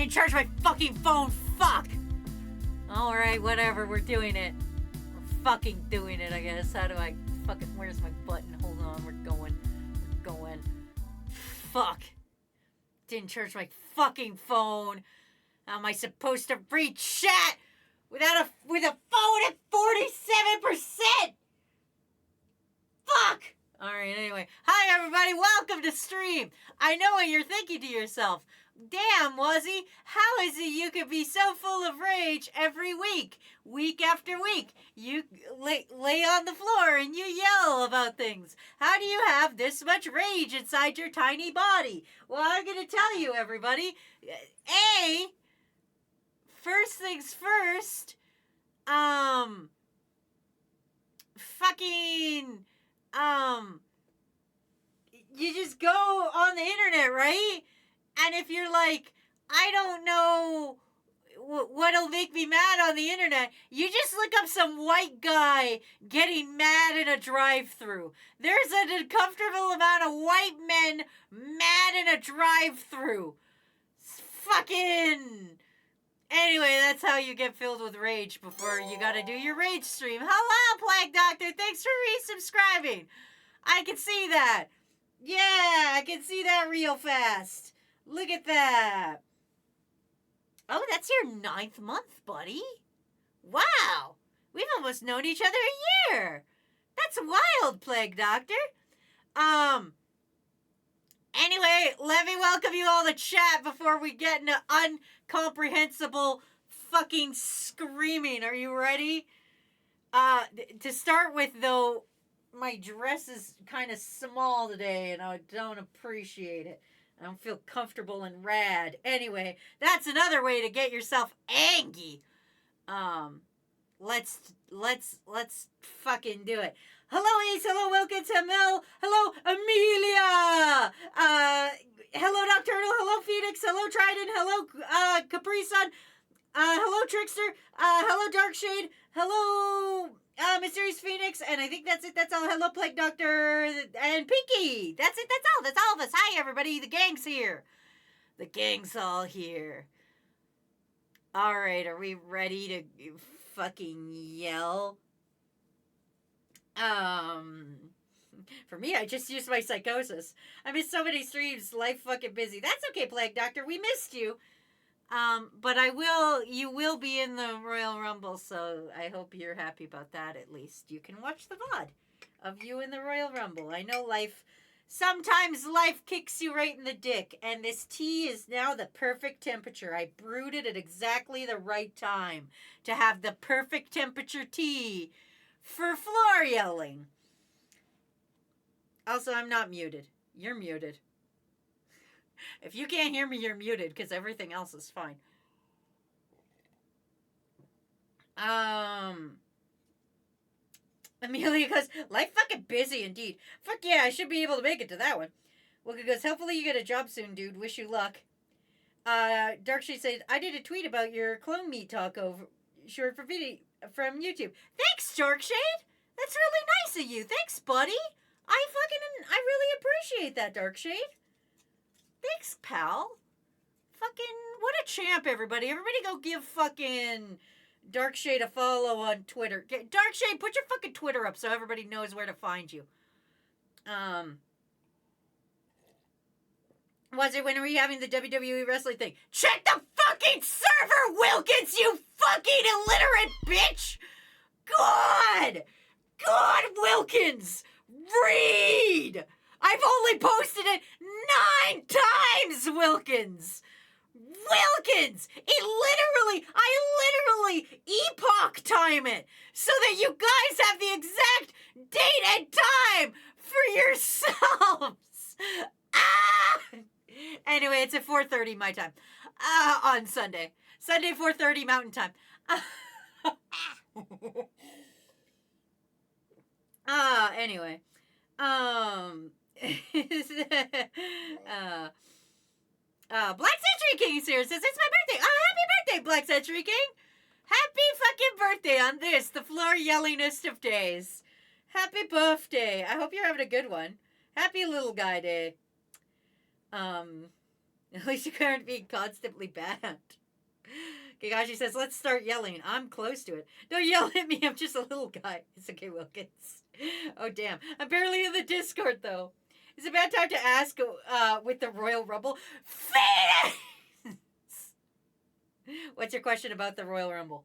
didn't charge my fucking phone. Fuck. Alright, whatever. We're doing it. We're fucking doing it, I guess. How do I fucking... Where's my button? Hold on. We're going. Fuck. Didn't charge my fucking phone. How am I supposed to read chat with a phone at 47%? Fuck! Alright, anyway. Hi, everybody. Welcome to stream. I know what you're thinking to yourself. Damn, Wuzzy, how is it you could be so full of rage every week after week? You lay on the floor and you yell about things. How do you have this much rage inside your tiny body? Well, I'm going to tell you, everybody. First things first, you just go on the internet, right? And if you're like, I don't know what'll make me mad on the internet, you just look up some white guy getting mad in a drive-thru. There's an uncomfortable amount of white men mad in a drive-thru. Fucking... Anyway, that's how you get filled with rage before you gotta do your rage stream. Hello, Plague Doctor. Thanks for resubscribing. I can see that. Yeah, I can see that real fast. Look at that. Oh, that's your 9th month, buddy. Wow. We've almost known each other a year. That's wild, Plague Doctor. Anyway, let me welcome you all to chat before we get into incomprehensible fucking screaming. Are you ready? To start with, though, my dress is kind of small today, and I don't appreciate it. I don't feel comfortable and rad. Anyway, that's another way to get yourself angry. Let's fucking do it. Hello, Ace. Hello, Wilkins. Hello, Amelia. Hello, Nocturnal. Hello, Phoenix. Hello, Trident. Hello, Capri Sun. Hello, Trickster. Hello, Darkshade. Hello, Mysterious Phoenix. And I think that's it. That's all. Hello, Plague Doctor. And Pinky. That's it. That's all. That's all of us. Hi, everybody. The gang's here. The gang's all here. All right. Are we ready to fucking yell? For me, I just used my psychosis. I missed so many streams. Life fucking busy. That's okay, Plague Doctor. We missed you. But you will be in the Royal Rumble, so I hope you're happy about that at least. You can watch the VOD of you in the Royal Rumble. I know sometimes life kicks you right in the dick, and this tea is now the perfect temperature. I brewed it at exactly the right time to have the perfect temperature tea for floor yelling. Also, I'm not muted. You're muted. If you can't hear me, you're muted, because everything else is fine. Amelia goes, life fucking busy indeed. Fuck yeah, I should be able to make it to that one. Wilka goes, hopefully you get a job soon, dude. Wish you luck. Darkshade said, I did a tweet about your clone meat taco short for video from YouTube. Thanks, Darkshade. That's really nice of you. Thanks, buddy. I really appreciate that, Darkshade. Thanks, pal. Fucking, what a champ, everybody. Everybody go give fucking Darkshade a follow on Twitter. Darkshade, put your fucking Twitter up so everybody knows where to find you. Was it when were you having the WWE wrestling thing? Check the fucking server, Wilkins, you fucking illiterate bitch! God, Wilkins! Read! I've only posted it 9 times, Wilkins! I literally epoch time it so that you guys have the exact date and time for yourselves! Anyway, it's at 4:30 my time. On Sunday. Sunday, 4:30 Mountain Time. Anyway. Black Century King is here. Says, it's my birthday. Oh, happy birthday, Black Century King. Happy fucking birthday on this, the floor yellingest of days. Happy birthday. I hope you're having a good one. Happy little guy day. At least you aren't being constantly bad. Kakashi says, let's start yelling. I'm close to it. Don't yell at me. I'm just a little guy. It's okay, Wilkins. Oh, damn. I'm barely in the Discord, though. It's a bad time to ask with the Royal Rumble. Phoenix! What's your question about the Royal Rumble?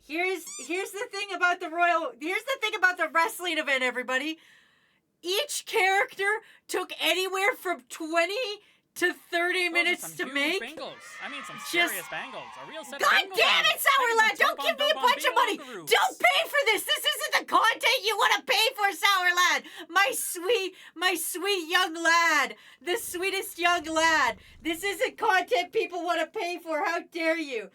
Here's the thing about the wrestling event, everybody. Each character took anywhere from 20 to 30 minutes to make. Bangles. I mean, some serious bangles. A real set of God bangles. damn it, Sour Lad! Don't give me a bunch of money! Don't pay for this! This isn't the content you want to pay for, Sour Lad! My sweet young lad! The sweetest young lad! This isn't content people want to pay for! How dare you!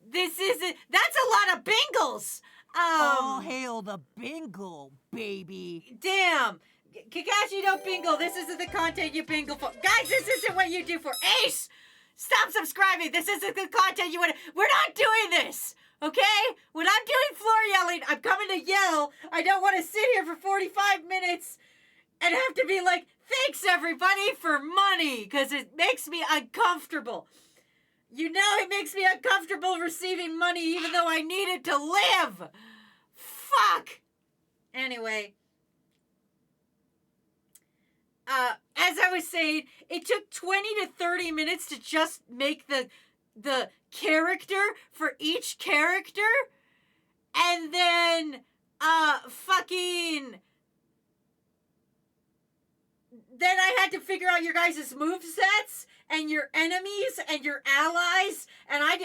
This isn't... That's a lot of bingles! All hail the bingle, baby. Damn! Kakashi, don't bingle. This isn't the content you bingle for. Guys, this isn't what you do for Ace! Stop subscribing. This isn't the content you want to... We're not doing this! Okay? When I'm doing floor yelling, I'm coming to yell. I don't want to sit here for 45 minutes and have to be like, thanks everybody for money, because it makes me uncomfortable. You know it makes me uncomfortable receiving money even though I need it to live. Fuck! Anyway... as I was saying, it took 20 to 30 minutes to just make the character for each character. And then, then I had to figure out your guys' movesets and your enemies and your allies. And I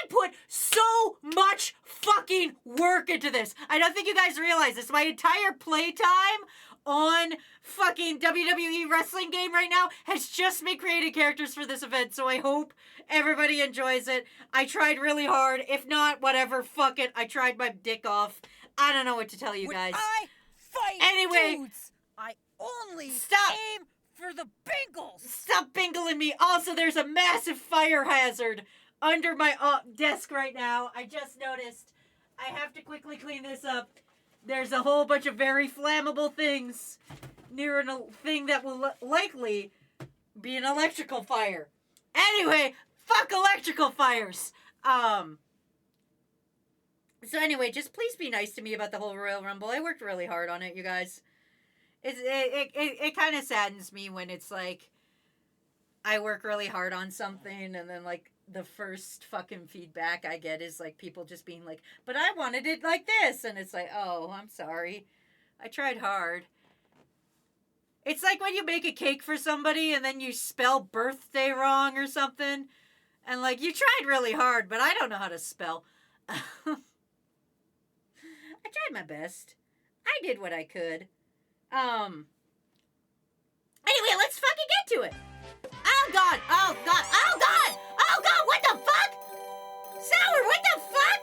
had put so much fucking work into this. I don't think you guys realize this. My entire playtime on fucking WWE wrestling game right now has just been creating characters for this event, so I hope everybody enjoys it. I tried really hard. If not, whatever, fuck it. I tried my dick off. I don't know what to tell you guys. When I fight Anyway, dudes, I only stop. aim for the bingles. Stop bingling me. Also, there's a massive fire hazard under my desk right now. I just noticed. I have to quickly clean this up. There's a whole bunch of very flammable things near a thing that will likely be an electrical fire. Anyway, fuck electrical fires. So anyway, just please be nice to me about the whole Royal Rumble. I worked really hard on it, you guys. It kind of saddens me when it's like I work really hard on something and then like the first fucking feedback I get is like people just being like, but I wanted it like this. And it's like, oh, I'm sorry. I tried hard. It's like when you make a cake for somebody and then you spell birthday wrong or something. And like, you tried really hard, but I don't know how to spell. I tried my best. I did what I could. Anyway, let's fucking get to it. Oh God, oh God, oh God, oh God, what the fuck? Sour, what the fuck?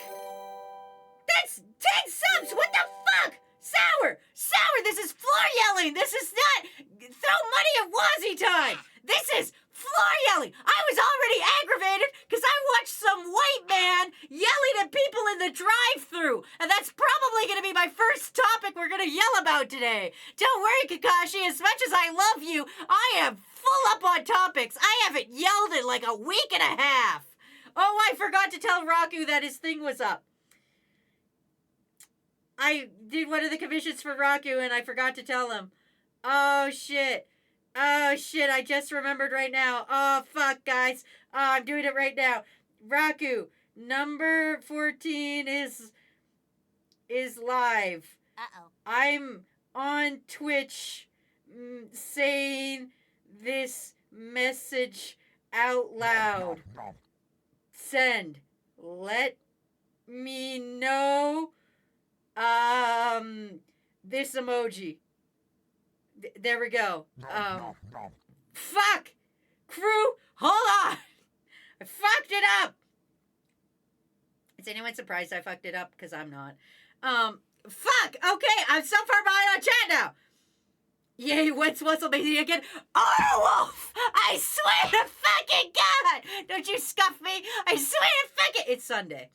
That's 10 subs, what the fuck? Sour, this is floor yelling. This is not throw money at Wazzy time. This is floor yelling. I was already aggravated because I watched some white man yelling at people in the drive-thru. And that's probably going to be my first topic we're going to yell about today. Don't worry, Kakashi. As much as I love you, I am full up on topics. I haven't yelled in like a week and a half. Oh, I forgot to tell Raku that his thing was up. I did one of the commissions for Raku and I forgot to tell him. Oh, shit. Oh, shit, I just remembered right now. Oh, fuck, guys. Oh, I'm doing it right now. Raku, number 14 is live. Uh-oh. I'm on Twitch saying this message out loud. Send. Let me know this emoji. There we go. Fuck! Crew, hold on! I fucked it up! Is anyone surprised I fucked it up? Because I'm not. Fuck! Okay, I'm so far behind on chat now! Yay, what's WrestleMania again? Wolf! I swear to fucking God! Don't you scuff me! I swear to fucking... It's Sunday.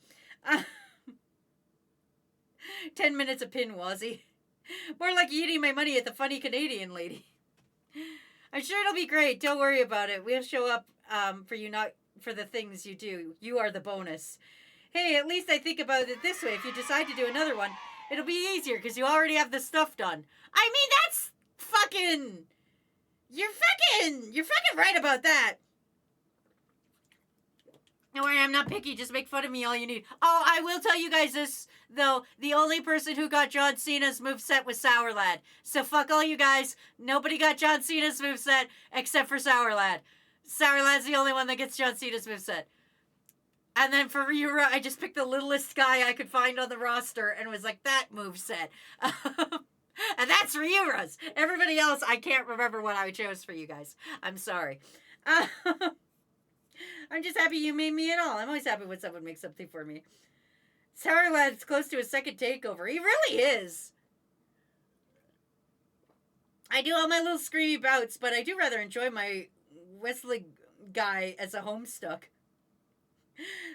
10 minutes of pin, Wazzy. More like eating my money at the funny Canadian lady. I'm sure it'll be great. Don't worry about it. We'll show up for you, not for the things you do. You are the bonus. Hey, at least I think about it this way. If you decide to do another one, it'll be easier because you already have the stuff done. I mean, that's fucking... You're fucking right about that. Don't worry, I'm not picky. Just make fun of me all you need. Oh, I will tell you guys this, though. The only person who got John Cena's moveset was Sour Lad. So fuck all you guys. Nobody got John Cena's moveset except for Sour Lad. Sour Lad's the only one that gets John Cena's moveset. And then for Ryura, I just picked the littlest guy I could find on the roster and was like, that moveset. And that's Ryura's. Everybody else, I can't remember what I chose for you guys. I'm sorry. I'm just happy you made me at all. I'm always happy when someone makes something for me. Sour Lad's close to his second takeover. He really is. I do all my little screamy bouts, but I do rather enjoy my Wesley guy as a homestuck.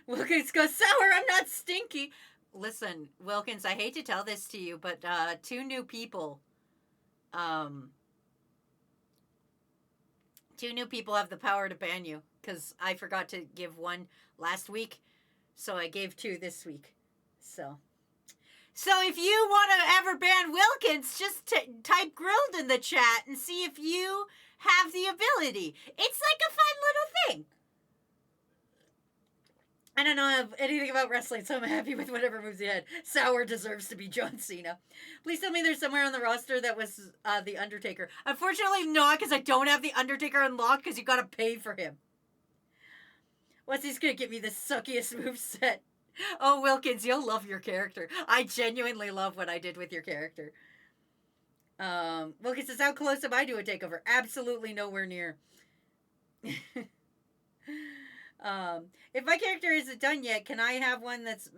Wilkins goes, Sour, I'm not stinky. Listen, Wilkins, I hate to tell this to you, but 2 new people... 2 new people have the power to ban you, because I forgot to give one last week, so I gave 2 this week. So if you want to ever ban Wilkins, just type grilled in the chat and see if you have the ability. It's like a fun little thing. I don't know anything about wrestling, so I'm happy with whatever moves he had. Sour deserves to be John Cena. Please tell me there's somewhere on the roster that was The Undertaker. Unfortunately not, because I don't have The Undertaker unlocked, because you gotta pay for him. What's he's gonna give me the suckiest moveset? Oh, Wilkins, you'll love your character. I genuinely love what I did with your character. Wilkins says, how close am I to a takeover? Absolutely nowhere near. If my character isn't done yet, can I have one that's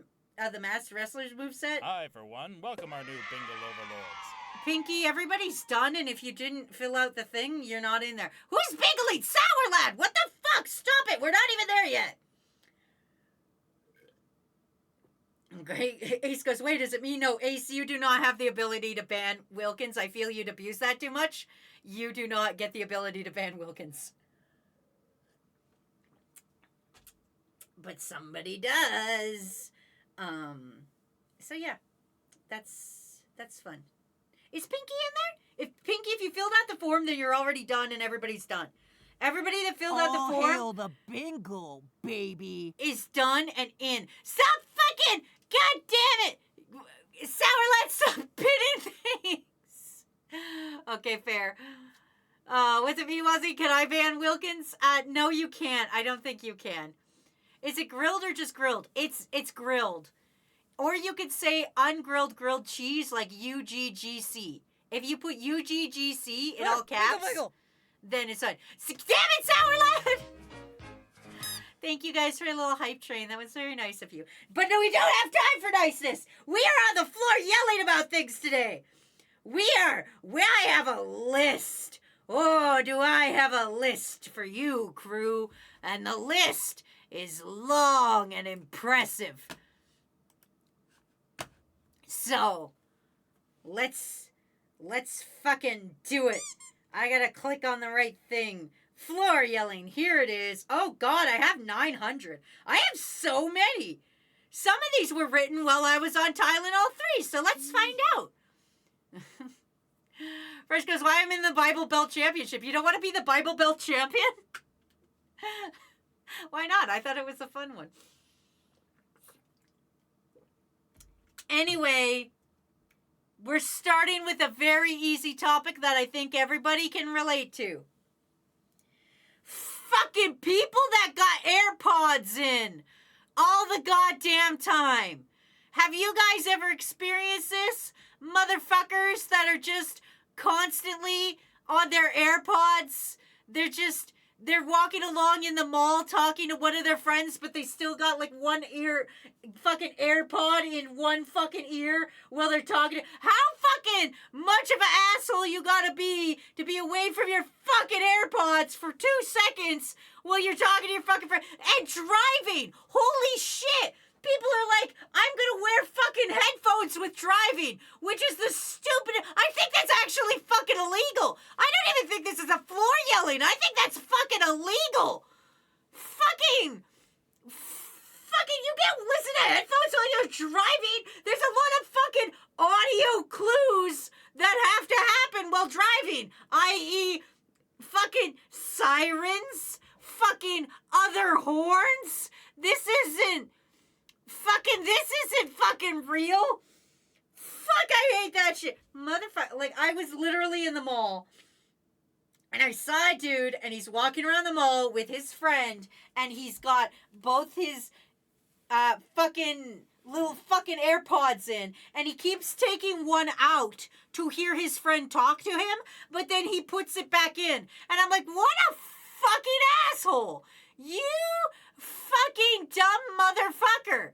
the Masked Wrestler's moveset? I, for one, welcome our new Bingle Overlords. Pinky, everybody's done, and if you didn't fill out the thing, you're not in there. Who's Bingling? Sour Lad! What the fuck? Stop it! We're not even there yet! Great. Ace goes, wait, does it mean no, Ace, you do not have the ability to ban Wilkins. I feel you'd abuse that too much. You do not get the ability to ban Wilkins. But somebody does. So yeah, that's fun. Is Pinky in there? If Pinky, if you filled out the form, then you're already done and everybody's done. Everybody that filled out the form... Hail the bingo, baby. ...is done and in. Stop fucking... God damn it! Sour, let's stop pinning things. Okay, fair. With it me, Wazzy, can I ban Wilkins? No, you can't. I don't think you can. Is it grilled or just grilled? It's grilled. Or you could say ungrilled grilled cheese like UGGC. If you put UGGC in all caps, then it's done. Damn it, Sour Lad! Thank you guys for a little hype train. That was very nice of you. But no, we don't have time for niceness. We are on the floor yelling about things today. I have a list. Oh, do I have a list for you, crew. And the list is long and impressive. So, let's fucking do it. I gotta click on the right thing. Floor yelling. Here it is. Oh God, I have 900. I have so many. Some of these were written while I was on Tylenol 3, so let's find out. Fresh goes, why I'm in the Bible Belt Championship? You don't want to be the Bible Belt Champion? Why not? I thought it was a fun one. Anyway, we're starting with a very easy topic that I think everybody can relate to. Fucking people that got AirPods in all the goddamn time. Have you guys ever experienced this? Motherfuckers that are just constantly on their AirPods. They're walking along in the mall talking to one of their friends, but they still got like one fucking AirPod in one fucking ear while they're talking. How fucking much of an asshole you gotta be to be away from your fucking AirPods for 2 seconds while you're talking to your fucking friend and driving? Holy shit! People are like, I'm gonna wear fucking headphones with driving, which is the stupidest. I think that's actually fucking illegal. I don't even think this is a floor yelling. I think that's fucking illegal. Fucking, you can't listen to headphones while you're driving. There's a lot of fucking audio clues that have to happen while driving, i.e., fucking sirens, fucking other horns. This isn't fucking real. Fuck, I hate that shit. Motherfucker, like, I was literally in the mall, and I saw a dude, and he's walking around the mall with his friend, and he's got both his, fucking little fucking AirPods in, and he keeps taking one out to hear his friend talk to him, but then he puts it back in. And I'm like, what a fucking asshole! You fucking dumb motherfucker!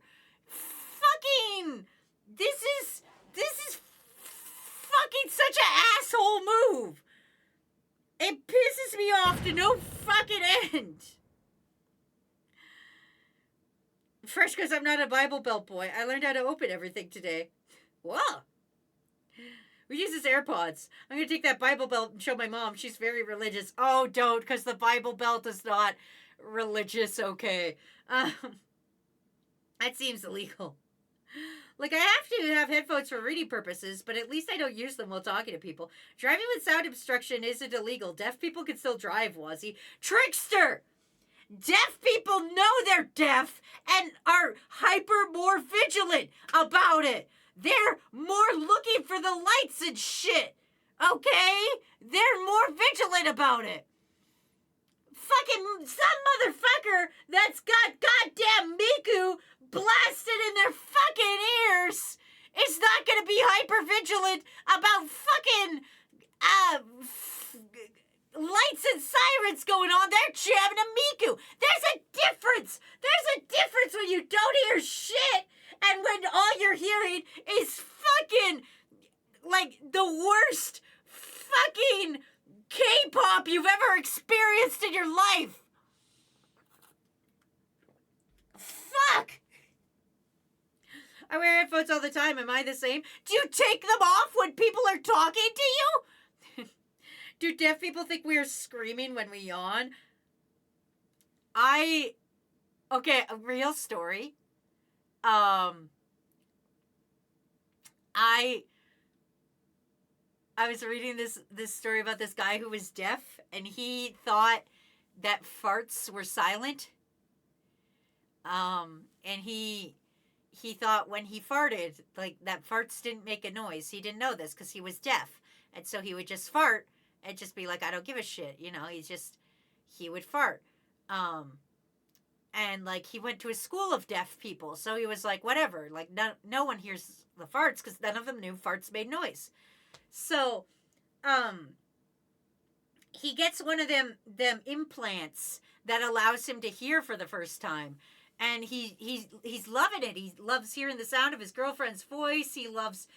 Fucking, this is fucking such an asshole move! It pisses me off to no fucking end! Fresh because I'm not a Bible Belt boy. I learned how to open everything today. Wow. We use his AirPods. I'm going to take that Bible Belt and show my mom. She's very religious. Oh, don't, because the Bible Belt is not religious, okay. That seems illegal. Like, I have to have headphones for reading purposes, but at least I don't use them while talking to people. Driving with sound obstruction isn't illegal. Deaf people can still drive, Wazzy. Trickster! Deaf people know they're deaf and are more vigilant about it. They're more looking for the lights and shit. Okay? They're more vigilant about it. Fucking some motherfucker that's got goddamn Miku blasted in their fucking ears is not gonna be hyper vigilant about fucking lights and sirens going on. They're jamming a Miku. There's a difference. There's a difference when you don't hear shit and when all you're hearing is fucking like the worst fucking K-pop you've ever experienced in your life. Fuck. I wear headphones all the time. Am I the same? Do you take them off when people are talking to you? Do deaf people think we are screaming when we yawn? Okay, a real story. I was reading this story about this guy who was deaf, and he thought that farts were silent. And he thought when he farted, like, that farts didn't make a noise. He didn't know this because he was deaf. And so he would just fart and just be like, I don't give a shit. You know, he would fart. And, like, he went to a school of deaf people. So he was like, whatever. Like, no one hears the farts because none of them knew farts made noise. So, he gets one of them implants that allows him to hear for the first time. And he's loving it. He loves hearing the sound of his girlfriend's voice. He loves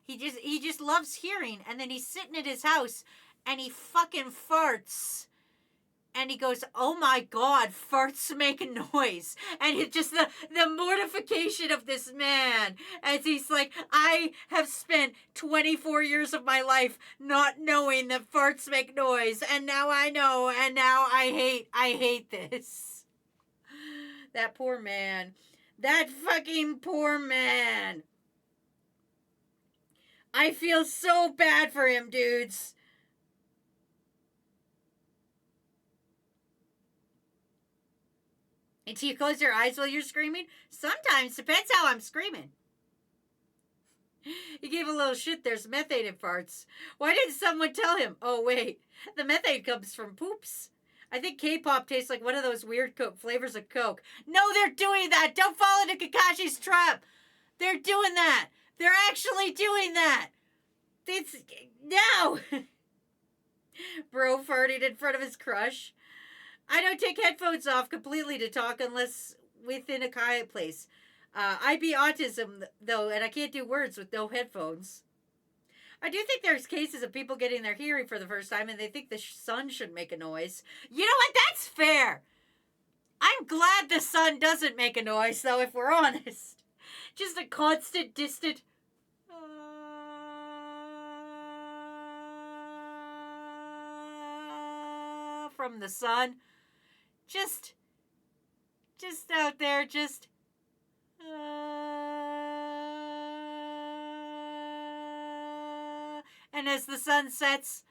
he just loves hearing. And then he's sitting at his house and he fucking farts. And he goes, oh my God, farts make a noise. And it's just the mortification of this man. As he's like, I have spent 24 years of my life not knowing that farts make noise. And now I know. And now I hate this. That poor man. That fucking poor man. I feel so bad for him, dudes. And do you close your eyes while you're screaming? Sometimes. Depends how I'm screaming. He gave a little shit. There's methane in farts. Why didn't someone tell him? Oh, wait. The methane comes from poops. I think K-pop tastes like one of those weird flavors of Coke. No, they're doing that. Don't fall into Kakashi's trap. They're doing that. They're actually doing that. No. Bro farted in front of his crush. I don't take headphones off completely to talk unless within a quiet place. I be autism, though, and I can't do words with no headphones. I do think there's cases of people getting their hearing for the first time and they think the sun should make a noise. You know what? That's fair. I'm glad the sun doesn't make a noise, though, if we're honest. Just a constant, distant... from the sun. Just out there, just... and as the sun sets...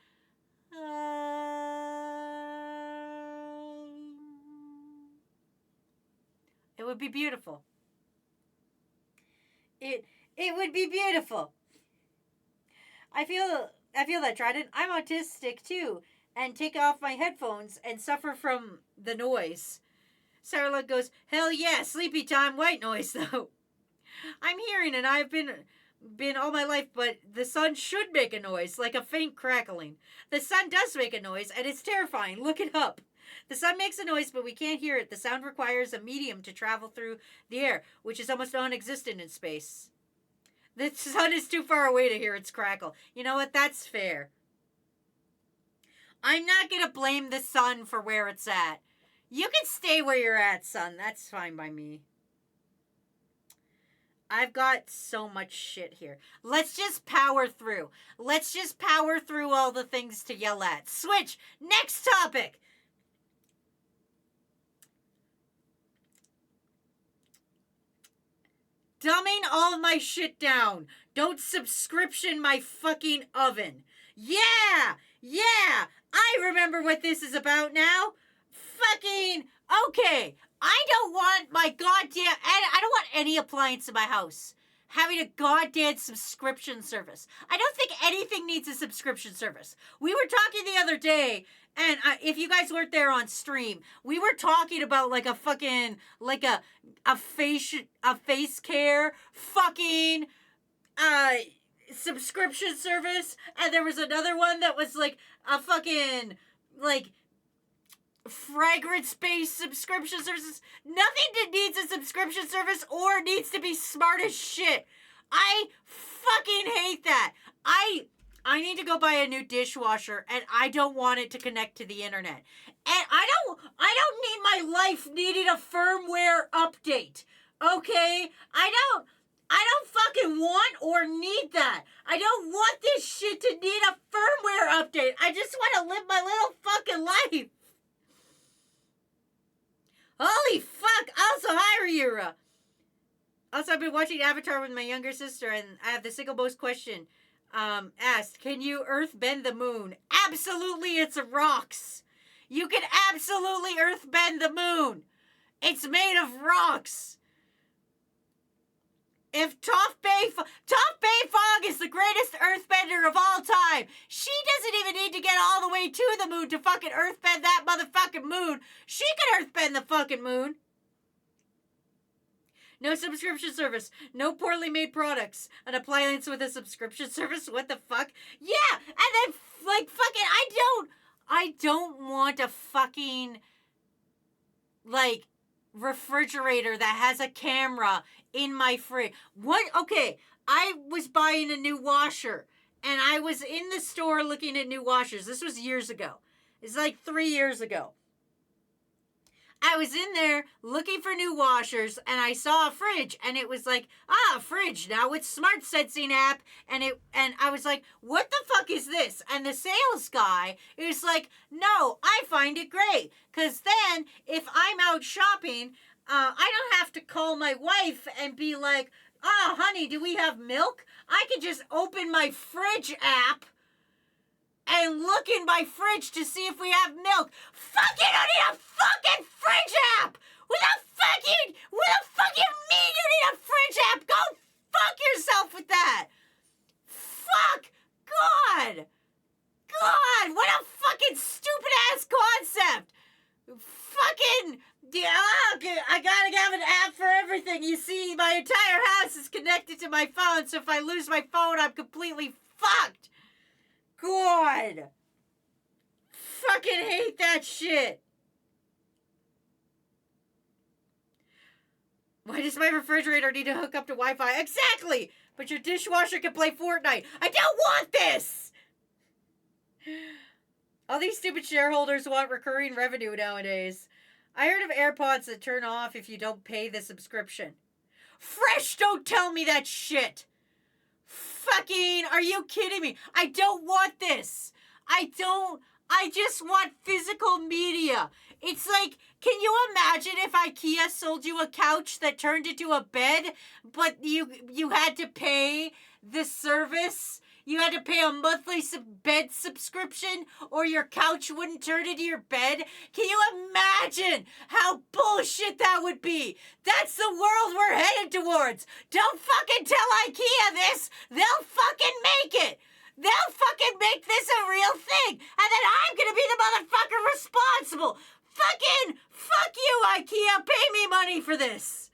it would be beautiful. It would be beautiful. I feel that, Trident. I'm autistic too, and take off my headphones and suffer from the noise. Sarah goes, hell yeah, sleepy time, white noise though. I'm hearing and I've been all my life, but the sun should make a noise, like a faint crackling. The sun does make a noise, and it's terrifying. Look it up. The sun makes a noise, but we can't hear it. The sound requires a medium to travel through the air, which is almost non-existent in space. The sun is too far away to hear its crackle. You know what? That's fair. I'm not going to blame the sun for where it's at. You can stay where you're at, sun. That's fine by me. I've got so much shit here. Let's just power through. Let's just power through all the things to yell at. Switch. Next topic. Dumbing all my shit down. Don't subscription my fucking oven. Yeah! Yeah! I remember what this is about now. Fucking... Okay. I don't want my goddamn... I don't want any appliance in my house having a goddamn subscription service. I don't think anything needs a subscription service. We were talking the other day... And if you guys weren't there on stream, we were talking about like a fucking, like a face care fucking, subscription service. And there was another one that was like a fucking, like, fragrance-based subscription services. Nothing that needs a subscription service or needs to be smart as shit. I fucking hate that. I need to go buy a new dishwasher, and I don't want it to connect to the internet. And I don't need my life needing a firmware update. Okay? I don't fucking want or need that. I don't want this shit to need a firmware update. I just want to live my little fucking life. Holy fuck. Also, hi, Ryura. Also, I've been watching Avatar with my younger sister, and I have the single most question. Asked, can you earth bend the moon? Absolutely, it's rocks. You can absolutely earth bend the moon. It's made of rocks. If Toph Bay Fog is the greatest earthbender of all time, she doesn't even need to get all the way to the moon to fucking earthbend that motherfucking moon. She can earthbend the fucking moon. No subscription service. No poorly made products. An appliance with a subscription service? What the fuck? Yeah! And then, like, fucking, I don't want a fucking, like, refrigerator that has a camera in my fridge. What? Okay, I was buying a new washer, and I was in the store looking at new washers. This was years ago. It's like 3 years ago. I was in there looking for new washers, and I saw a fridge, and it was like, fridge now with smart sensing app, and I was like, what the fuck is this? And the sales guy is like, no, I find it great, because then if I'm out shopping, I don't have to call my wife and be like, honey, do we have milk? I can just open my fridge app and look in my fridge to see if we have milk. Fuck, you don't need a fucking fridge app! What the fuck you mean you need a fridge app? Go fuck yourself with that! Fuck! God! What a fucking stupid ass concept! Fucking... I gotta have an app for everything. You see, my entire house is connected to my phone, so if I lose my phone, I'm completely fucked! God! Fucking hate that shit! Why does my refrigerator need to hook up to Wi-Fi? Exactly! But your dishwasher can play Fortnite. I don't want this! All these stupid shareholders want recurring revenue nowadays. I heard of AirPods that turn off if you don't pay the subscription. Fresh, don't tell me that shit! Fucking, are you kidding me? I don't want this. I don't I just want physical media. It's like, can you imagine if IKEA sold you a couch that turned into a bed, but you had to pay the service? You had to pay a monthly bed subscription, or your couch wouldn't turn into your bed? Can you imagine how bullshit that would be? That's the world we're headed towards. Don't fucking tell IKEA this. They'll fucking make it. They'll fucking make this a real thing. And then I'm gonna be the motherfucker responsible. Fucking fuck you, IKEA. Pay me money for this.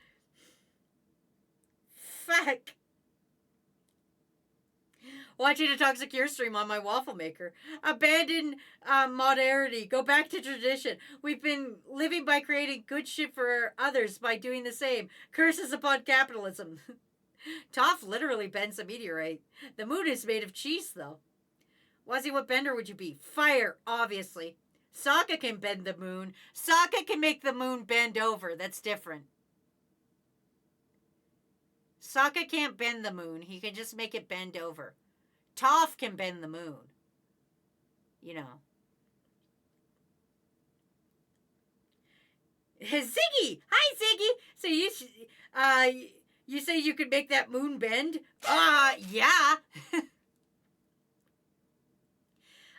Fuck. Watching a Toxic Gear stream on my waffle maker. Abandon modernity. Go back to tradition. We've been living by creating good shit for others by doing the same. Curses upon capitalism. Toph literally bends a meteorite. The moon is made of cheese, though. Wazzy, what bender would you be? Fire, obviously. Sokka can bend the moon. Sokka can make the moon bend over. That's different. Sokka can't bend the moon. He can just make it bend over. Toph can bend the moon. You know. Ziggy! Hi, Ziggy! So you say you could make that moon bend? Yeah.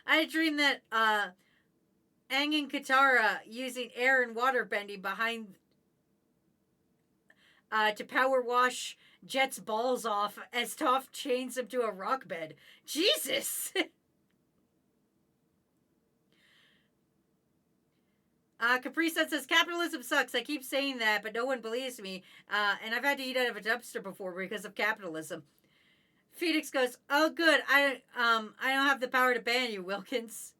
I had a dream that Aang and Katara using air and water bending behind to power wash Jet's balls off as Toph chains him to a rock bed. Jesus! Capri Sun says, capitalism sucks. I keep saying that, but no one believes me. And I've had to eat out of a dumpster before because of capitalism. Phoenix goes, oh, good. I don't have the power to ban you, Wilkins.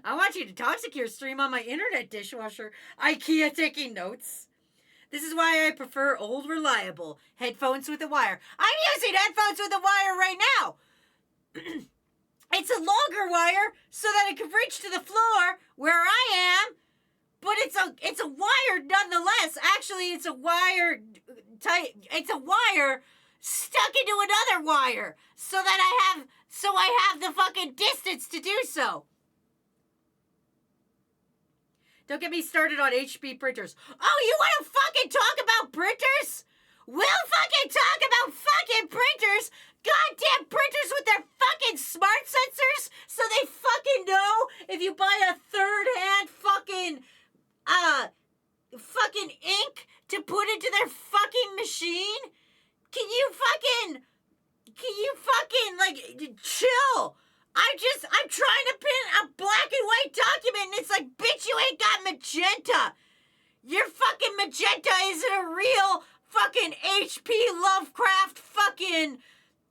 I want you to toxic your stream on my internet dishwasher. IKEA taking notes. This is why I prefer old, reliable headphones with a wire. I'm using headphones with a wire right now. It's a longer wire so that it can reach to the floor where I am, but it's a wire nonetheless. Actually, it's a wire stuck into another wire so that I have the fucking distance to do so. Don't get me started on HP printers. Oh, you want to fucking talk about printers? We'll fucking talk about fucking printers. Goddamn printers with their fucking smart sensors so they fucking know if you buy a third-hand fucking ink to put into their fucking machine. Can you fucking like chill? I'm trying to print a black and white document and it's like, bitch, you ain't got magenta. Your fucking magenta isn't a real fucking HP Lovecraft fucking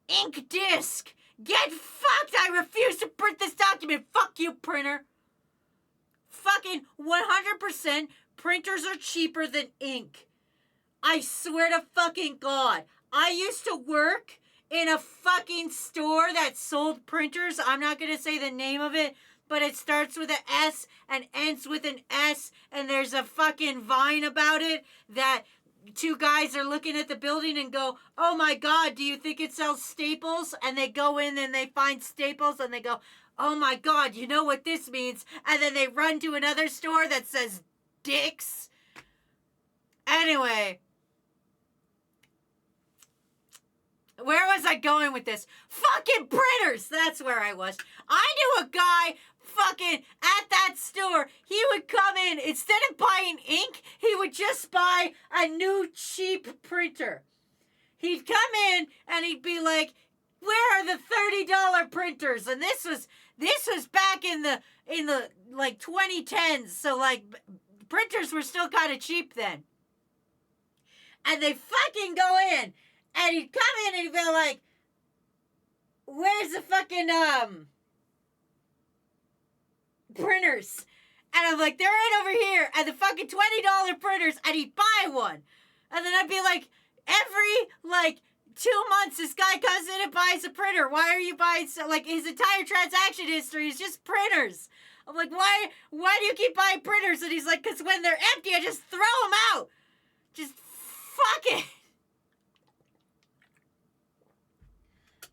ink disc. Get fucked. I refuse to print this document. Fuck you, printer. Fucking 100% printers are cheaper than ink. I swear to fucking God. I used to work in a fucking store that sold printers. I'm not going to say the name of it, but it starts with an S and ends with an S, and there's a fucking Vine about it that two guys are looking at the building and go, oh my God, do you think it sells staples? And they go in and they find staples and they go, oh my God, you know what this means? And then they run to another store that says dicks. Anyway. Where was I going with this? Fucking printers! That's where I was. I knew a guy fucking at that store. He would come in, instead of buying ink, he would just buy a new cheap printer. He'd come in and he'd be like, where are the $30 printers? And this was back in the like 2010s. So like printers were still kind of cheap then. And they fucking go in. And he'd come in and he'd be like, where's the fucking, printers? And I'm like, they're right over here. And the fucking $20 printers. And he'd buy one. And then I'd be like, every, 2 months, this guy comes in and buys a printer. Why are you buying so, his entire transaction history is just printers. I'm like, why do you keep buying printers? And he's like, because when they're empty, I just throw them out. Just fuck it.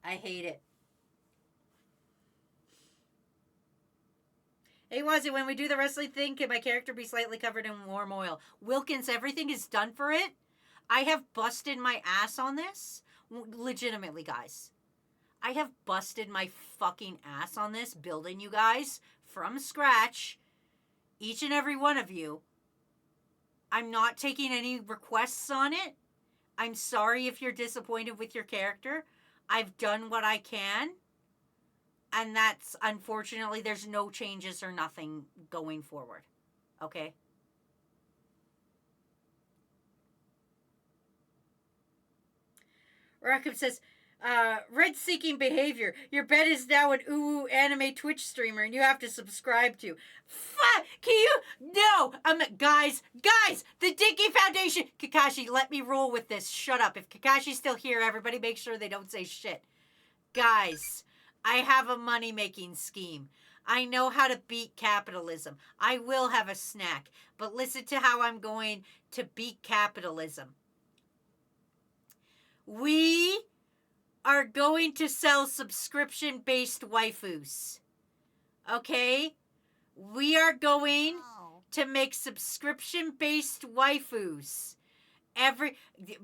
I hate it. Hey, Wazzy, when we do the wrestling thing, can my character be slightly covered in warm oil? Wilkins, everything is done for it. I have busted my ass on this. Legitimately, guys. I have busted my fucking ass on this, building you guys from scratch. Each and every one of you. I'm not taking any requests on it. I'm sorry if you're disappointed with your character. I've done what I can. And that's, unfortunately, there's no changes or nothing going forward. Okay? Rackham says, Red-seeking behavior. Your bed is now an ooh anime Twitch streamer and you have to subscribe to. Can you? No! Guys, the Dinky Foundation. Kakashi, let me roll with this. Shut up. If Kakashi's still here, everybody make sure they don't say shit. Guys, I have a money-making scheme. I know how to beat capitalism. I will have a snack. But listen to how I'm going to beat capitalism. We are going to sell subscription-based waifus. Okay? We are going to make subscription-based waifus.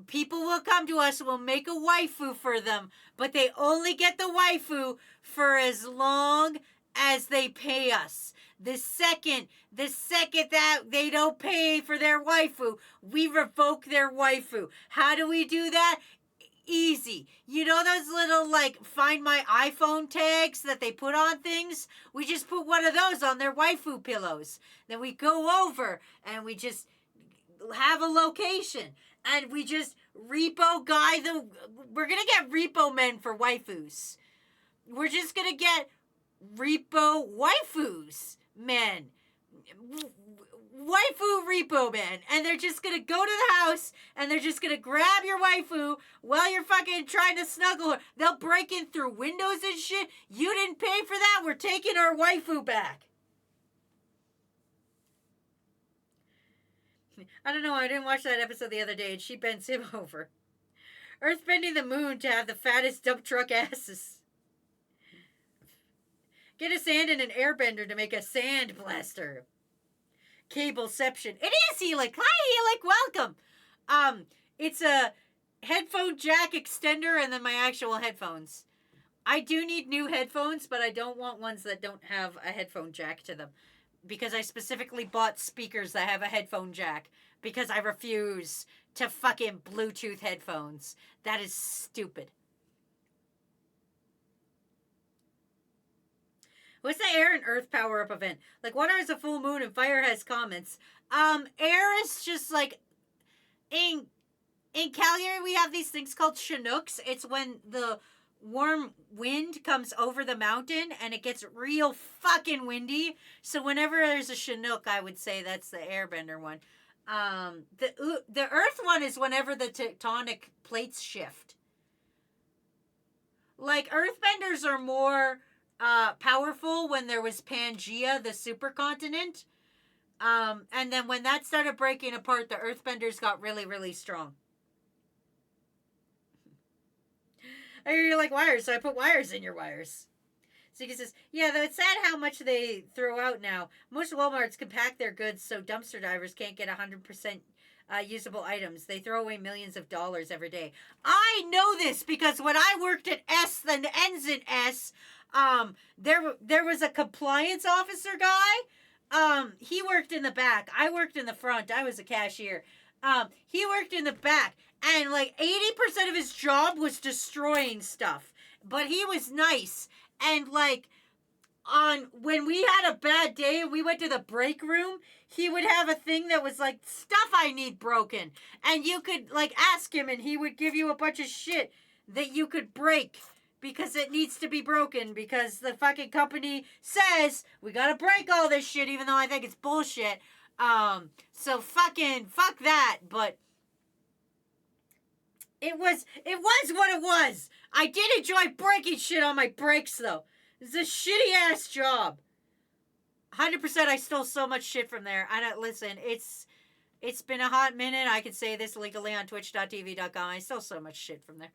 People will come to us, we'll make a waifu for them, but they only get the waifu for as long as they pay us. The second that they don't pay for their waifu, we revoke their waifu. How do we do that? Easy. You know those little, Find My iPhone tags that they put on things? We just put one of those on their waifu pillows. Then we go over and we just have a location. And we just repo guy the... We're going to get repo men for waifus. We're just going to get repo waifus men. Waifu repo men, and they're just gonna go to the house and they're just gonna grab your waifu while you're fucking trying to snuggle her. They'll break in through windows and shit. You didn't pay for that. We're taking our waifu back. I don't know. I didn't watch that episode the other day and she bends him over. Earthbending the moon to have the fattest dump truck asses. Get a sand and an airbender to make a sand blaster. Cableception. It is Helic. Hi, Helic. Welcome. It's a headphone jack extender and then my actual headphones. I do need new headphones, but I don't want ones that don't have a headphone jack to them. Because I specifically bought speakers that have a headphone jack. Because I refuse to fucking Bluetooth headphones. That is stupid. What's the air and earth power-up event? Water is a full moon and fire has comments. Air is just in Calgary we have these things called Chinooks. It's when the warm wind comes over the mountain and it gets real fucking windy. So whenever there's a Chinook, I would say that's the airbender one. The earth one is whenever the tectonic plates shift. Earthbenders are more powerful when there was Pangea, the supercontinent. And then when that started breaking apart, the earthbenders got really, really strong. I hear you like wires, so I put wires in your wires. Zika says, yeah, though it's sad how much they throw out now. Most Walmarts can pack their goods so dumpster divers can't get 100% usable items. They throw away millions of dollars every day. I know this because when I worked at S, that ends in S, there was a compliance officer guy. He worked in the back. I worked in the front. I was a cashier. He worked in the back. And 80% of his job was destroying stuff. But he was nice. And when we had a bad day and we went to the break room, he would have a thing that was stuff I need broken. And you could ask him and he would give you a bunch of shit that you could break. Because it needs to be broken. Because the fucking company says we gotta break all this shit, even though I think it's bullshit. So fuck that. But it was what it was. I did enjoy breaking shit on my breaks, though. It's a shitty ass job. 100%. I stole so much shit from there. Listen, it's been a hot minute. I can say this legally on twitch.tv.com. I stole so much shit from there.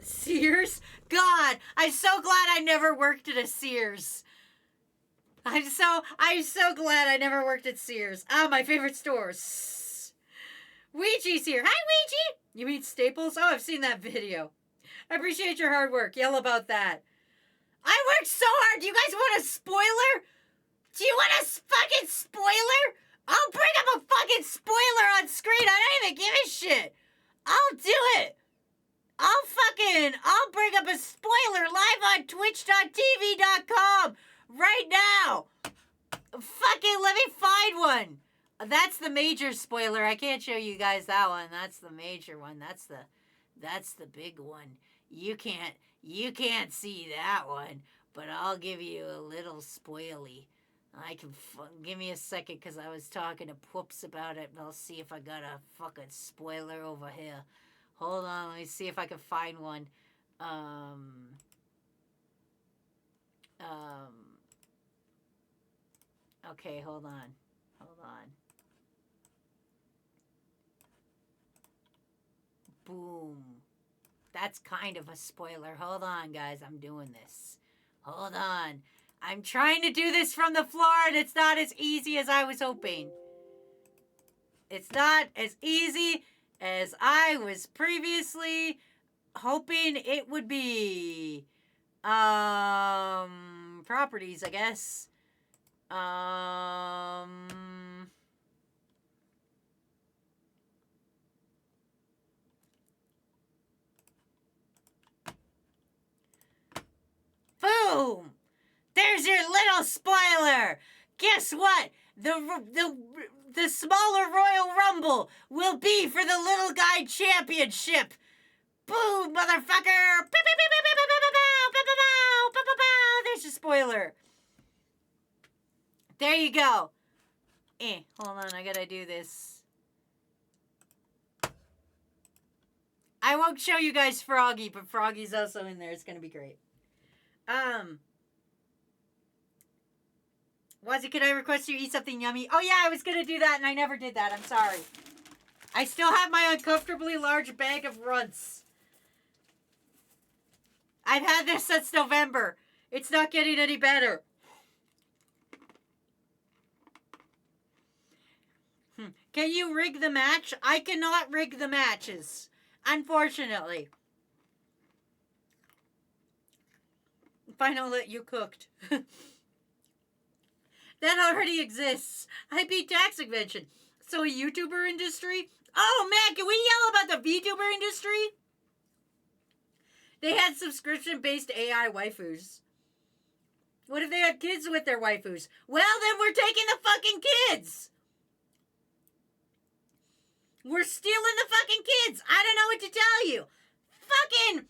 Sears? God, I'm so glad I never worked at a Sears. I'm so glad I never worked at Sears. Ah, my favorite stores. Ouija's here. Hi, Ouija! You mean Staples? Oh, I've seen that video. I appreciate your hard work. Yell about that. I worked so hard. Do you guys want a spoiler? Do you want a fucking spoiler? I'll bring up a fucking spoiler on screen. I don't even give a shit. I'll do it. I'll bring up a spoiler live on twitch.tv.com right now. Fucking let me find one. That's the major spoiler. I can't show you guys that one. That's the major one. That's the big one. You can't see that one, but I'll give you a little spoily. I can give me a second because I was talking to Poops about it, and I'll see if I got a fucking spoiler over here. Hold on, let me see if I can find one. Okay, hold on. Boom. That's kind of a spoiler. Hold on, guys. I'm doing this. Hold on. I'm trying to do this from the floor, and it's not as easy as I was hoping. It's not as easy as I was previously hoping it would be. Properties, I guess. Boom! There's your little spoiler! Guess what? The smaller Royal Rumble will be for the Little Guy Championship! Boom, motherfucker! There's your spoiler. There you go. Hold on, I gotta do this. I won't show you guys Froggy, but Froggy's also in there. It's gonna be great. Wazzy, can I request you eat something yummy? Oh yeah, I was gonna do that and I never did that. I'm sorry. I still have my uncomfortably large bag of runts. I've had this since November. It's not getting any better. Can you rig the match? I cannot rig the matches. Unfortunately. Fine, I'll let you cooked. That already exists. I beat tax convention. So a YouTuber industry? Oh man, can we yell about the VTuber industry? They had subscription-based AI waifus. What if they had kids with their waifus? Well, then we're taking the fucking kids. We're stealing the fucking kids. I don't know what to tell you. Fucking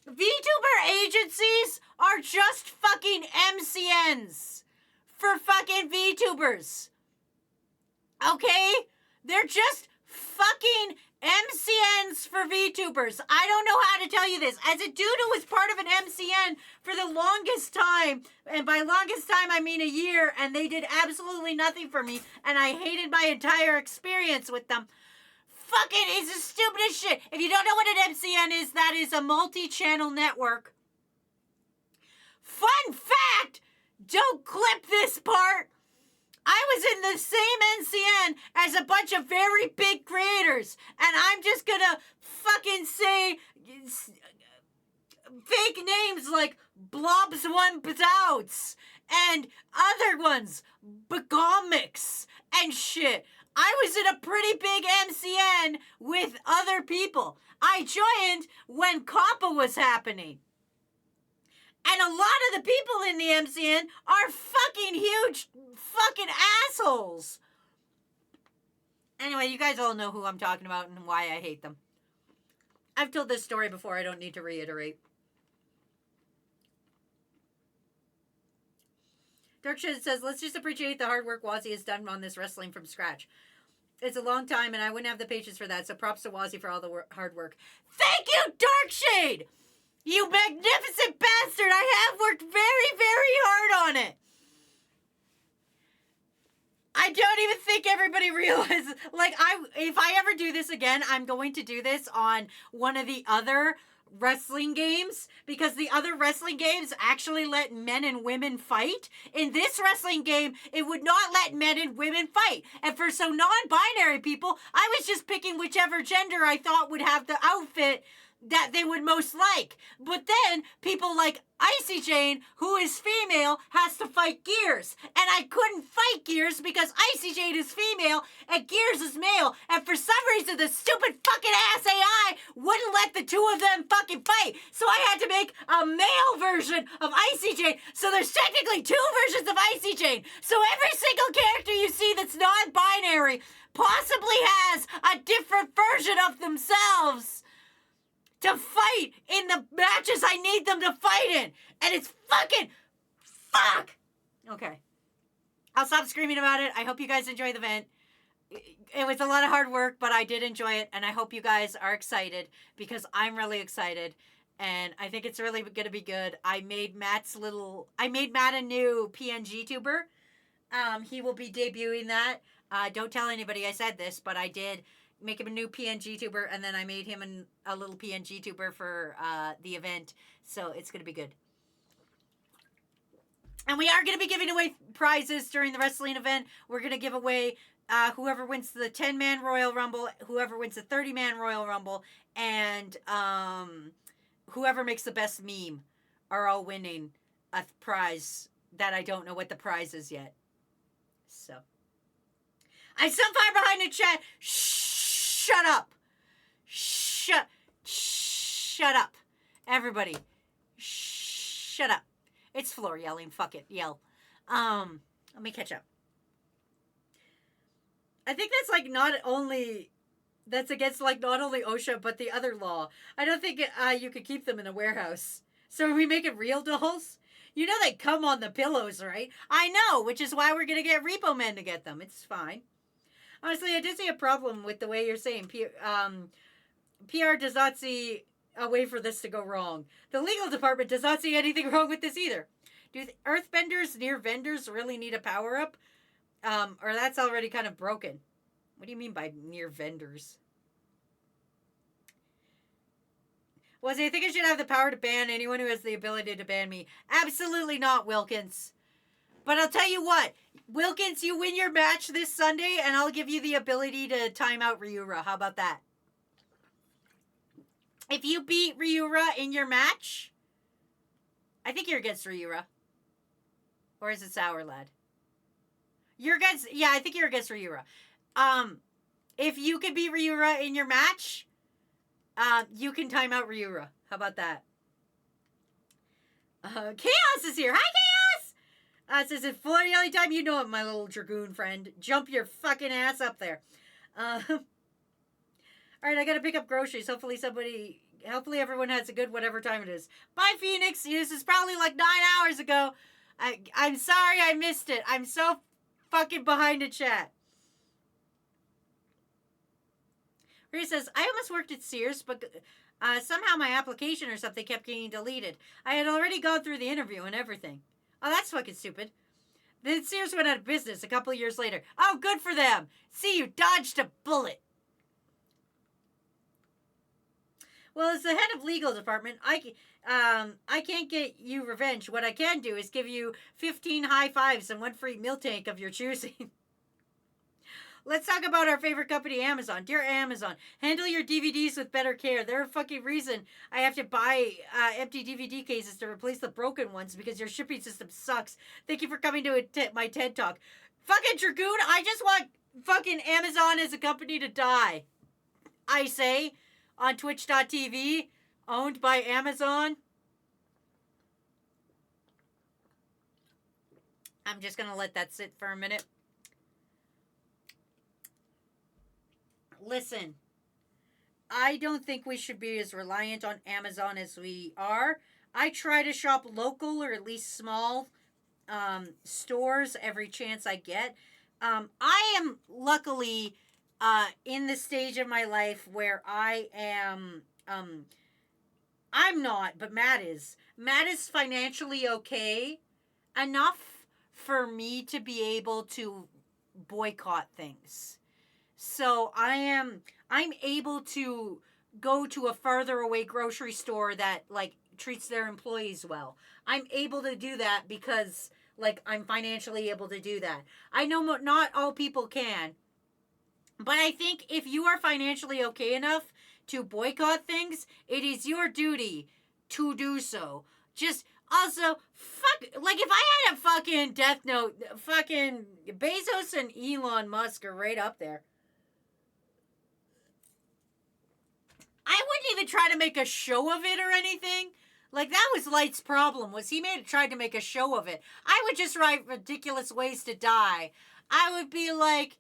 VTuber agencies are just fucking MCNs for fucking VTubers. Okay? They're just fucking MCNs for VTubers. I don't know how to tell you this. As a dude who was part of an MCN for the longest time, and by longest time I mean a year, and they did absolutely nothing for me, and I hated my entire experience with them. Fucking is the stupidest shit. If you don't know what an MCN is, that is a multi-channel network. Fun fact! Don't clip this part! I was in the same NCN as a bunch of very big creators, and I'm just gonna fucking say fake names like Blobs One Bazouts and other ones, Begomics and shit. I was in a pretty big MCN with other people. I joined when COPPA was happening. And a lot of the people in the MCN are fucking huge fucking assholes. Anyway, you guys all know who I'm talking about and why I hate them. I've told this story before. I don't need to reiterate. Darkshed says, let's just appreciate the hard work Wazzy has done on this wrestling from scratch. It's a long time, and I wouldn't have the patience for that, so props to Wazzy for all the hard work. Thank you, Darkshade! You magnificent bastard! I have worked very, very hard on it! I don't even think everybody realizes. Like, if I ever do this again, I'm going to do this on one of the other wrestling games because the other wrestling games actually let men and women fight. In this wrestling game, it would not let men and women fight. And for so non-binary people, I was just picking whichever gender I thought would have the outfit that they would most like. But then people like Icy Jane, who is female, has to fight Gears. And I couldn't fight Gears because Icy Jane is female and Gears is male. And for some reason, the stupid fucking ass AI wouldn't let the two of them fucking fight. So I had to make a male version of Icy Jane. So there's technically two versions of Icy Jane. So every single character you see that's non-binary possibly has a different version of themselves to fight in the matches I need them to fight in. And it's fucking fuck. Okay. I'll stop screaming about it. I hope you guys enjoy the event. It was a lot of hard work, but I did enjoy it. And I hope you guys are excited because I'm really excited. And I think it's really going to be good. I made Matt a new PNG tuber. He will be debuting that. Don't tell anybody I said this, but I did make him a new PNG tuber, and then I made him a little PNG tuber for the event, so it's going to be good. And we are going to be giving away prizes during the wrestling event. We're going to give away whoever wins the 10-man Royal Rumble, whoever wins the 30-man Royal Rumble, and whoever makes the best meme are all winning a prize that I don't know what the prize is yet. So, I'm so far behind the chat. Shut up. Shut up. Everybody. Shut up. It's Floor yelling. Fuck it. Yell. Let me catch up. I think that's against not only OSHA, but the other law. I don't think you could keep them in a warehouse. So are we making real dolls? You know they come on the pillows, right? I know, which is why we're going to get Repo Men to get them. It's fine. Honestly, I did see a problem with the way you're saying PR does not see a way for this to go wrong. The legal department does not see anything wrong with this either. Do earthbenders near vendors really need a power-up? Or that's already kind of broken? What do you mean by near vendors? I think I should have the power to ban anyone who has the ability to ban me. Absolutely not, Wilkins. But I'll tell you what, Wilkins, you win your match this Sunday, and I'll give you the ability to time out Ryura. How about that? If you beat Ryura in your match, I think you're against Ryura. Or is it Sour Lad? You're against, yeah, I think you're against Ryura. If you can beat Ryura in your match, you can time out Ryura. How about that? Chaos is here. Hi, Chaos! Says it Floor Yelly time. You know it, my little Dragoon friend. Jump your fucking ass up there. Alright, I gotta pick up groceries. Hopefully everyone has a good whatever time it is. Bye, Phoenix. This is probably like 9 hours ago. I'm sorry I missed it. I'm so fucking behind the chat. Rhea says, I almost worked at Sears, but somehow my application or something kept getting deleted. I had already gone through the interview and everything. Oh, that's fucking stupid. Then Sears went out of business a couple of years later. Oh, good for them. See, you dodged a bullet. Well, as the head of legal department, I can't get you revenge. What I can do is give you 15 high fives and one free milk tank of your choosing. Let's talk about our favorite company, Amazon. Dear Amazon, handle your DVDs with better care. They're a fucking reason I have to buy empty DVD cases to replace the broken ones because your shipping system sucks. Thank you for coming to my TED Talk. Fucking Dragoon, I just want fucking Amazon as a company to die. I say on Twitch.tv, owned by Amazon. I'm just going to let that sit for a minute. Listen, I don't think we should be as reliant on Amazon as we are. I try to shop local or at least small stores every chance I get. I am luckily in the stage of my life where I am, I'm not, but Matt is. Matt is financially okay enough for me to be able to boycott things. So I'm able to go to a farther away grocery store that like treats their employees well. I'm able to do that because like I'm financially able to do that. I know not all people can, but I think if you are financially okay enough to boycott things, it is your duty to do so. Just also, fuck, like if I had a fucking Death Note, fucking Bezos and Elon Musk are right up there. I wouldn't even try to make a show of it or anything. Like that was Light's problem, was he tried to make a show of it. I would just write ridiculous ways to die. I would be like,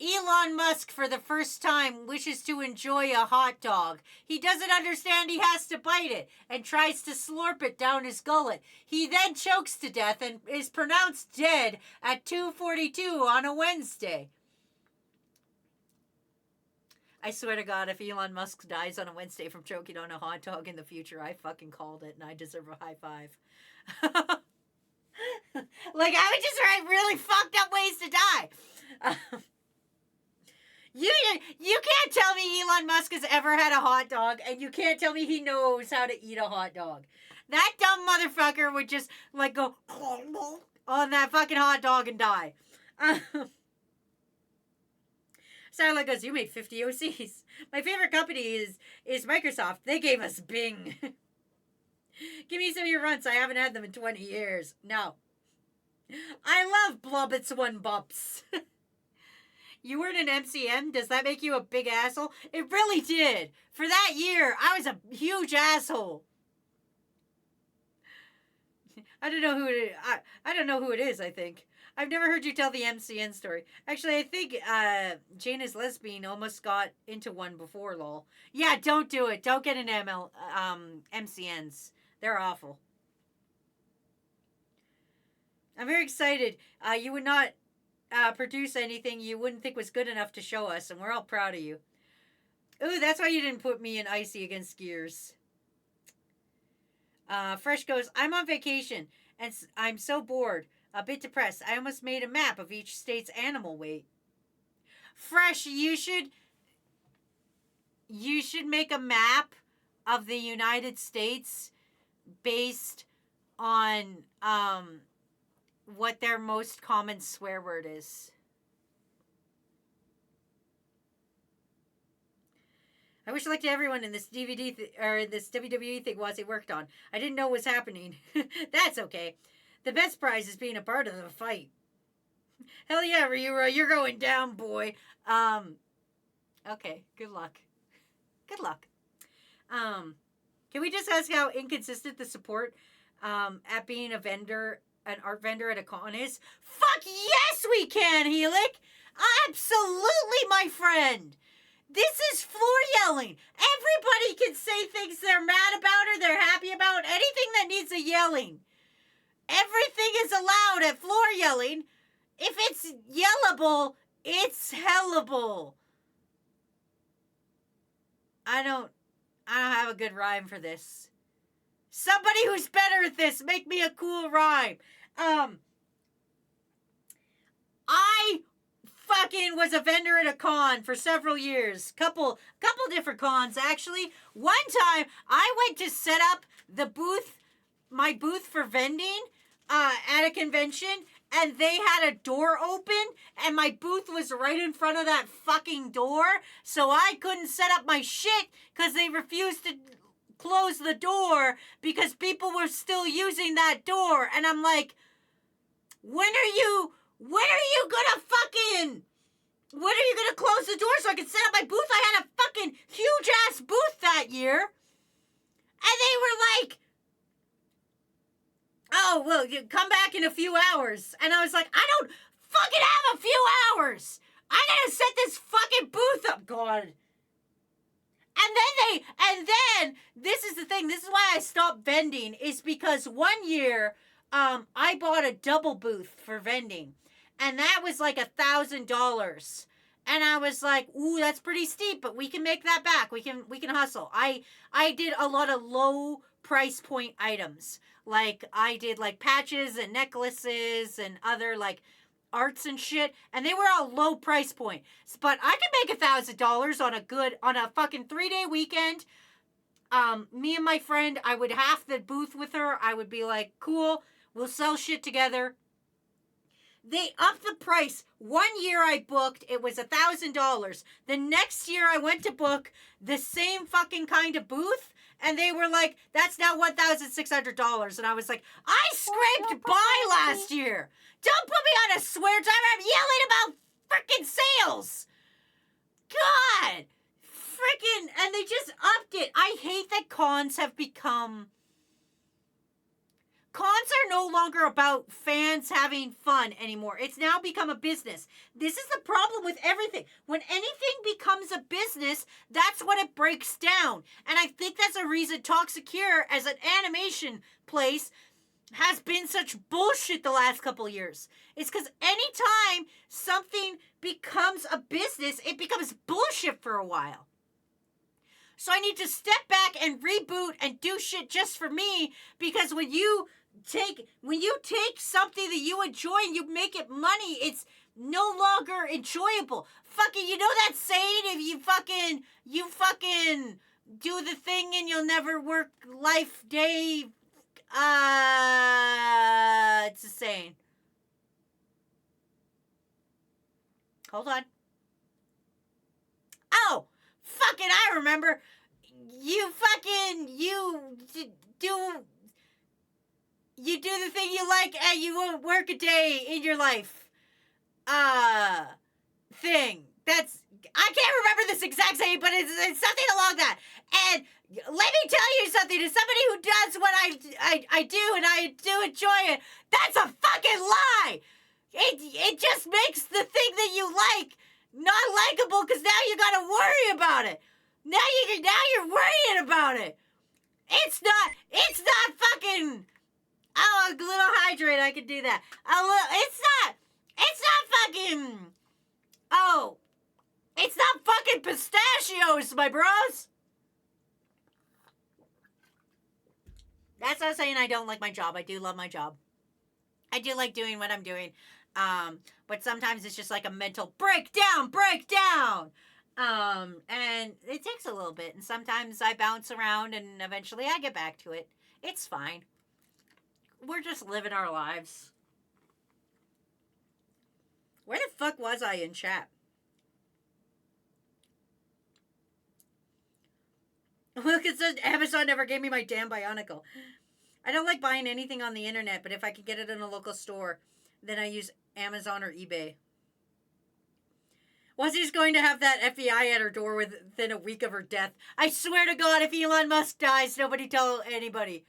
Elon Musk, for the first time, wishes to enjoy a hot dog. He doesn't understand he has to bite it and tries to slurp it down his gullet. He then chokes to death and is pronounced dead at 2:42 on a Wednesday. I swear to God, if Elon Musk dies on a Wednesday from choking on a hot dog in the future, I fucking called it and I deserve a high five. Like, I would just write really fucked up ways to die. You can't tell me Elon Musk has ever had a hot dog, and you can't tell me he knows how to eat a hot dog. That dumb motherfucker would just, like, go on that fucking hot dog and die. Starlight goes, you made 50 OCs. My favorite company is Microsoft. They gave us Bing. Give me some of your runts. I haven't had them in 20 years. No. I love Blobbits One Bumps. You weren't an MCM? Does that make you a big asshole? It really did. For that year, I was a huge asshole. I don't know who it is. I don't know who it is, I think. I've never heard you tell the MCN story. Actually, I think Jane is lesbian almost got into one before, lol. Yeah, don't do it. Don't get into MCNs. They're awful. I'm very excited. You would not produce anything you wouldn't think was good enough to show us, and we're all proud of you. Ooh, that's why you didn't put me in Icy against Gears. Fresh goes, I'm on vacation, and I'm so bored. A bit depressed. I almost made a map of each state's animal weight. Fresh, you should make a map of the United States based on what their most common swear word is. I wish luck to everyone in this DVD or this WWE thing Wazzy worked on. I didn't know what was happening. That's okay. The best prize is being a part of the fight. Hell yeah, Ryura, you're going down, boy. Okay, good luck. Good luck. Can we just ask how inconsistent the support at being an art vendor at a con is? Fuck yes, we can, Helic! Absolutely, my friend! This is floor yelling. Everybody can say things they're mad about or they're happy about. Anything that needs a yelling. Everything is allowed at floor yelling. If it's yellable, it's hellable. I don't have a good rhyme for this. Somebody who's better at this, make me a cool rhyme. I fucking was a vendor at a con for several years. Couple different cons, actually. One time, I went to set up my booth for vending at a convention, and they had a door open, and my booth was right in front of that fucking door, so I couldn't set up my shit because they refused to close the door because people were still using that door, and I'm like, when are you gonna close the door so I can set up my booth? I had a fucking huge ass booth that year, and they were like, oh, well, you come back in a few hours. And I was like, I don't fucking have a few hours. I gotta set this fucking booth up, God. And then, this is the thing, this is why I stopped vending, is because one year, I bought a double booth for vending. And that was like $1,000. And I was like, ooh, that's pretty steep, but we can make that back. We can hustle. I did a lot of low price point items. Like, I did, like, patches and necklaces and other, like, arts and shit, and they were a low price point. But I could make $1,000 on a fucking 3-day weekend. Me and my friend, I would half the booth with her. I would be like, cool, we'll sell shit together. They upped the price. 1 year I booked, it was $1,000. The next year I went to book the same fucking kind of booth, and they were like, that's now $1,600. And I was like, I scraped by last year. Don't put me on a swear time. I'm yelling about freaking sales. God. Freaking, and they just upped it. I hate that cons have become... Cons are no longer about fans having fun anymore. It's now become a business. This is the problem with everything. When anything becomes a business, that's when it breaks down. And I think that's a reason Toxicure, as an animation place, has been such bullshit the last couple of years. It's because anytime something becomes a business, it becomes bullshit for a while. So I need to step back and reboot and do shit just for me, because when you take something that you enjoy and you make it money, it's no longer enjoyable. Fucking, you know that saying, if you fucking do the thing and you'll never work life day, it's a saying. Hold on. Oh, fucking, I remember. You do the thing you like and you won't work a day in your life. Thing. I can't remember this exact saying, but it's something along that. And let me tell you something, as somebody who does what I do and I do enjoy it, that's a fucking lie. It just makes the thing that you like not likable, because now you gotta worry about it. Now you're worrying about it. It's not fucking... Oh, a little hydrate, I could do that. It's not fucking... Oh, it's not fucking pistachios, my bros. That's not saying I don't like my job. I do love my job. I do like doing what I'm doing. But sometimes it's just like a mental breakdown. And it takes a little bit. And sometimes I bounce around and eventually I get back to it. It's fine. We're just living our lives. Where the fuck was I in chat? Look, it says Amazon never gave me my damn Bionicle. I don't like buying anything on the internet, but if I can get it in a local store, then I use Amazon or eBay. Wazzy's going to have that FBI at her door within a week of her death. I swear to God, if Elon Musk dies, nobody tell anybody.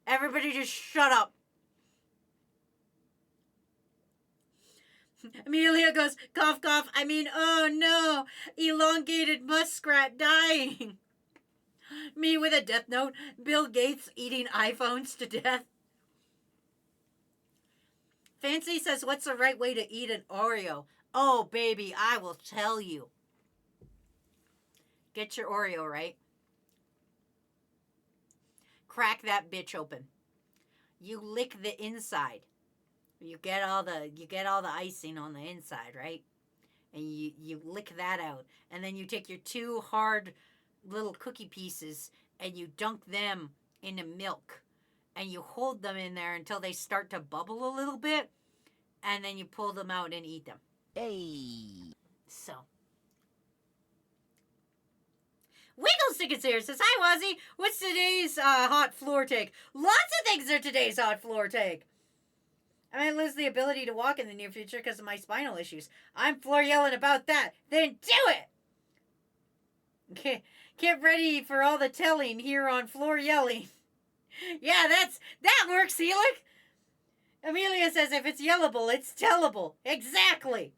Everybody just shut up. Amelia goes, cough, cough. I mean, oh no. Elongated muskrat dying. Me with a death note. Bill Gates eating iPhones to death. Fancy says, what's the right way to eat an Oreo? Oh, baby, I will tell you. Get your Oreo right. Crack that bitch open. You lick the inside. You get all the icing on the inside, right? And you lick that out. And then you take your 2 hard little cookie pieces and you dunk them into milk. And you hold them in there until they start to bubble a little bit. And then you pull them out and eat them. Hey. So. Wigglestick is here. Says, hi, Wazzy. What's today's hot floor take? Lots of things are today's hot floor take. I might lose the ability to walk in the near future because of my spinal issues. I'm floor yelling about that. Then do it! Get ready for all the telling here on Floor Yelling. Yeah, that works, Helic. Amelia says if it's yellable, it's tellable. Exactly.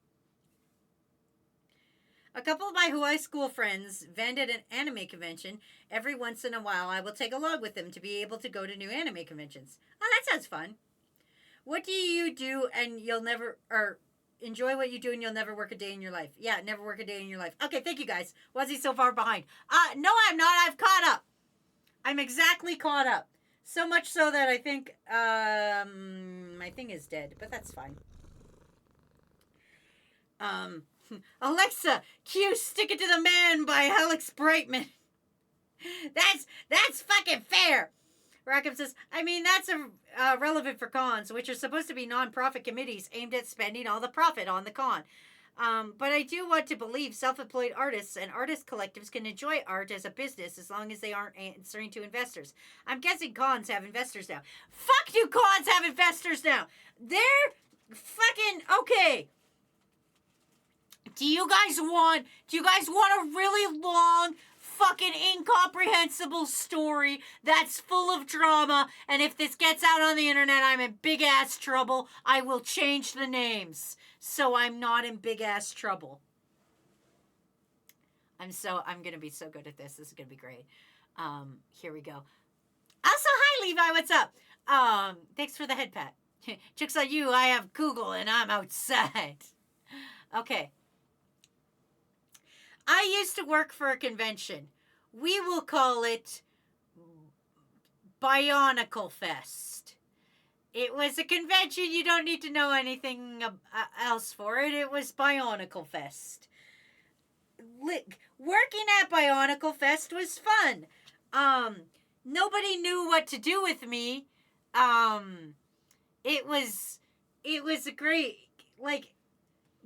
A couple of my Hawaii school friends vend at an anime convention. Every once in a while, I will take a log with them to be able to go to new anime conventions. Oh, that sounds fun. What do you do and you'll never, or enjoy what you do and you'll never work a day in your life? Yeah, never work a day in your life. Okay, thank you guys. Was he so far behind? No, I'm not. I've caught up. I'm exactly caught up. So much so that I think, my thing is dead, but that's fine. Um, Alexa, cue Stick It to the Man by Alex Brightman. That's fucking fair. Rackham says, I mean, that's relevant for cons, which are supposed to be non-profit committees aimed at spending all the profit on the con. But I do want to believe self-employed artists and artist collectives can enjoy art as a business as long as they aren't answering to investors. I'm guessing cons have investors now. Fuck do cons have investors now? They're fucking okay. Do you guys want a really long, fucking incomprehensible story that's full of drama, and if this gets out on the internet, I'm in big ass trouble. I will change the names so I'm not in big ass trouble. I'm gonna be so good at this. This is gonna be great. Here we go. Also, hi Levi, what's up? Thanks for the head pat. Chicks on you, I have Google and I'm outside. Okay. I used to work for a convention. We will call it Bionicle Fest. It was a convention you don't need to know anything else for it. It was Bionicle Fest. Working at Bionicle Fest was fun. Nobody knew what to do with me. It was a great, like,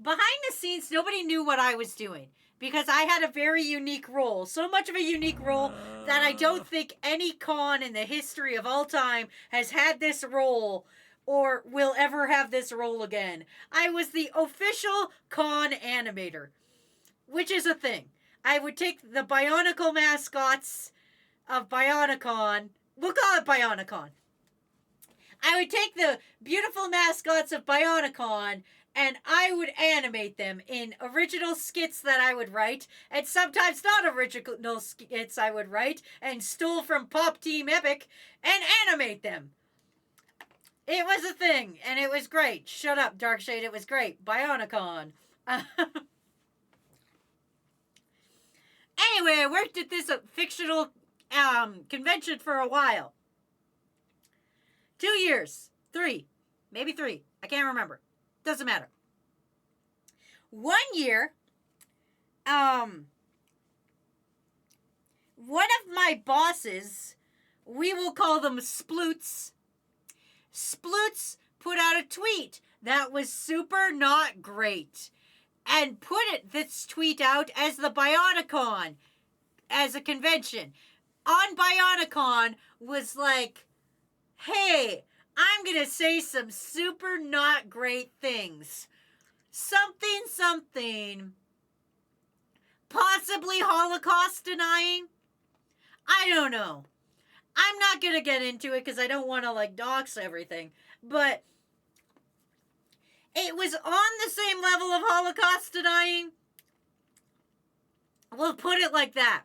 behind the scenes, nobody knew what I was doing. Because I had a very unique role. So much of a unique role that I don't think any con in the history of all time has had this role or will ever have this role again. I was the official con animator, which is a thing. I would take the Bionicle mascots of Bionicon. We'll call it Bionicon. I would take the beautiful mascots of Bionicon and I would animate them in original skits that I would write, and sometimes not original skits I would write, and stole from Pop Team Epic, and animate them. It was a thing, and it was great. Shut up, Darkshade, it was great. Bionicon. Anyway, I worked at this fictional convention for a while. 2 years. 3. Maybe 3. I can't remember. Doesn't matter. 1 year, one of my bosses, we will call them Sploots. Sploots put out a tweet that was super not great and put this tweet out as the Bionicon, as a convention. On Bionicon was like, hey, I'm going to say some super not great things. Something. Possibly Holocaust denying? I don't know. I'm not going to get into it because I don't want to, like, dox everything. But it was on the same level of Holocaust denying. We'll put it like that.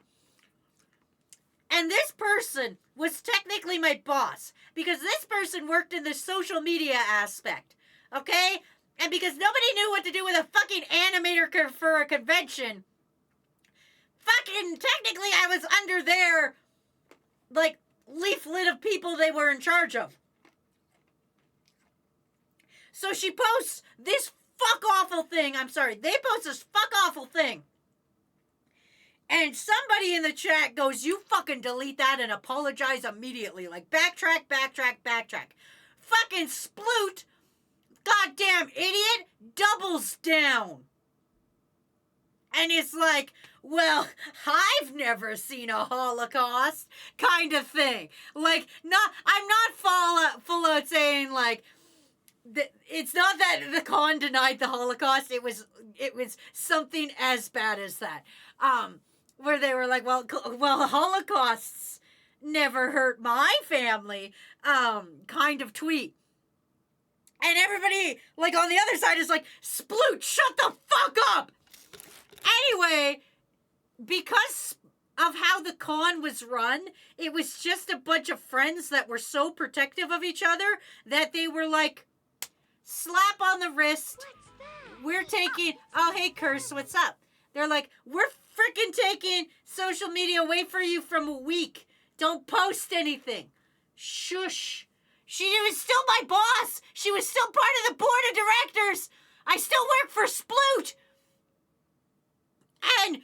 And this person was technically my boss because this person worked in the social media aspect, okay? And because nobody knew what to do with a fucking animator for a convention, fucking technically I was under their, like, leaflet of people they were in charge of. So she posts this fuck-awful thing. I'm sorry, they post this fuck-awful thing. And somebody in the chat goes, you fucking delete that and apologize immediately. Like, backtrack. Fucking Sploot, goddamn idiot, doubles down. And it's like, well, I've never seen a Holocaust kind of thing. Like, I'm not full out saying, like, it's not that the con denied the Holocaust. It was something as bad as that. Where they were like, well, Holocausts never hurt my family, kind of tweet. And everybody, like, on the other side is like, Sploot, shut the fuck up! Anyway, because of how the con was run, it was just a bunch of friends that were so protective of each other that they were like, slap on the wrist, we're taking, oh, hey, Curse, what's up? They're like, we're freaking taking social media away from you from a week. Don't post anything. Shush. She was still my boss. She was still part of the board of directors. I still work for Sploot. And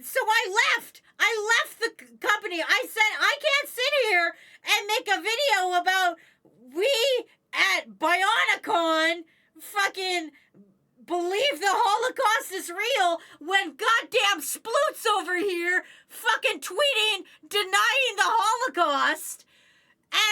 so I left. I left the company. I said, I can't sit here and make a video about we at Bionicon fucking believe the Holocaust is real when goddamn Sploot's over here fucking tweeting denying the Holocaust.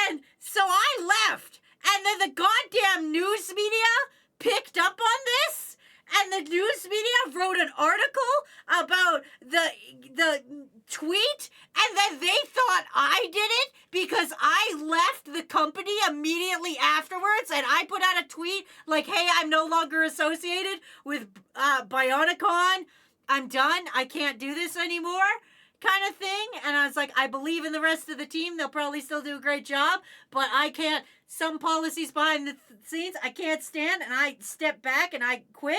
And so I left. And then the goddamn news media picked up on this. And the news media wrote an article about the tweet, and then they thought I did it because I left the company immediately afterwards, and I put out a tweet like, hey, I'm no longer associated with Bionicon. I'm done. I can't do this anymore, kind of thing. And I was like, I believe in the rest of the team. They'll probably still do a great job, but I can't. Some policies behind the scenes I can't stand, and I stepped back and I quit.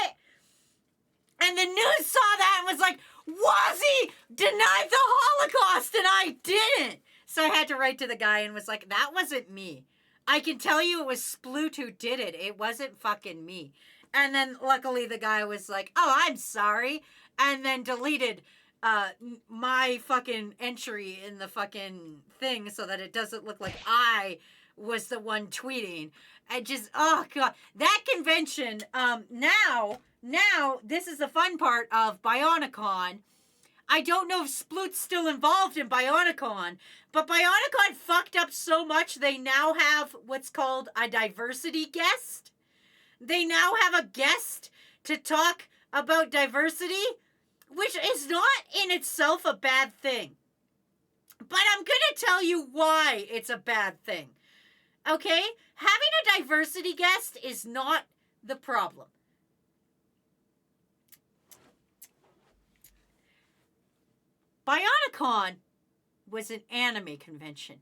And the news saw that and was like, Wazzy denied the Holocaust, and I didn't. So I had to write to the guy and was like, that wasn't me. I can tell you it was Sploot who did it. It wasn't fucking me. And then luckily the guy was like, oh, I'm sorry. And then deleted my fucking entry in the fucking thing so that it doesn't look like I was the one tweeting. I just, oh God, that convention, now, this is the fun part of Bionicon. I don't know if Sploot's still involved in Bionicon, but Bionicon fucked up so much they now have what's called a diversity guest. They now have a guest to talk about diversity, which is not in itself a bad thing. But I'm going to tell you why it's a bad thing. Okay? Having a diversity guest is not the problem. Bionicon was an anime convention.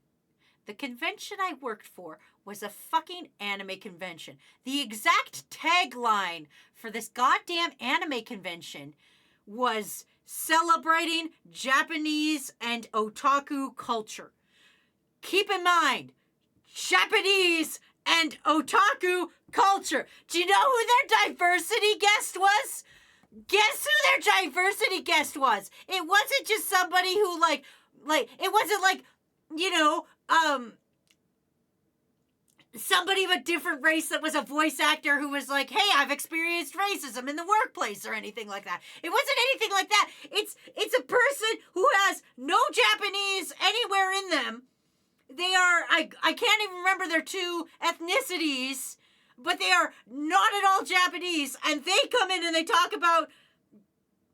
The convention I worked for was a fucking anime convention. The exact tagline for this goddamn anime convention was celebrating Japanese and otaku culture. Keep in mind, Japanese and otaku culture. Do you know who their diversity guest was? Guess who their diversity guest was? It wasn't just somebody who like, it wasn't like, you know, somebody of a different race that was a voice actor who was like, hey, I've experienced racism in the workplace or anything like that. It wasn't anything like that. It's a person who has no Japanese anywhere in them. They are, I can't even remember their two ethnicities, but they are not at all Japanese, and they come in and they talk about,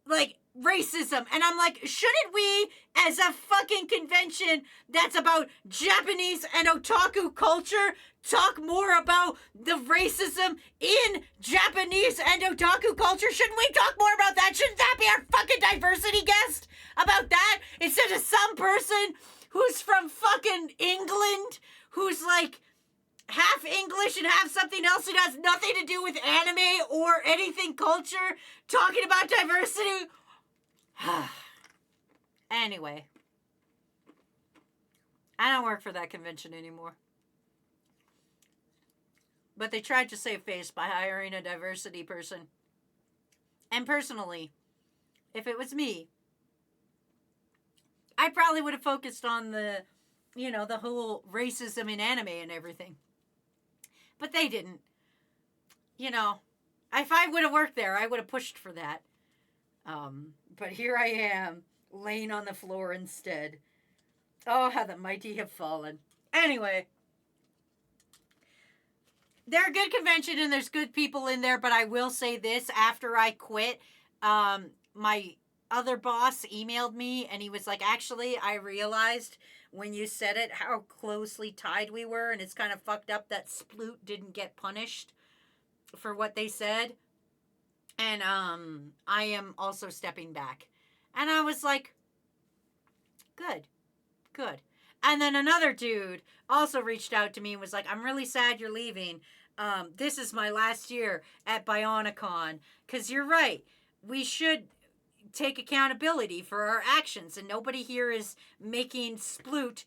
like, racism, and I'm like, shouldn't we, as a fucking convention that's about Japanese and otaku culture, talk more about the racism in Japanese and otaku culture? Shouldn't we talk more about that? Shouldn't that be our fucking diversity guest about that, instead of some person who's from fucking England, who's like, half English and half something else that has nothing to do with anime or anything culture, talking about diversity? Anyway, I don't work for that convention anymore. But they tried to save face by hiring a diversity person. And personally, if it was me, I probably would have focused on the, you know, the whole racism in anime and everything. But they didn't. You know, if I would have worked there, I would have pushed for that. But here I am, laying on the floor instead. Oh, how the mighty have fallen. Anyway, they're a good convention and there's good people in there, but I will say this, after I quit, my other boss emailed me and he was like, actually, I realized when you said it how closely tied we were, and it's kind of fucked up that Sploot didn't get punished for what they said. And I am also stepping back. And I was like, good. And then another dude also reached out to me and was like, I'm really sad you're leaving. This is my last year at Bionicon. Because you're right. We should take accountability for our actions. And nobody here is making Sploot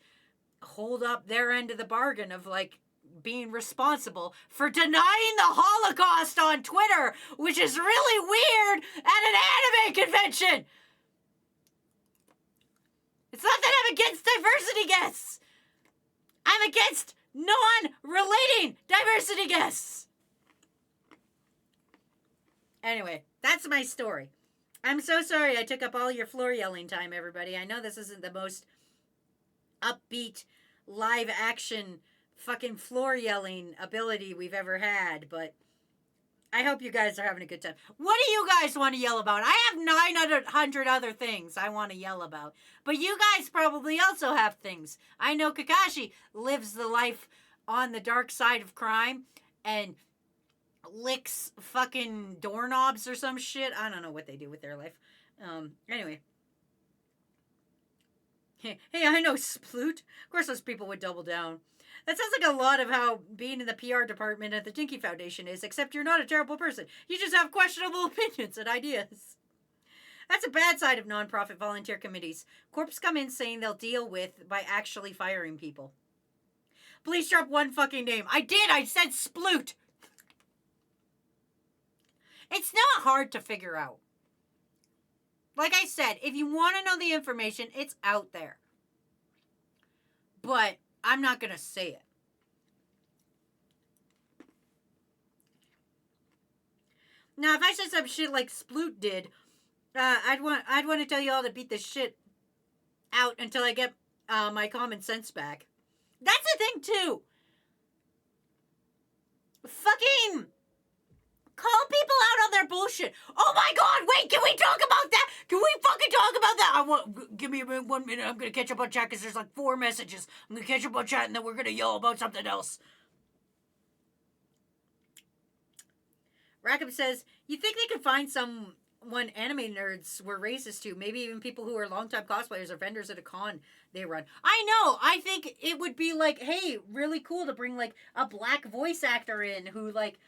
hold up their end of the bargain of, like, being responsible for denying the Holocaust on Twitter, which is really weird at an anime convention. It's not that I'm against diversity guests. I'm against non-relating diversity guests. Anyway, that's my story. I'm so sorry I took up all your floor yelling time, everybody. I know this isn't the most upbeat, live action, fucking floor yelling ability we've ever had, but I hope you guys are having a good time. What do you guys want to yell about? I have 900 other things I want to yell about, but you guys probably also have things. I know Kakashi lives the life on the dark side of crime and licks fucking doorknobs or some shit. I don't know what they do with their life. Anyway. Hey, I know Sploot. Of course those people would double down. That sounds like a lot of how being in the PR department at the Dinky Foundation is, except you're not a terrible person. You just have questionable opinions and ideas. That's a bad side of nonprofit volunteer committees. Corps come in saying they'll deal with by actually firing people. Please drop one fucking name. I did! I said Sploot! It's not hard to figure out. Like I said, if you want to know the information, it's out there. But I'm not going to say it. Now, if I said some shit like Sploot did, I'd want to tell you all to beat this shit out until I get my common sense back. That's the thing, too. Fucking call people out on their bullshit. Oh my god, wait, can we talk about that? Can we fucking talk about that? Give me 1 minute, I'm gonna catch up on chat because there's like 4 messages. I'm gonna catch up on chat and then we're gonna yell about something else. Rackham says, you think they could find someone anime nerds were racist to? Maybe even people who are longtime cosplayers or vendors at a con they run. I know, I think it would be like, hey, really cool to bring like a black voice actor in who like,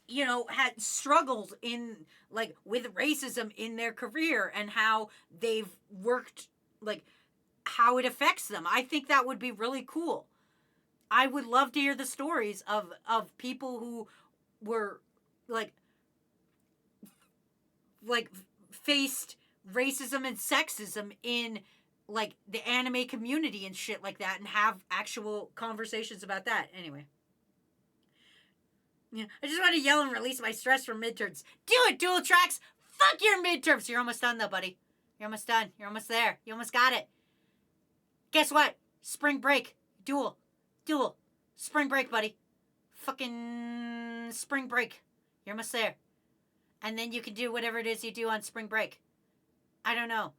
you know, had struggled in, like, with racism in their career and how they've worked, like, how it affects them. I think that would be really cool. I would love to hear the stories of people who were, like, faced racism and sexism in, like, the anime community and shit like that and have actual conversations about that. Anyway. Yeah, I just want to yell and release my stress from midterms. Do it, Dual Tracks! Fuck your midterms! You're almost done, though, buddy. You're almost done. You're almost there. You almost got it. Guess what? Spring break. Dual. Spring break, buddy. Fucking spring break. You're almost there. And then you can do whatever it is you do on spring break. I don't know.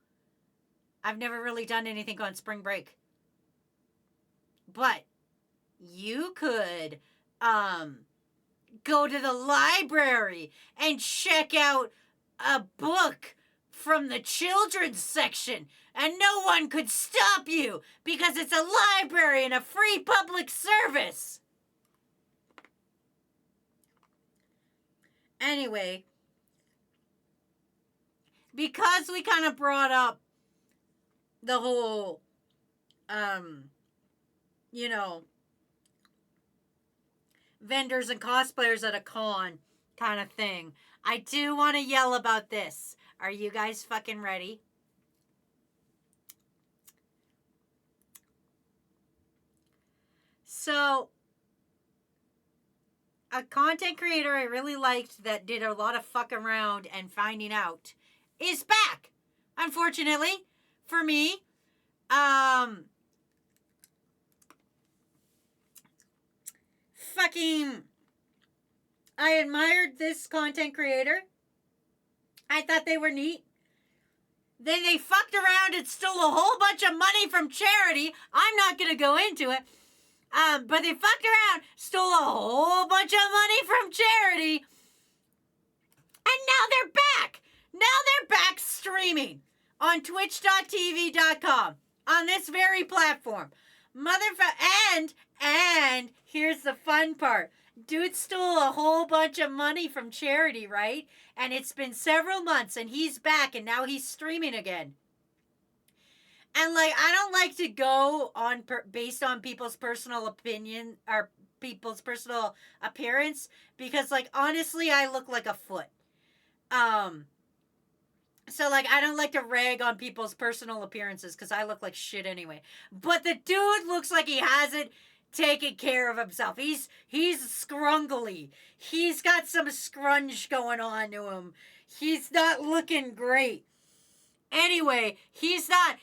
I've never really done anything on spring break. But you could, go to the library and check out a book from the children's section, and no one could stop you because it's a library and a free public service. Anyway, because we kind of brought up the whole, you know, vendors and cosplayers at a con kind of thing, I do want to yell about this. Are you guys fucking ready? So, a content creator I really liked that did a lot of fuck around and finding out is back. Unfortunately, for me. I admired this content creator. I thought they were neat. Then they fucked around and stole a whole bunch of money from charity. I'm not going to go into it. But they fucked around, stole a whole bunch of money from charity. And now they're back. Now they're back streaming on twitch.tv.com on this very platform. And here's the fun part. Dude stole a whole bunch of money from charity, right? And it's been several months and he's back and now he's streaming again. And, like, I don't like to go on based on people's personal opinion or people's personal appearance because, like, honestly, I look like a foot. So, like, I don't like to rag on people's personal appearances because I look like shit anyway. But the dude looks like he hasn't taken care of himself. He's scrungly. He's got some scrunch going on to him. He's not looking great. Anyway, he's not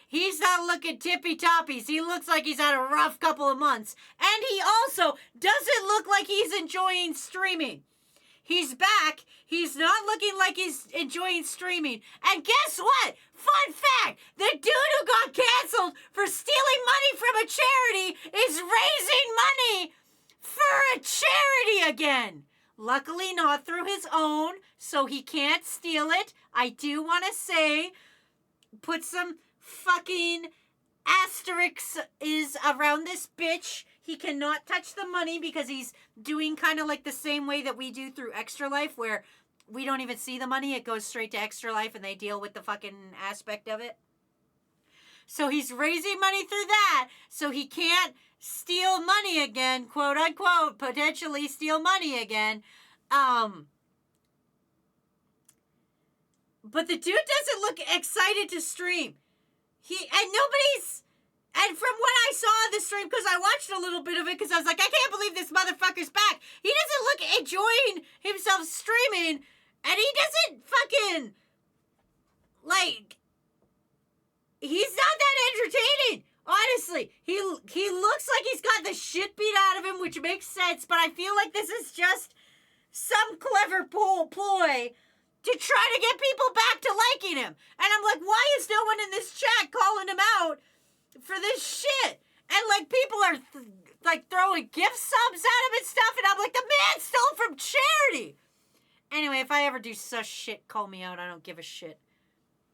looking tippy toppies. He looks like he's had a rough couple of months. And he also doesn't look like he's enjoying streaming. He's back. He's not looking like he's enjoying streaming. And guess what? Fun fact, the dude who got canceled for stealing money from a charity is raising money for a charity again. Luckily not through his own, so he can't steal it. I do want to say, put some fucking asterisks is around this bitch. He cannot touch the money because he's doing kind of like the same way that we do through Extra Life, where we don't even see the money. It goes straight to Extra Life and they deal with the fucking aspect of it. So he's raising money through that, so he can't steal money again, quote unquote, potentially steal money again. But the dude doesn't look excited to stream. And from what I saw on the stream, because I watched a little bit of it, because I was like, I can't believe this motherfucker's back. He doesn't look enjoying himself streaming, and he doesn't fucking, like, he's not that entertaining. Honestly, he looks like he's got the shit beat out of him, which makes sense, but I feel like this is just some clever ploy to try to get people back to liking him. And I'm like, why is no one in this chat calling him out for this shit? And, like, people are, like, throwing gift subs at him and stuff, and I'm like, the man stole from charity. Anyway, if I ever do such shit, call me out. I don't give a shit.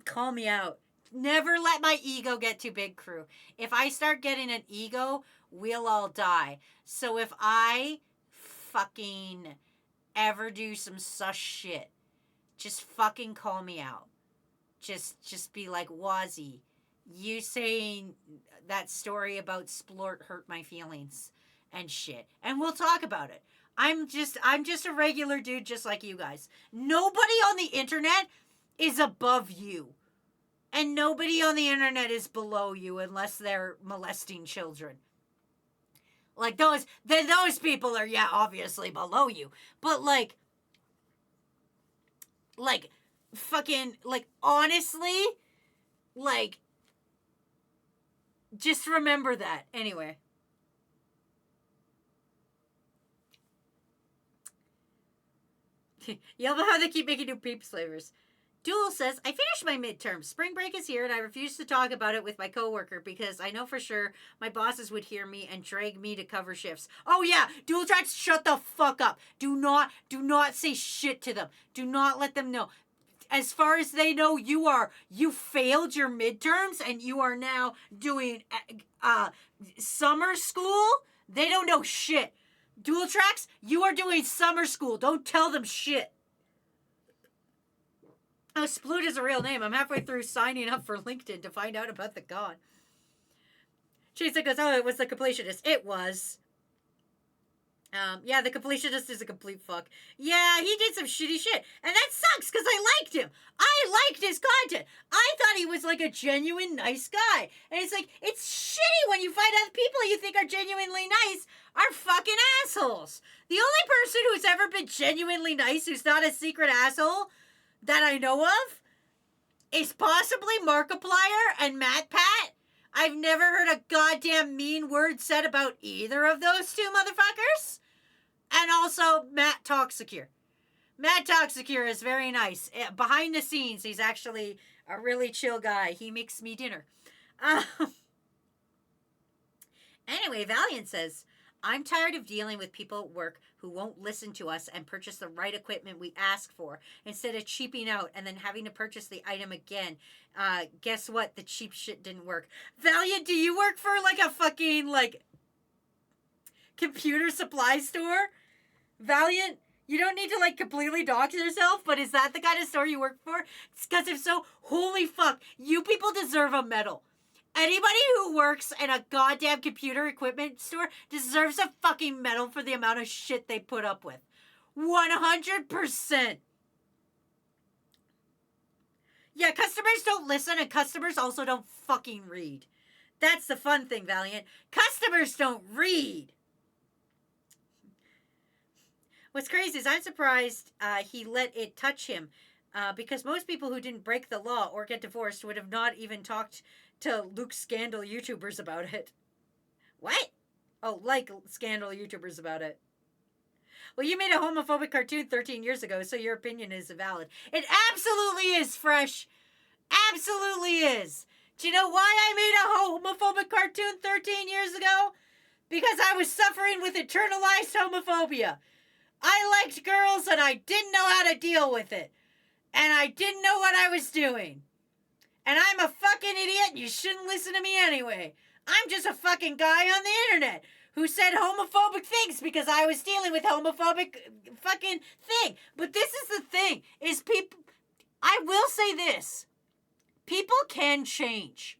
Call me out. Never let my ego get too big, crew. If I start getting an ego, we'll all die. So if I fucking ever do some such shit, just fucking call me out. Just be like, Wazzy, you saying that story about Splort hurt my feelings and shit. And we'll talk about it. I'm just a regular dude just like you guys. Nobody on the internet is above you. And nobody on the internet is below you unless they're molesting children. Like, those people are, yeah, obviously below you. But, like, fucking, like, honestly, like, just remember that. Anyway. You love how they keep making new Peeps flavors. Duel says, I finished my midterm. Spring break is here and I refuse to talk about it with my coworker because I know for sure my bosses would hear me and drag me to cover shifts. Oh yeah, Dual Tracks, shut the fuck up. Do not say shit to them. Do not let them know. As far as they know, you failed your midterms and you are now doing summer school. They don't know shit. Dual Tracks, you are doing summer school. Don't tell them shit. Oh, Sploot is a real name. I'm halfway through signing up for LinkedIn to find out about the god. Chisa goes, oh, it was the completionist. It was. Yeah, the completionist is a complete fuck. Yeah, he did some shitty shit. And that sucks, because I liked him. I liked his content. I thought he was, like, a genuine nice guy. And it's like, it's shitty when you find out people you think are genuinely nice are fucking assholes. The only person who's ever been genuinely nice who's not a secret asshole that I know of is possibly Markiplier and MatPat. I've never heard a goddamn mean word said about either of those two motherfuckers. And also Matt Toxicure. Matt Toxicure is very nice. Behind the scenes, he's actually a really chill guy. He makes me dinner. Anyway, Valiant says, I'm tired of dealing with people at work who won't listen to us and purchase the right equipment we ask for instead of cheaping out and then having to purchase the item again. Guess what? The cheap shit didn't work. Valiant, do you work for like a fucking like computer supply store? Valiant, you don't need to like completely dox yourself, but is that the kind of store you work for? Because if so, holy fuck, you people deserve a medal. Anybody who works in a goddamn computer equipment store deserves a fucking medal for the amount of shit they put up with. 100%. Yeah, customers don't listen, and customers also don't fucking read. That's the fun thing, Valiant. Customers don't read. What's crazy is I'm surprised he let it touch him, because most people who didn't break the law or get divorced would have not even talked to Luke Scandal YouTubers about it. What? Oh, like Scandal YouTubers about it. Well, you made a homophobic cartoon 13 years ago, so your opinion is valid. It absolutely is, Fresh. Absolutely is. Do you know why I made a homophobic cartoon 13 years ago? Because I was suffering with internalized homophobia. I liked girls and I didn't know how to deal with it. And I didn't know what I was doing. And I'm a fucking idiot and you shouldn't listen to me anyway. I'm just a fucking guy on the internet who said homophobic things because I was dealing with homophobic fucking thing. But this is the thing, is people... I will say this. People can change.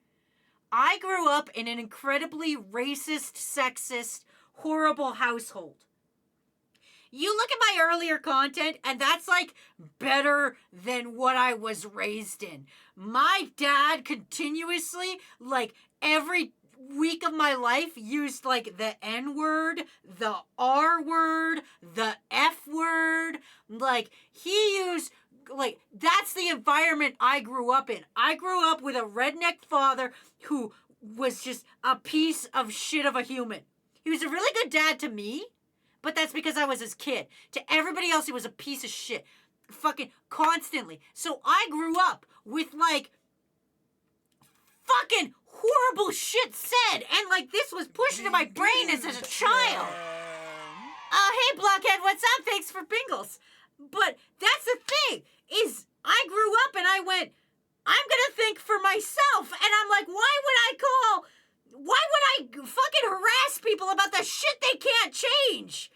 I grew up in an incredibly racist, sexist, horrible household. You look at my earlier content, and that's, like, better than what I was raised in. My dad continuously, like, every week of my life used, like, the N-word, the R-word, the F-word. Like, he used... Like, that's the environment I grew up in. I grew up with a redneck father who was just a piece of shit of a human. He was a really good dad to me, but that's because I was his kid. To everybody else, he was a piece of shit. Fucking constantly. So I grew up with, like, fucking horrible shit said. And, like, this was pushed into my brain as a child. Hey, Blockhead, what's up? Thanks for Bingles. But that's the thing, is I grew up and I went, I'm gonna think for myself. And I'm like, why would I fucking harass people about the shit they can't change?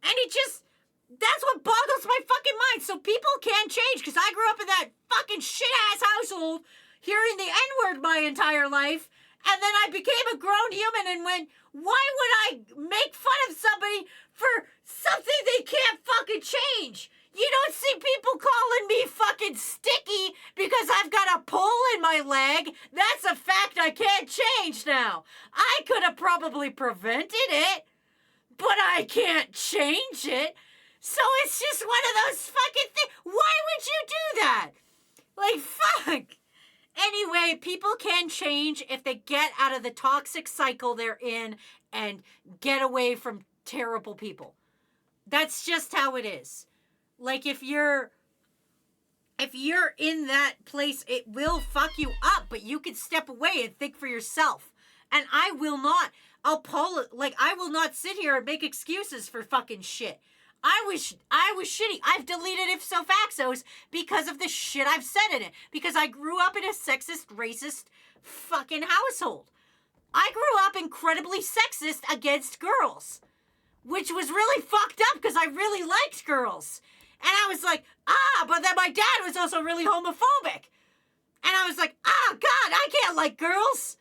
And it just, that's what boggles my fucking mind. So people can change, because I grew up in that fucking shit-ass household, hearing the N-word my entire life. And then I became a grown human and went, why would I make fun of somebody for something they can't fucking change? You don't see people calling me fucking sticky because I've got a pole in my leg. That's a fact I can't change now. I could have probably prevented it, but I can't change it. So it's just one of those fucking things. Why would you do that? Like, fuck. Anyway, people can change if they get out of the toxic cycle they're in and get away from terrible people. That's just how it is. Like, if you're in that place, it will fuck you up, but you can step away and think for yourself. And I will not, I will not sit here and make excuses for fucking shit. I was shitty. I've deleted Ipso Faxos because of the shit I've said in it. Because I grew up in a sexist, racist fucking household. I grew up incredibly sexist against girls. Which was really fucked up because I really liked girls. And I was like, but then my dad was also really homophobic. And I was like, God, I can't like girls.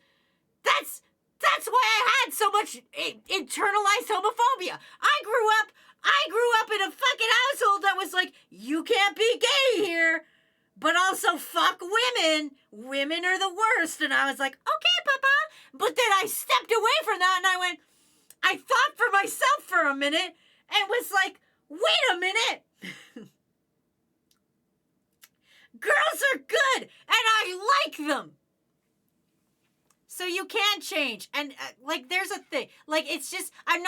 That's why I had so much internalized homophobia. I grew up in a fucking household that was like, you can't be gay here, but also fuck women. Women are the worst. And I was like, okay, Papa. But then I stepped away from that and I thought for myself for a minute and was like, wait a minute. Girls are good and I like them. So you can change. And like, there's a thing. Like, it's just, I'm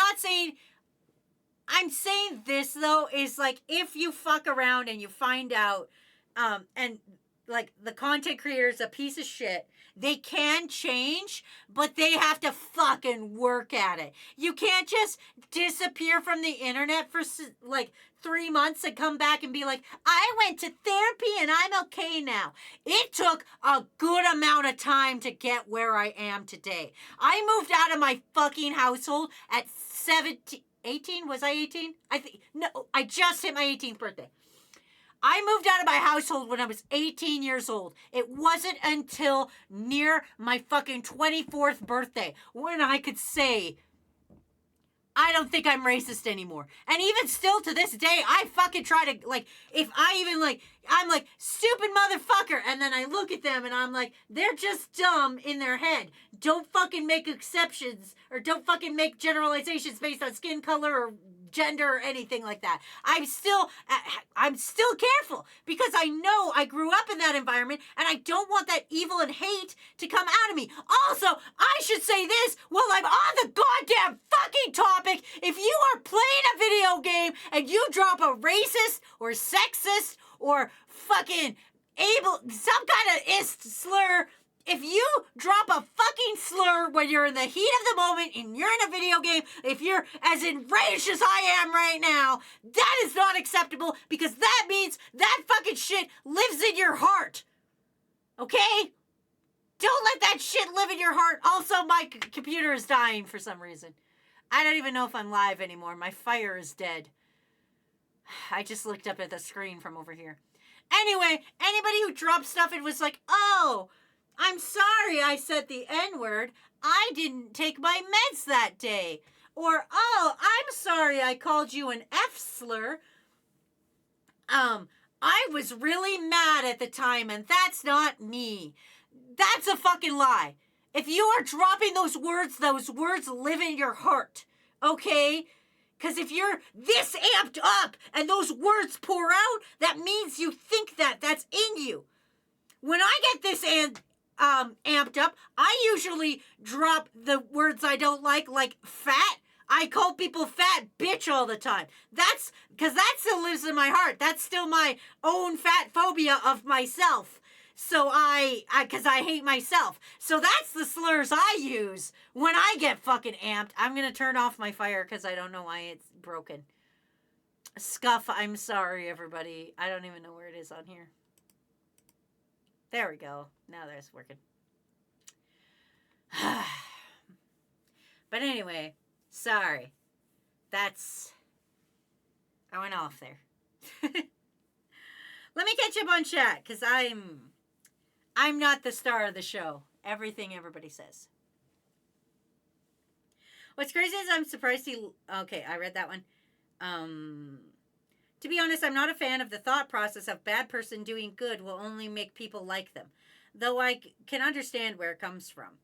saying this though, is like, if you fuck around and you find out, and like the content creator's a piece of shit, they can change, but they have to fucking work at it. You can't just disappear from the internet for like 3 months and come back and be like, I went to therapy and I'm okay now. It took a good amount of time to get where I am today. I moved out of my fucking household at 18? Was I 18? No, I just hit my 18th birthday. I moved out of my household when I was 18 years old. It wasn't until near my fucking 24th birthday when I could say, I don't think I'm racist anymore. And even still to this day, I fucking try to, like, if I even, like, I'm like, stupid motherfucker. And then I look at them and I'm like, they're just dumb in their head. Don't fucking make exceptions or don't fucking make generalizations based on skin color or gender or anything like that. I'm still careful because I know I grew up in that environment and I don't want that evil and hate to come out of me. Also, I should say this while I'm on the goddamn fucking topic. If you are playing a video game and you drop a racist or sexist or fucking some kind of ist slur, if you drop a fucking slur when you're in the heat of the moment and you're in a video game, if you're as enraged as I am right now, that is not acceptable because that means that fucking shit lives in your heart. Okay? Don't let that shit live in your heart. Also, my computer is dying for some reason. I don't even know if I'm live anymore. My fire is dead. I just looked up at the screen from over here. Anyway, anybody who dropped stuff and was like, oh, I'm sorry I said the N-word. I didn't take my meds that day. Or, oh, I'm sorry I called you an F-slur. I was really mad at the time, and that's not me. That's a fucking lie. If you are dropping those words live in your heart, okay? Because if you're this amped up and those words pour out, that means you think that's in you. When I get this amped up, I usually drop the words I don't like fat. I call people fat bitch all the time. That's because that still lives in my heart. That's still my own fat phobia of myself. So because I hate myself. So that's the slurs I use when I get fucking amped. I'm going to turn off my fire because I don't know why it's broken. Scuff, I'm sorry, everybody. I don't even know where it is on here. There we go. Now that's working. But anyway, sorry. I went off there. Let me catch up on chat, because I'm not the star of the show. Everything everybody says. What's crazy is I'm surprised okay, I read that one. To be honest, I'm not a fan of the thought process of bad person doing good will only make people like them. Though I can understand where it comes from.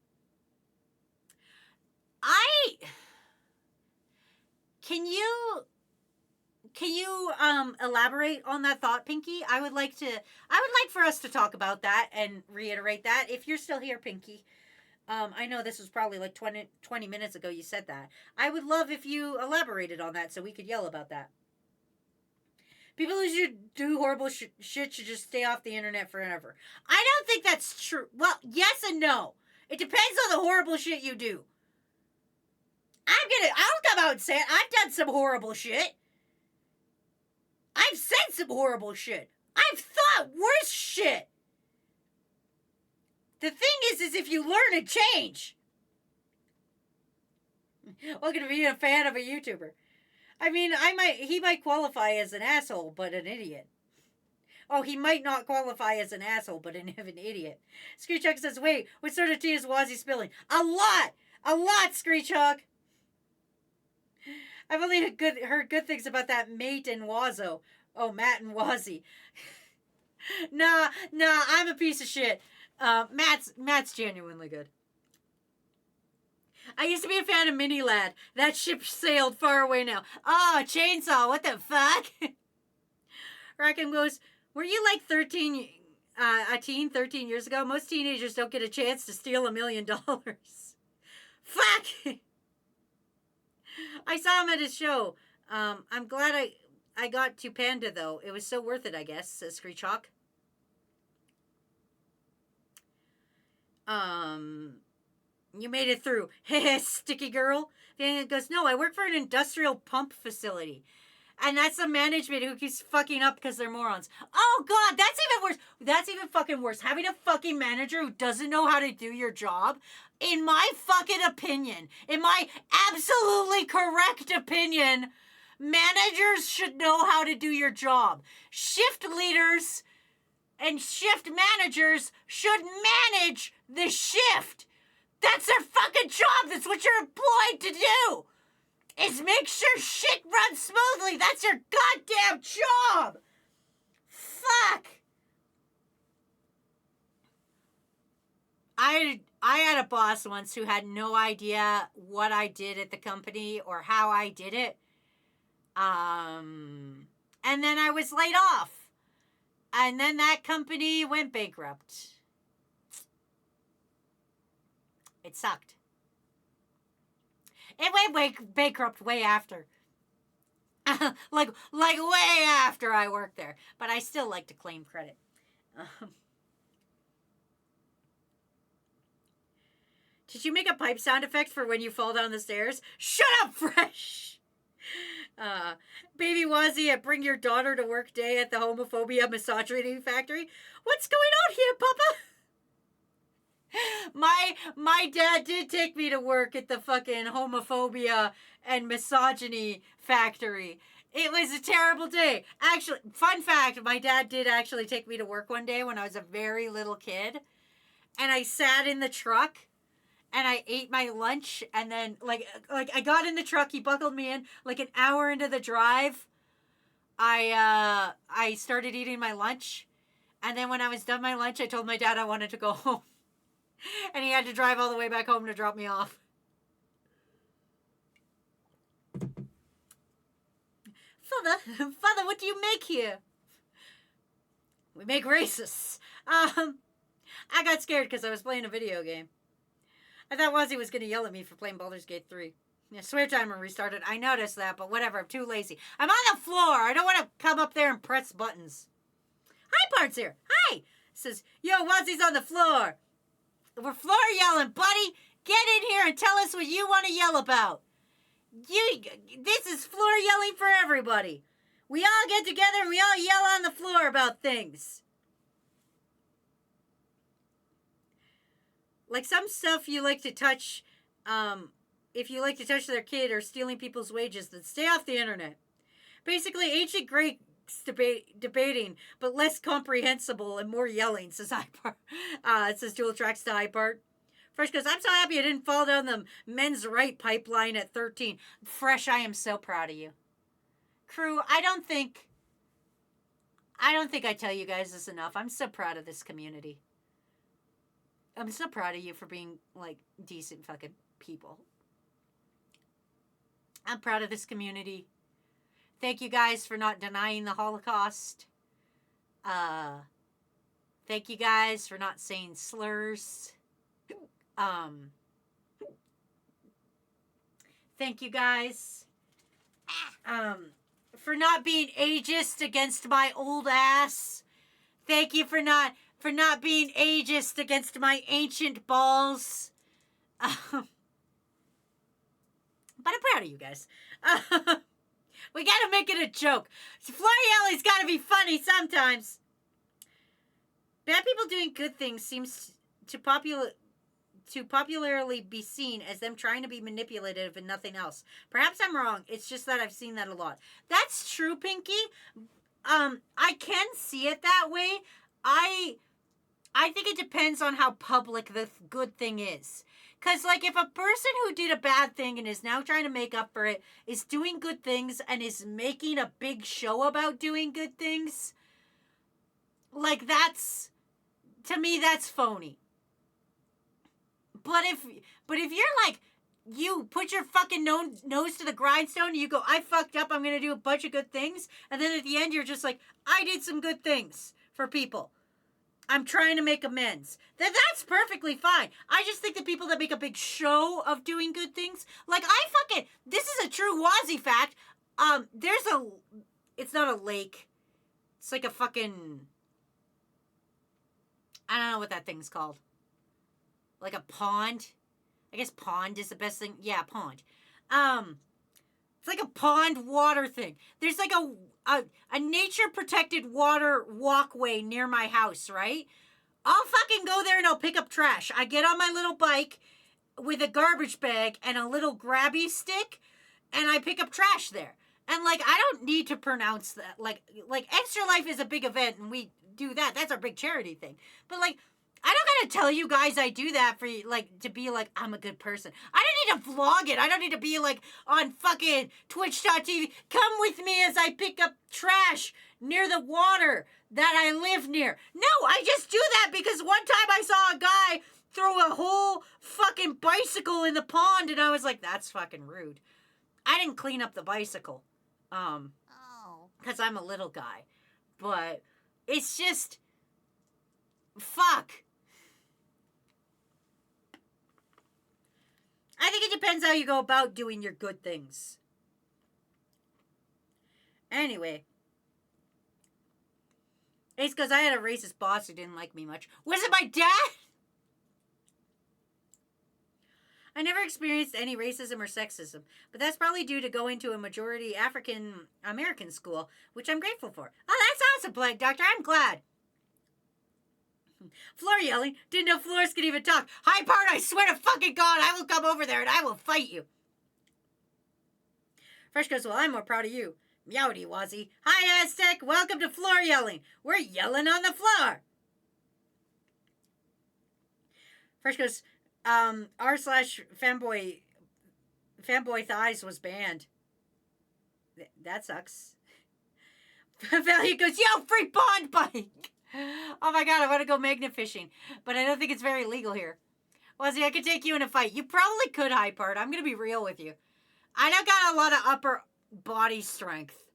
Can you elaborate on that thought, Pinky? I would like for us to talk about that and reiterate that. If you're still here, Pinky. I know this was probably like 20 minutes ago you said that. I would love if you elaborated on that so we could yell about that. People who should do horrible shit should just stay off the internet forever. I don't think that's true. Well, yes and no. It depends on the horrible shit you do. I'll come out and say it. I've done some horrible shit. I've said some horrible shit. I've thought worse shit. The thing is if you learn and change. Welcome to being a fan of a YouTuber. I mean, he might qualify as an asshole, but an idiot. Oh, he might not qualify as an asshole, but an idiot. Screechhawk says, wait, what sort of tea is Wazzy spilling? A lot, Screechhawk. I've only heard good things about that Mate and Wazo. Oh, Matt and Wazzy. Nah, I'm a piece of shit. Matt's genuinely good. I used to be a fan of Mini Lad. That ship sailed far away now. Oh, Chainsaw, what the fuck? Rackham goes, were you like a teen 13 years ago? Most teenagers don't get a chance to steal $1 million. Fuck! I saw him at his show. I'm glad I got to Panda, though. It was so worth it, I guess, says Screechhawk. You made it through. Heh, sticky girl. Then goes, no, I work for an industrial pump facility. And that's the management who keeps fucking up because they're morons. Oh, God, that's even worse. That's even fucking worse. Having a fucking manager who doesn't know how to do your job, in my fucking opinion, in my absolutely correct opinion, Managers should know how to do your job. Shift leaders and shift managers should manage the shift. That's their fucking job. That's what you're employed to do. Is make sure shit runs smoothly. That's your goddamn job. Fuck. I had a boss once who had no idea what I did at the company or how I did it. And then I was laid off. And then that company went bankrupt. It sucked. It went bankrupt way after. like way after I worked there. But I still like to claim credit. Did you make a pipe sound effect for when you fall down the stairs? Shut up, Fresh! Baby Wazzy at Bring Your Daughter to Work Day at the Homophobia Misogyny Factory. What's going on here, Papa? My dad did take me to work at the fucking homophobia and misogyny factory. It was a terrible day. Actually, fun fact, my dad did actually take me to work one day when I was a very little kid. And I sat in the truck and I ate my lunch, and then like I got in the truck, he buckled me in, like an hour into the drive, I started eating my lunch, and then when I was done my lunch, I told my dad I wanted to go home. And he had to drive all the way back home to drop me off. Father, what do you make here? We make racists. I got scared because I was playing a video game. I thought Wazzy was going to yell at me for playing Baldur's Gate 3. Yeah, swear timer restarted. I noticed that, but whatever. I'm too lazy. I'm on the floor. I don't want to come up there and press buttons. Hi, Parts here. Hi. Says, yo, Wazzy's on the floor. We're floor yelling, buddy. Get in here and tell us what you want to yell about. This is floor yelling for everybody. We all get together and we all yell on the floor about things. Like some stuff you like to touch, if you like to touch their kid or stealing people's wages, then stay off the internet. Basically, ancient Greeks debating, but less comprehensible and more yelling, says iPart. It says dual tracks to iPart. Fresh goes, I'm so happy I didn't fall down the men's right pipeline at 13. Fresh, I am so proud of you. Crew, I don't think I tell you guys this enough. I'm so proud of this community. I'm so proud of you for being, like, decent fucking people. I'm proud of this community. Thank you guys for not denying the Holocaust. Thank you guys for not saying slurs. Thank you guys for not being ageist against my old ass. Thank you for not being ageist against my ancient balls. But I'm proud of you guys. We gotta make it a joke. Florielli's gotta be funny sometimes. Bad people doing good things seems to popularly be seen as them trying to be manipulative and nothing else. Perhaps I'm wrong. It's just that I've seen that a lot. That's true, Pinky. I can see it that way. I think it depends on how public the good thing is. Because, like, if a person who did a bad thing and is now trying to make up for it is doing good things and is making a big show about doing good things, like, that's, to me, that's phony. But if you're like, you put your fucking nose to the grindstone and you go, I fucked up, I'm going to do a bunch of good things, and then at the end you're just like, I did some good things for people. I'm trying to make amends. Then that's perfectly fine. I just think the people that make a big show of doing good things, like this is a true Wazzy fact. It's not a lake. It's like a fucking, I don't know what that thing's called. Like a pond. I guess pond is the best thing. Yeah, pond. It's like a pond water thing. There's like a nature protected water walkway near my house, right? I'll fucking go there and I'll pick up trash. I get on my little bike with a garbage bag and a little grabby stick and I pick up trash there. And, like, I don't need to pronounce that. Like, Extra Life is a big event, and we do that. That's our big charity thing. But, like, I don't gotta tell you guys I do that for, like, to be like, I'm a good person. I don't need to vlog it. I don't need to be, like, on fucking Twitch.tv. Come with me as I pick up trash near the water that I live near. No, I just do that because one time I saw a guy throw a whole fucking bicycle in the pond, and I was like, that's fucking rude. I didn't clean up the bicycle. Because I'm a little guy. But it's just, fuck. I think it depends how you go about doing your good things. Anyway. It's because I had a racist boss who didn't like me much. Was it my dad? I never experienced any racism or sexism, but that's probably due to going to a majority African American school, which I'm grateful for. Oh, that's awesome, Plague Doctor. I'm glad. Floor yelling. Didn't know floors could even talk. High part, I swear to fucking God, I will come over there and I will fight you. Fresh goes, well, I'm more proud of you. Meowdy Wazzy. Hi, Aztec. Welcome to Floor Yelling. We're yelling on the floor. Fresh goes, r/fanboy thighs was banned. That sucks. Value goes, yo, free pond bike. Oh my God, I want to go magna fishing, but I don't think it's very legal here. Wazzy, I could take you in a fight. You probably could, High Part. I'm going to be real with you. I don't got a lot of upper body strength.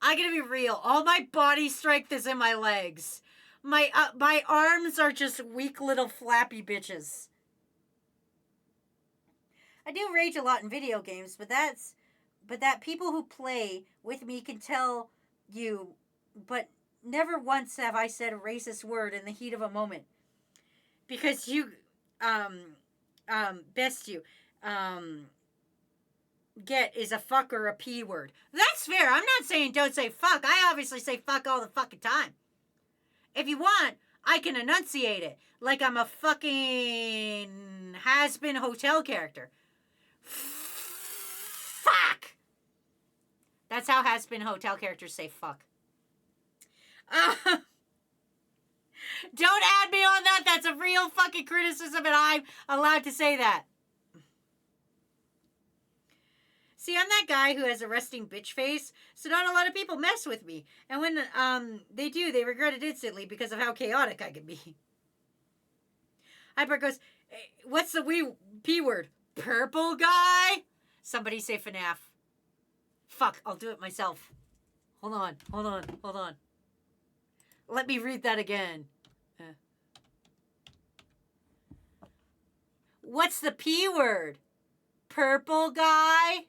I'm going to be real. All my body strength is in my legs. My arms are just weak little flappy bitches. I do rage a lot in video games, but that people who play with me can tell you, but never once have I said a racist word in the heat of a moment. Because you, best you, get is a fuck or a P word. That's fair. I'm not saying don't say fuck. I obviously say fuck all the fucking time. If you want, I can enunciate it like I'm a fucking has-been hotel character. Fuck! That's how has-been hotel characters say fuck. Don't add me on that. That's a real fucking criticism and I'm allowed to say that. See, I'm that guy who has a resting bitch face, so not a lot of people mess with me. And when they do, they regret it instantly because of how chaotic I can be. Hyper goes, hey, what's the wee P word? Purple guy? Somebody say FNAF. Fuck, I'll do it myself. Hold on. Let me read that again. What's the P word? Purple guy?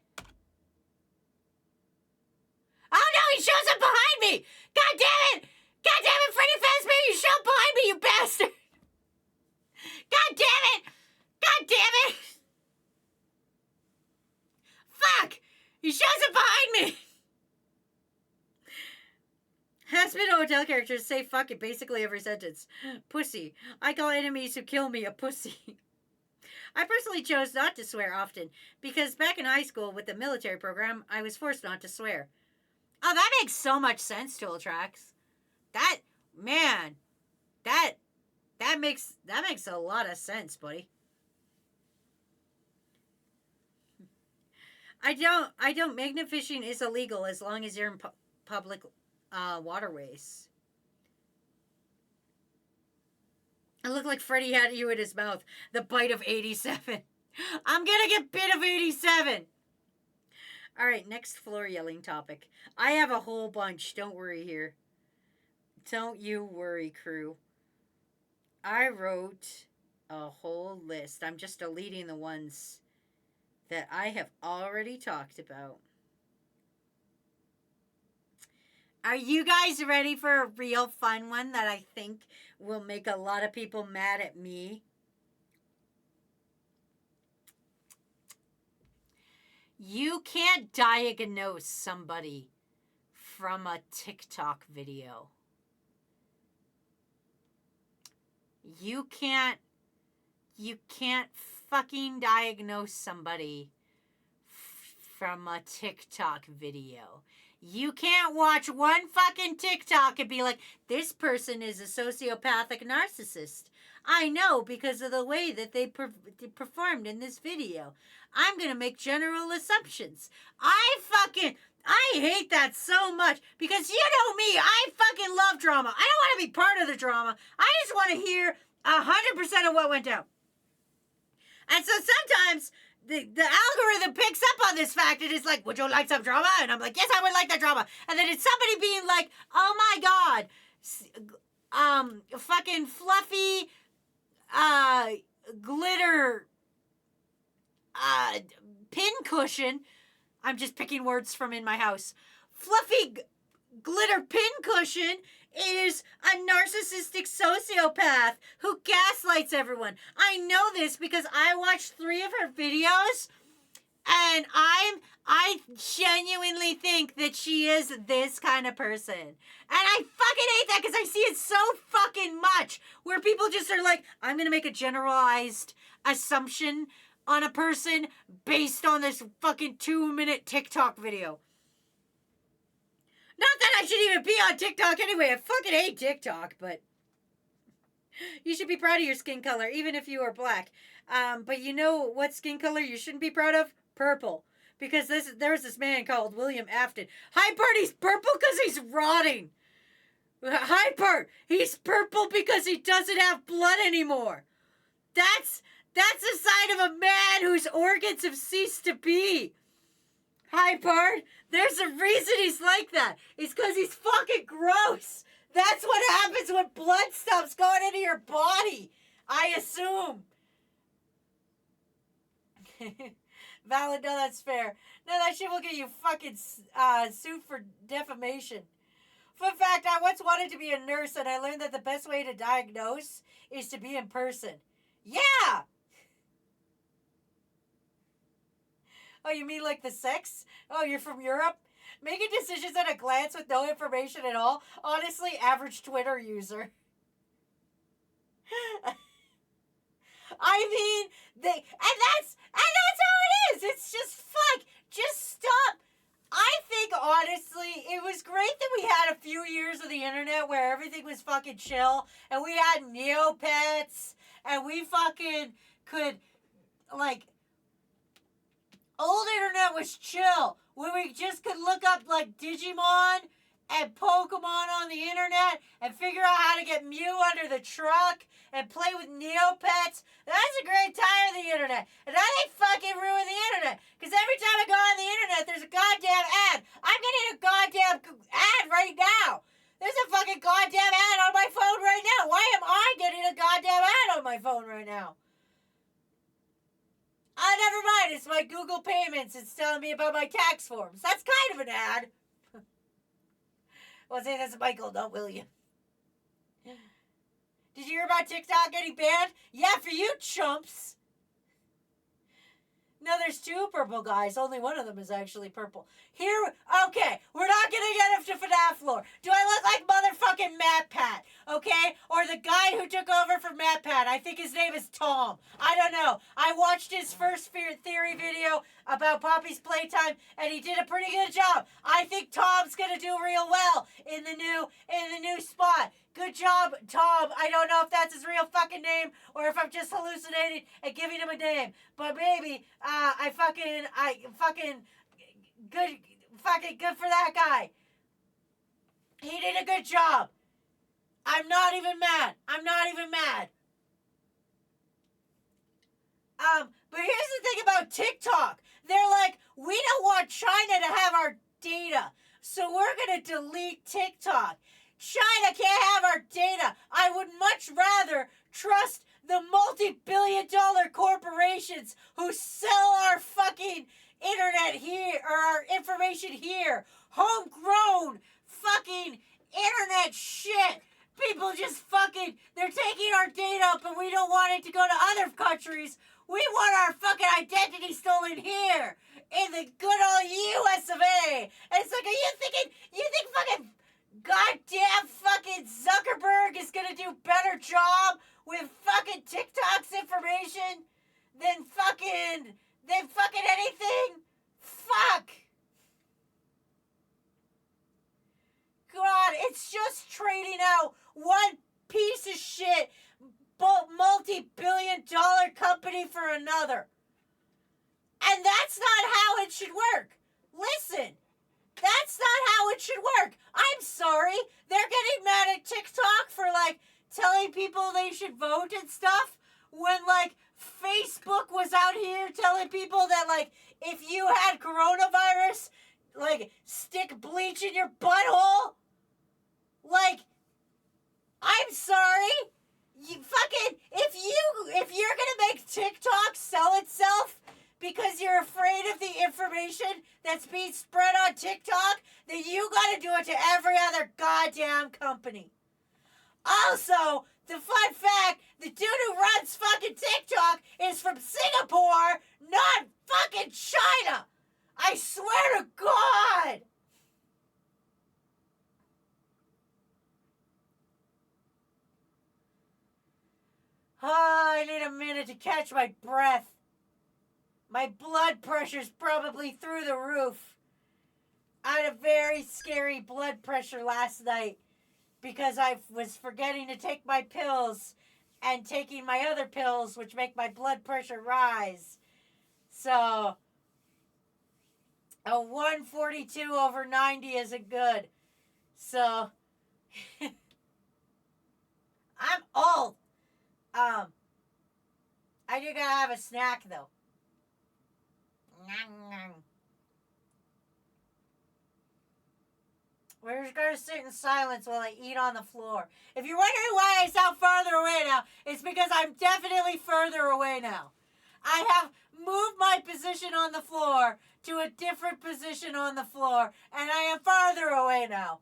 Oh no, he shows up behind me! God damn it! God damn it, Freddy Fazbear, you showed up behind me, you bastard! God damn it! God damn it! Fuck! He shows up behind me! Has-been hotel characters say fuck in basically every sentence. Pussy. I call enemies who kill me a pussy. I personally chose not to swear often because back in high school with the military program, I was forced not to swear. Oh, that makes so much sense, Tool Tracks. That makes a lot of sense, buddy. I don't. Magnet fishing is illegal as long as you're in public waterways. It looked like Freddy had you in his mouth. The bite of 87. I'm gonna get bit of 87. All right, next floor yelling topic. I have a whole bunch. Don't worry here. Don't you worry, crew. I wrote a whole list. I'm just deleting the ones that I have already talked about. Are you guys ready for a real fun one that I think will make a lot of people mad at me? You can't diagnose somebody from a TikTok video. You can't fucking diagnose somebody from a TikTok video. You can't watch one fucking TikTok and be like, this person is a sociopathic narcissist. I know because of the way that they performed in this video. I'm going to make general assumptions. I hate that so much because you know me, I fucking love drama. I don't want to be part of the drama. I just want to hear 100% of what went down. And so sometimes the algorithm picks up on this fact and is like, would you like some drama? And I'm like, yes, I would like that drama. And then it's somebody being like, oh my God, fucking fluffy, glitter, pin cushion. I'm just picking words from in my house. Fluffy glitter pin cushion is a narcissistic sociopath who gaslights everyone. I know this because I watched 3 of her videos and I genuinely think that she is this kind of person. And I fucking hate that because I see it so fucking much where people just are like, I'm going to make a generalized assumption on a person based on this fucking 2-minute TikTok video. Not that I should even be on TikTok anyway. I fucking hate TikTok, but you should be proud of your skin color, even if you are black. But you know what skin color you shouldn't be proud of? Purple. Because there's this man called William Afton. Hyde Park, he's purple because he's rotting. Hyde Park, he's purple because he doesn't have blood anymore. That's the sign of a man whose organs have ceased to be. Hyde Park, there's a reason he's like that. It's because he's fucking gross. That's what happens when blood stops going into your body. I assume. Valid, no, that's fair. No, that shit will get you fucking sued for defamation. Fun fact, I once wanted to be a nurse and I learned that the best way to diagnose is to be in person. Yeah! Oh, you mean like the sex? Oh, you're from Europe? Making decisions at a glance with no information at all? Honestly, average Twitter user. I mean, and that's how it is. It's just fuck. Just stop. I think honestly, it was great that we had a few years of the internet where everything was fucking chill, and we had Neopets, and we fucking could like. Old internet was chill, when we just could look up like Digimon and Pokemon on the internet and figure out how to get Mew under the truck and play with Neopets. That's a great time of the internet. And now they fucking ruin the internet. Because every time I go on the internet, there's a goddamn ad. I'm getting a goddamn ad right now. There's a fucking goddamn ad on my phone right now. Why am I getting a goddamn ad on my phone right now? Never mind. It's my Google Payments. It's telling me about my tax forms. That's kind of an ad. Well, say that's Michael, not William. Did you hear about TikTok getting banned? Yeah, for you chumps. No, there's 2 purple guys. Only one of them is actually purple. Okay, we're not gonna get up to FNAF lore. Do I look like motherfucking MatPat? Okay? Or the guy who took over for MatPat. I think his name is Tom. I don't know. I watched his first theory video about Poppy's Playtime, and he did a pretty good job. I think Tom's gonna do real well in the new spot. Good job, Tom. I don't know if that's his real fucking name or if I'm just hallucinating and giving him a name. But maybe, good for that guy. He did a good job. I'm not even mad. But here's the thing about TikTok. They're like, we don't want China to have our data, so we're going to delete TikTok. China can't have our data. I would much rather trust the multi-billion-dollar corporations who sell our fucking internet here, or our information here. Homegrown fucking internet shit. People just fucking, they're taking our data, but we don't want it to go to other countries. We want our fucking identity stolen here in the good old US of A. And it's like, you think fucking goddamn fucking Zuckerberg is gonna do better job with fucking TikTok's information than fucking anything? Fuck. bullshit multi-billion-dollar company for another. And that's not how it should work. Listen, that's not how it should work. I'm sorry. They're getting mad at TikTok for, like, telling people they should vote and stuff when, like, Facebook was out here telling people that, like, if you had coronavirus, like, stick bleach in your butthole. Like, I'm sorry. You fucking, if you're gonna make TikTok sell itself because you're afraid of the information that's being spread on TikTok, then you gotta do it to every other goddamn company. Also, the fun fact, the dude who runs fucking TikTok is from Singapore, not fucking China. I swear to God. Oh, I need a minute to catch my breath. My blood pressure's probably through the roof. I had a very scary blood pressure last night because I was forgetting to take my pills and taking my other pills, which make my blood pressure rise. So, a 142/90 isn't good. So, I'm old. I do gotta have a snack though. We're just gonna sit in silence while I eat on the floor. If you're wondering why I sound farther away now, it's because I'm definitely further away now. I have moved my position on the floor to a different position on the floor, and I am farther away now.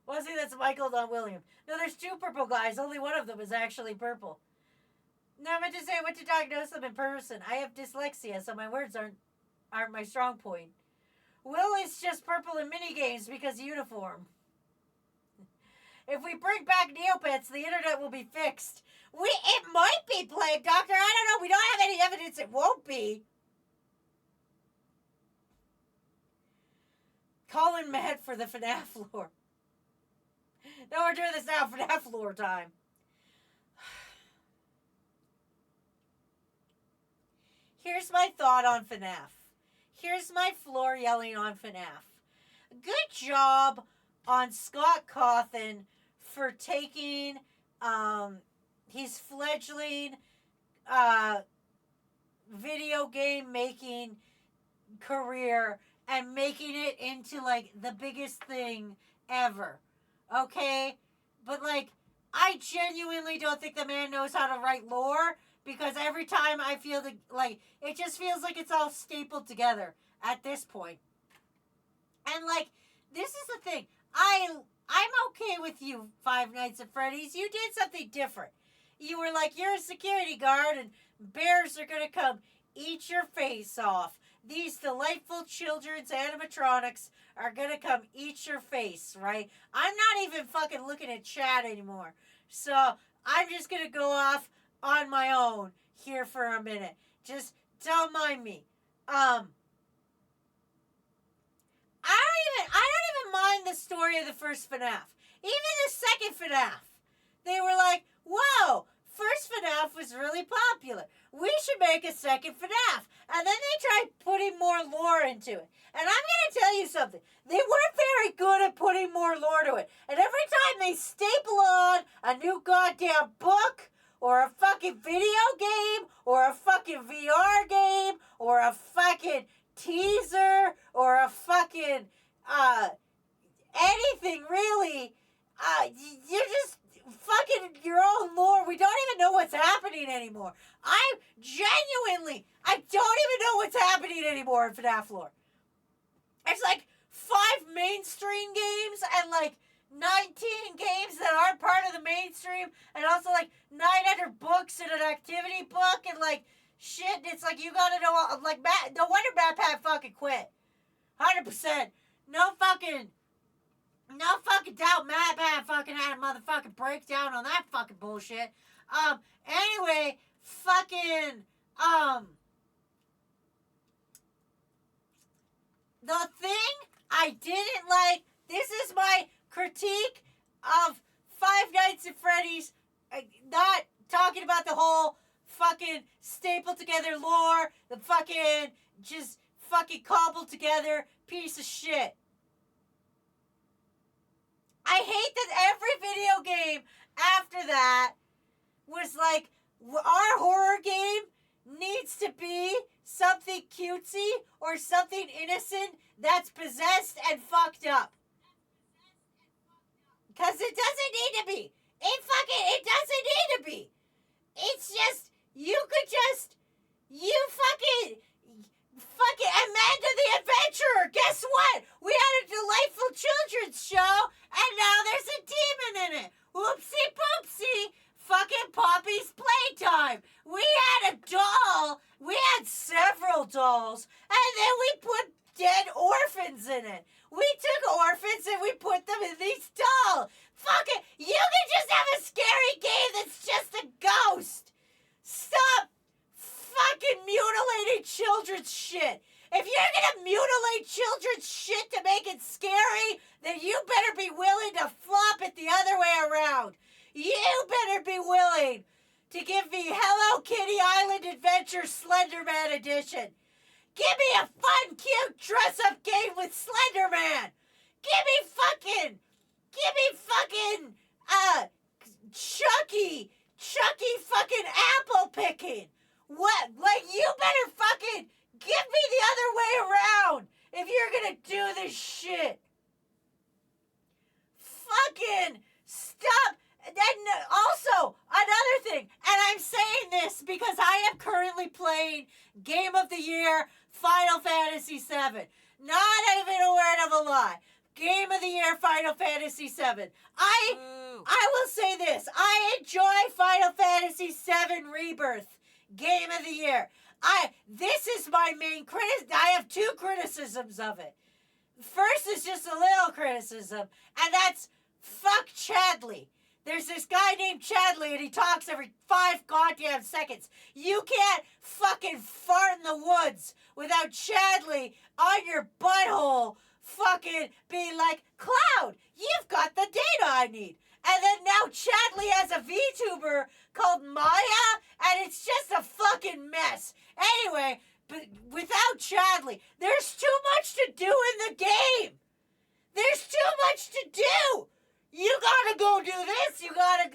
Well, see, that's Michael, not William. No, there's two purple guys. Only one of them is actually purple. No, I meant to say I went to diagnose them in person. I have dyslexia, so my words aren't my strong point. Will is just purple in minigames because uniform. If we bring back Neopets, the internet will be fixed. It might be, Plague Doctor. I don't know. We don't have any evidence it won't be. Colin mad for the FNAF lore. No, we're doing this now. FNAF lore time. Here's my thought on FNAF. Here's my floor yelling on FNAF. Good job on Scott Cawthon for taking his fledgling video game making career and making it into, like, the biggest thing ever. Okay? But, like, I genuinely don't think the man knows how to write lore, because every time I feel it just feels like it's all stapled together at this point. And, like, this is the thing. I'm okay with you, Five Nights at Freddy's. You did something different. You were like, you're a security guard, and bears are going to come eat your face off. These delightful children's animatronics are going to come eat your face, right? I'm not even fucking looking at chat anymore. So I'm just going to go off on my own here for a minute. Just don't mind me. I don't even mind the story of the first FNAF. Even the second FNAF. They were like, whoa, first FNAF was really popular. We should make a second FNAF. And then they tried putting more lore into it. And I'm going to tell you something. They weren't very good at putting more lore to it. And every time they staple on a new goddamn book, or a fucking video game, or a fucking VR game, or a fucking teaser, or a fucking, anything really, you're just fucking your own lore. We don't even know what's happening anymore. I don't even know what's happening anymore in FNAF lore. It's like 5 mainstream games and like 19 games that aren't part of the mainstream, and also like 900 books and an activity book, and like shit. It's like you gotta know, like, no wonder MatPat fucking quit. 100%. No fucking doubt MatPat fucking had a motherfucking breakdown on that fucking bullshit. Anyway, fucking, the thing I didn't like, this is my critique of Five Nights at Freddy's, not talking about the whole fucking stapled together lore, the fucking, just fucking cobbled together piece of shit. I hate that every video game after that was like, our horror game needs to be something cutesy or something innocent that's possessed and fucked up. Because it doesn't need to be. It doesn't need to be. It's just, you fucking Amanda the Adventurer. Guess what? We had a delightful children's show, and now there's a demon in it. Whoopsie poopsie. Fucking Poppy's playtime. We had a doll. We had several dolls, and then we put dead orphans in it. We took orphans and we put them in these dolls. Fuck it. You can just have a scary game that's just a ghost. Stop fucking mutilating children's shit. If you're gonna mutilate children's shit to make it scary, then you better be willing to flop it the other way around. You better be willing to give me Hello Kitty Island Adventure Slenderman Edition. Give me a fun, cute dress-up game with Slenderman. Give me fucking, Chucky fucking apple picking. What? Like, you better fucking give me the other way around if you're gonna do this shit. Fucking stop. And also, another thing, and I'm saying this because I am currently playing Game of the Year Final Fantasy VII. Not even a word of a lie. Game of the Year Final Fantasy VII. I will say this. I enjoy Final Fantasy VII Rebirth. Game of the Year. This is my main criticism. I have two criticisms of it. First is just a little criticism, and that's fuck Chadley. There's this guy named Chadley, and he talks every 5 goddamn seconds. You can't fucking fart in the woods without Chadley on your butthole fucking being like, Cloud, you've got the data I need. And then now Chadley has a VTuber called Maya, and it's just a fucking mess. Anyway, but without Chadley, there's too much to do in the game. There's too much to do. You gotta go do this, you gotta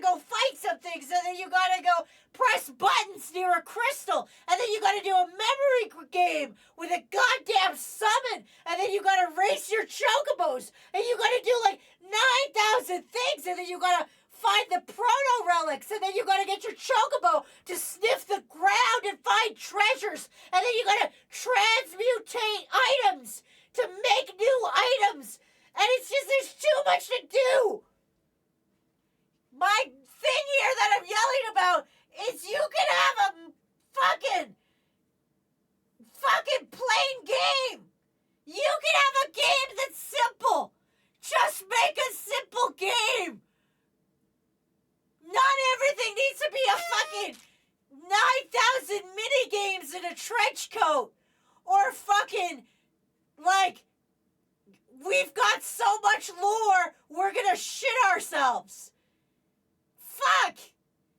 go fight some things, and then you gotta go press buttons near a crystal, and then you gotta do a memory game with a goddamn summon, and then you gotta race your chocobos, and you gotta do like 9,000 things, and then you gotta find the proto relics, and then you gotta get your chocobo to sniff the ground and find treasures, and then you gotta transmutate items to make new items. And it's just, there's too much to do. My thing here that I'm yelling about is you can have a fucking plain game. You can have a game that's simple. Just make a simple game. Not everything needs to be a fucking 9,000 mini games in a trench coat. Or fucking, like, we've got so much lore, we're gonna shit ourselves. Fuck!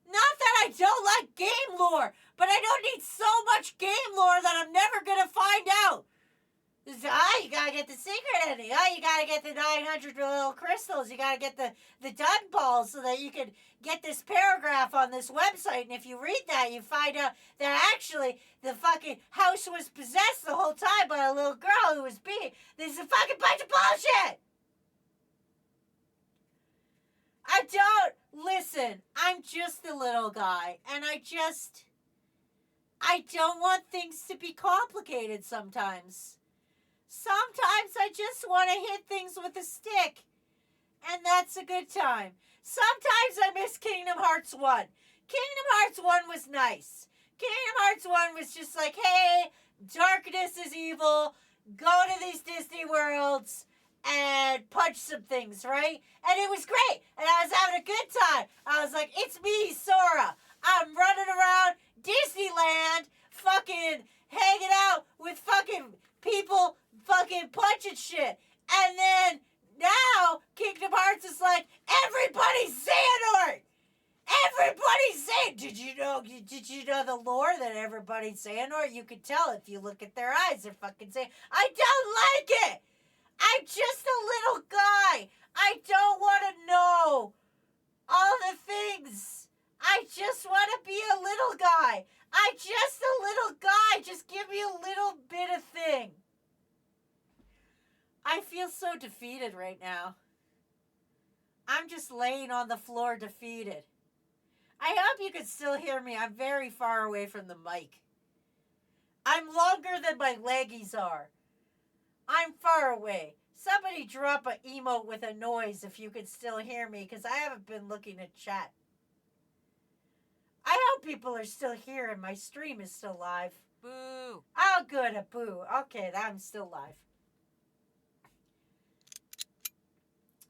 Not that I don't like game lore, but I don't need so much game lore that I'm never gonna find out. You gotta get the secret ending. You gotta get the 900 little crystals. You gotta get the dun balls so that you can get this paragraph on this website. And if you read that, you find out that actually the fucking house was possessed the whole time by a little girl who was being. This is a fucking bunch of bullshit. Listen, I'm just a little guy, and I don't want things to be complicated sometimes. Sometimes I just want to hit things with a stick, and that's a good time. Sometimes I miss Kingdom Hearts 1. Kingdom Hearts 1 was nice. Kingdom Hearts 1 was just like, hey, darkness is evil, go to these Disney worlds, and punch some things, right? And it was great, and I was having a good time. I was like, it's me, Sora. I'm running around Disneyland, fucking hanging out with fucking people fucking punching shit. Did you know the lore that everybody's saying? Or you could tell if you look at their eyes, they're fucking saying, I don't like it! I'm just a little guy! I don't want to know all the things! I just want to be a little guy! I'm just a little guy! Just give me a little bit of thing! I feel so defeated right now. I'm just laying on the floor defeated. I hope you can still hear me. I'm very far away from the mic. I'm longer than my leggies are. I'm far away. Somebody drop an emote with a noise if you can still hear me, because I haven't been looking at chat. I hope people are still here and my stream is still live. Boo. Oh, good, a boo. Okay, I'm still live.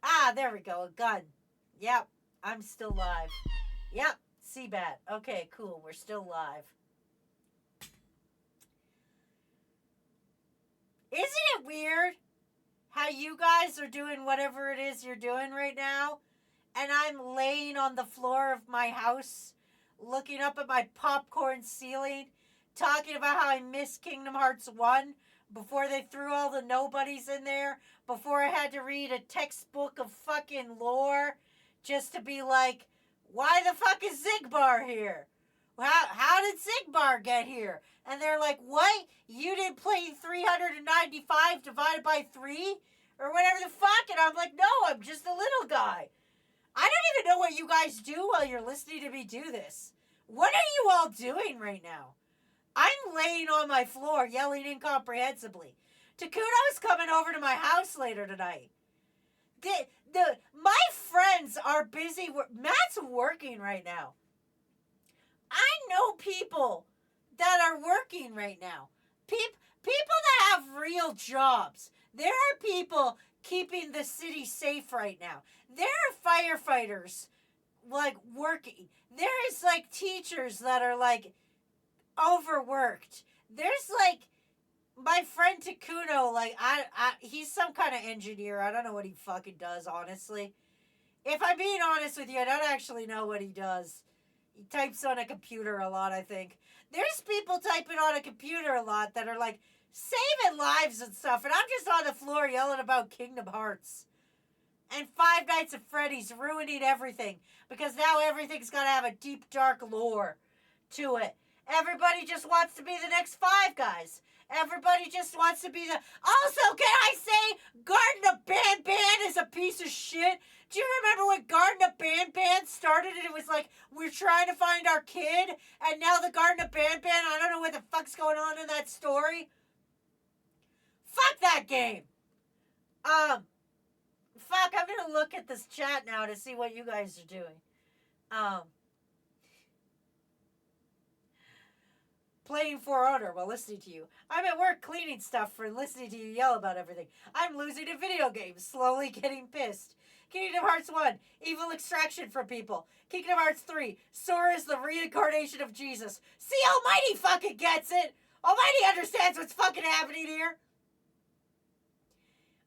Ah, there we go, a gun. Yep, I'm still live. Yep, Seabat. Okay, cool, we're still live. Isn't it weird how you guys are doing whatever it is you're doing right now, and I'm laying on the floor of my house, looking up at my popcorn ceiling, talking about how I miss Kingdom Hearts 1 before they threw all the nobodies in there, before I had to read a textbook of fucking lore just to be like, why the fuck is Zigbar here? How did Zigbar get here? And they're like, what? You didn't play 395 divided by 3? Or whatever the fuck? And I'm like, no, I'm just a little guy. I don't even know what you guys do while you're listening to me do this. What are you all doing right now? I'm laying on my floor yelling incomprehensibly. Takuno's coming over to my house later tonight. My friends are busy. Matt's working right now. I know people that are working right now. People that have real jobs. There are people keeping the city safe right now. There are firefighters, like, working. There is, like, teachers that are, like, overworked. There's, like, my friend Takuno, like, he's some kind of engineer. I don't know what he fucking does, honestly. If I'm being honest with you, I don't actually know what he does. He types on a computer a lot, I think. There's people typing on a computer a lot that are, like, saving lives and stuff, and I'm just on the floor yelling about Kingdom Hearts. And Five Nights at Freddy's ruining everything, because now everything's got to have a deep, dark lore to it. Everybody just wants to be the next Five Guys. Everybody just wants to be the... Also, can I say, Garden of Ban is a piece of shit? Do you remember when Garden of Ban started and it was like, we're trying to find our kid, and now the Garden of Ban, I don't know what the fuck's going on in that story. Fuck that game. Fuck, I'm gonna look at this chat now to see what you guys are doing. Playing For Honor while listening to you. I'm at work cleaning stuff for listening to you yell about everything. I'm losing a video game, slowly getting pissed. Kingdom Hearts 1, evil extraction from people. Kingdom Hearts 3, Sora is the reincarnation of Jesus. See, Almighty fucking gets it. Almighty understands what's fucking happening here.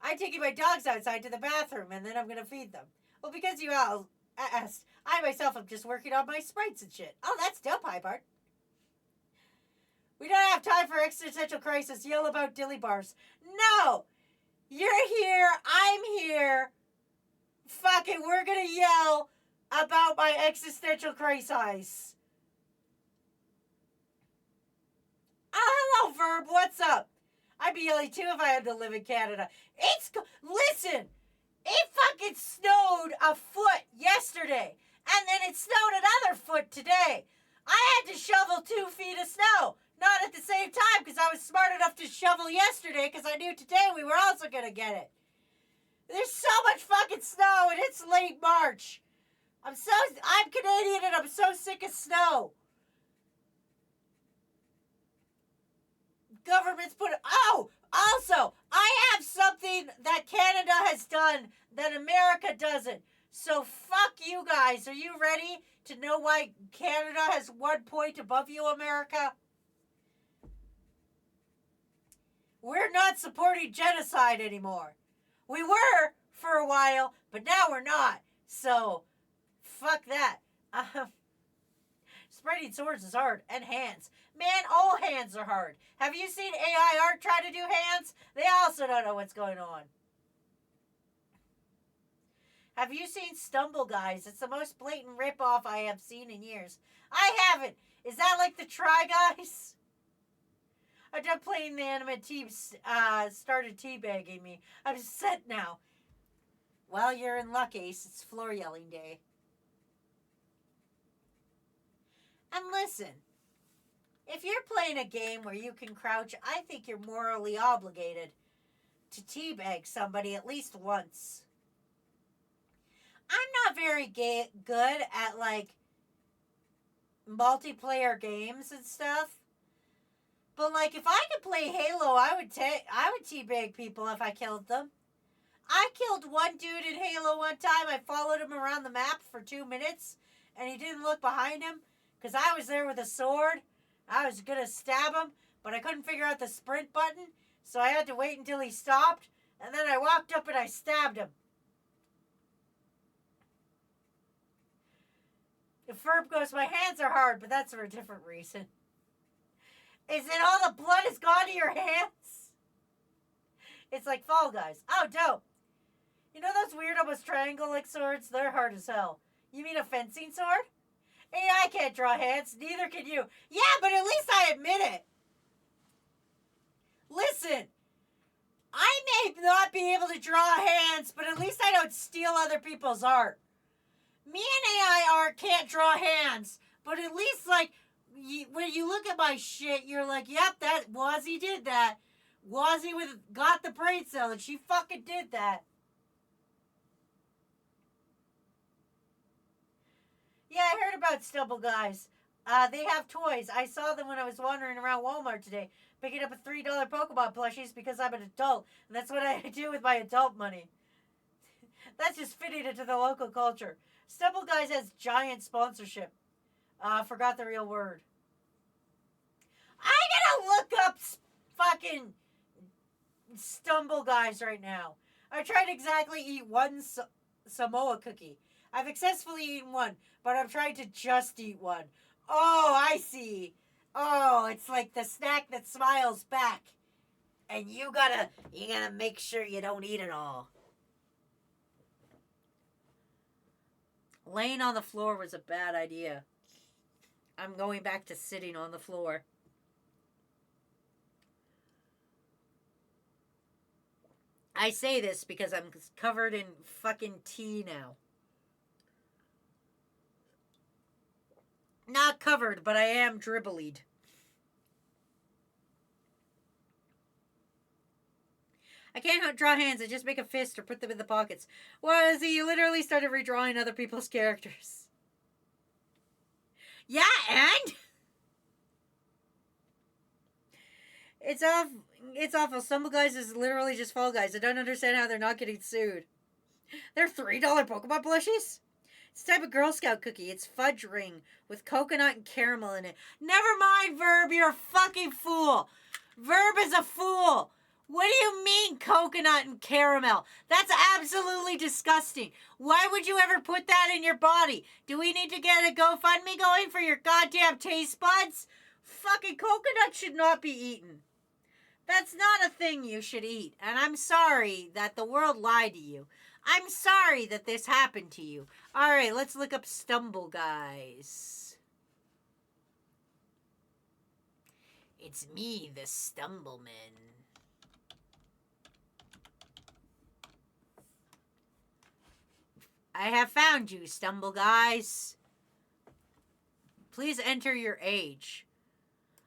I'm taking my dogs outside to the bathroom, and then I'm going to feed them. Well, because you all asked, I myself am just working on my sprites and shit. Oh, that's dope, Hybart. We don't have time for existential crisis. Yell about dilly bars. No! You're here. I'm here. Fucking, we're going to yell about my existential crisis. Oh, hello, Verb. What's up? I'd be yelling too if I had to live in Canada. Listen, it fucking snowed a foot yesterday, and then it snowed another foot today. I had to shovel 2 feet of snow, not at the same time, because I was smart enough to shovel yesterday, because I knew today we were also going to get it. There's so much fucking snow, and it's late March. I'm Canadian, and I'm so sick of snow. Government's also, I have something that Canada has done that America doesn't. So fuck you guys. Are you ready to know why Canada has 1 point above you, America? We're not supporting genocide anymore. We were for a while, but now we're not. So, fuck that. spreading swords is hard. And hands. Man, all hands are hard. Have you seen AI art try to do hands? They also don't know what's going on. Have you seen Stumble Guys? It's the most blatant ripoff I have seen in years. I haven't. Is that like the Try Guys? I'm done playing the anime team started teabagging me. I'm set now. Well, you're in luck, Ace. It's floor yelling day. And listen, if you're playing a game where you can crouch, I think you're morally obligated to teabag somebody at least once. I'm not very good at, like, multiplayer games and stuff. But, like, if I could play Halo, I would teabag people if I killed them. I killed one dude in Halo one time. I followed him around the map for 2 minutes, and he didn't look behind him because I was there with a sword. I was going to stab him, but I couldn't figure out the sprint button, so I had to wait until he stopped, and then I walked up and I stabbed him. If Ferb goes, my hands are hard, but that's for a different reason. Is it all the blood is gone to your hands? It's like Fall Guys. Oh, dope. You know those weird almost triangle-like swords? They're hard as hell. You mean a fencing sword? Hey, I can't draw hands. Neither can you. Yeah, but at least I admit it. Listen. I may not be able to draw hands, but at least I don't steal other people's art. Me and AI art can't draw hands, but at least, like, when you look at my shit, you're like, yep, that Wazzy did that. Wazzy got the brain cell, and she fucking did that. Yeah, I heard about Stumble Guys. They have toys. I saw them when I was wandering around Walmart today, picking up a $3 Pokemon plushies because I'm an adult, and that's what I do with my adult money. That's just fitting into the local culture. Stumble Guys has giant sponsorship. Forgot the real word. I gotta look up fucking Stumble Guys right now. I tried to exactly eat one Samoa cookie. I've successfully eaten one, but I'm trying to just eat one. Oh, I see. Oh, it's like the snack that smiles back. And you gotta make sure you don't eat it all. Laying on the floor was a bad idea. I'm going back to sitting on the floor. I say this because I'm covered in fucking tea now. Not covered, but I am dribbleied. I can't draw hands. I just make a fist or put them in the pockets. Well, see, you literally started redrawing other people's characters. Yeah, and? It's awful. Stumble Guys is literally just Fall Guys. I don't understand how they're not getting sued. They're $3 Pokemon plushies? It's a type of Girl Scout cookie. It's fudge ring with coconut and caramel in it. Never mind, Verb. You're a fucking fool. Verb is a fool. What do you mean coconut and caramel? That's absolutely disgusting. Why would you ever put that in your body? Do we need to get a GoFundMe going for your goddamn taste buds? Fucking coconut should not be eaten. That's not a thing you should eat. And I'm sorry that the world lied to you. I'm sorry that this happened to you. All right, let's look up Stumble Guys. It's me, the Stumbleman. I have found you, Stumble Guys. Please enter your age.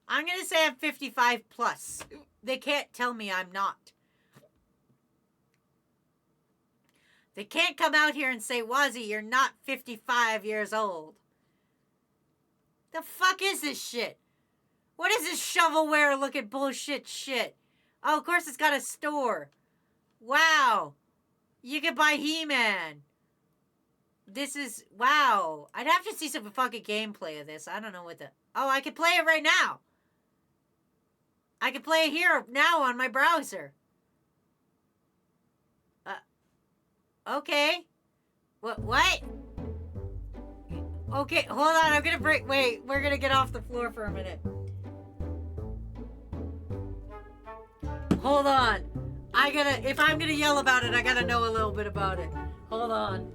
I'm going to say I'm 55 plus. They can't tell me I'm not. They can't come out here and say, Wazzy, you're not 55 years old. The fuck is this shit? What is this shovelware looking bullshit shit? Oh, of course it's got a store. Wow. You can buy He-Man. This is, wow. I'd have to see some fucking gameplay of this. I don't know what the, oh, I can play it right now. I can play it here now on my browser. Okay. What? Okay, hold on. I'm gonna break. Wait, we're gonna get off the floor for a minute. Hold on. If I'm gonna yell about it, I gotta know a little bit about it. Hold on.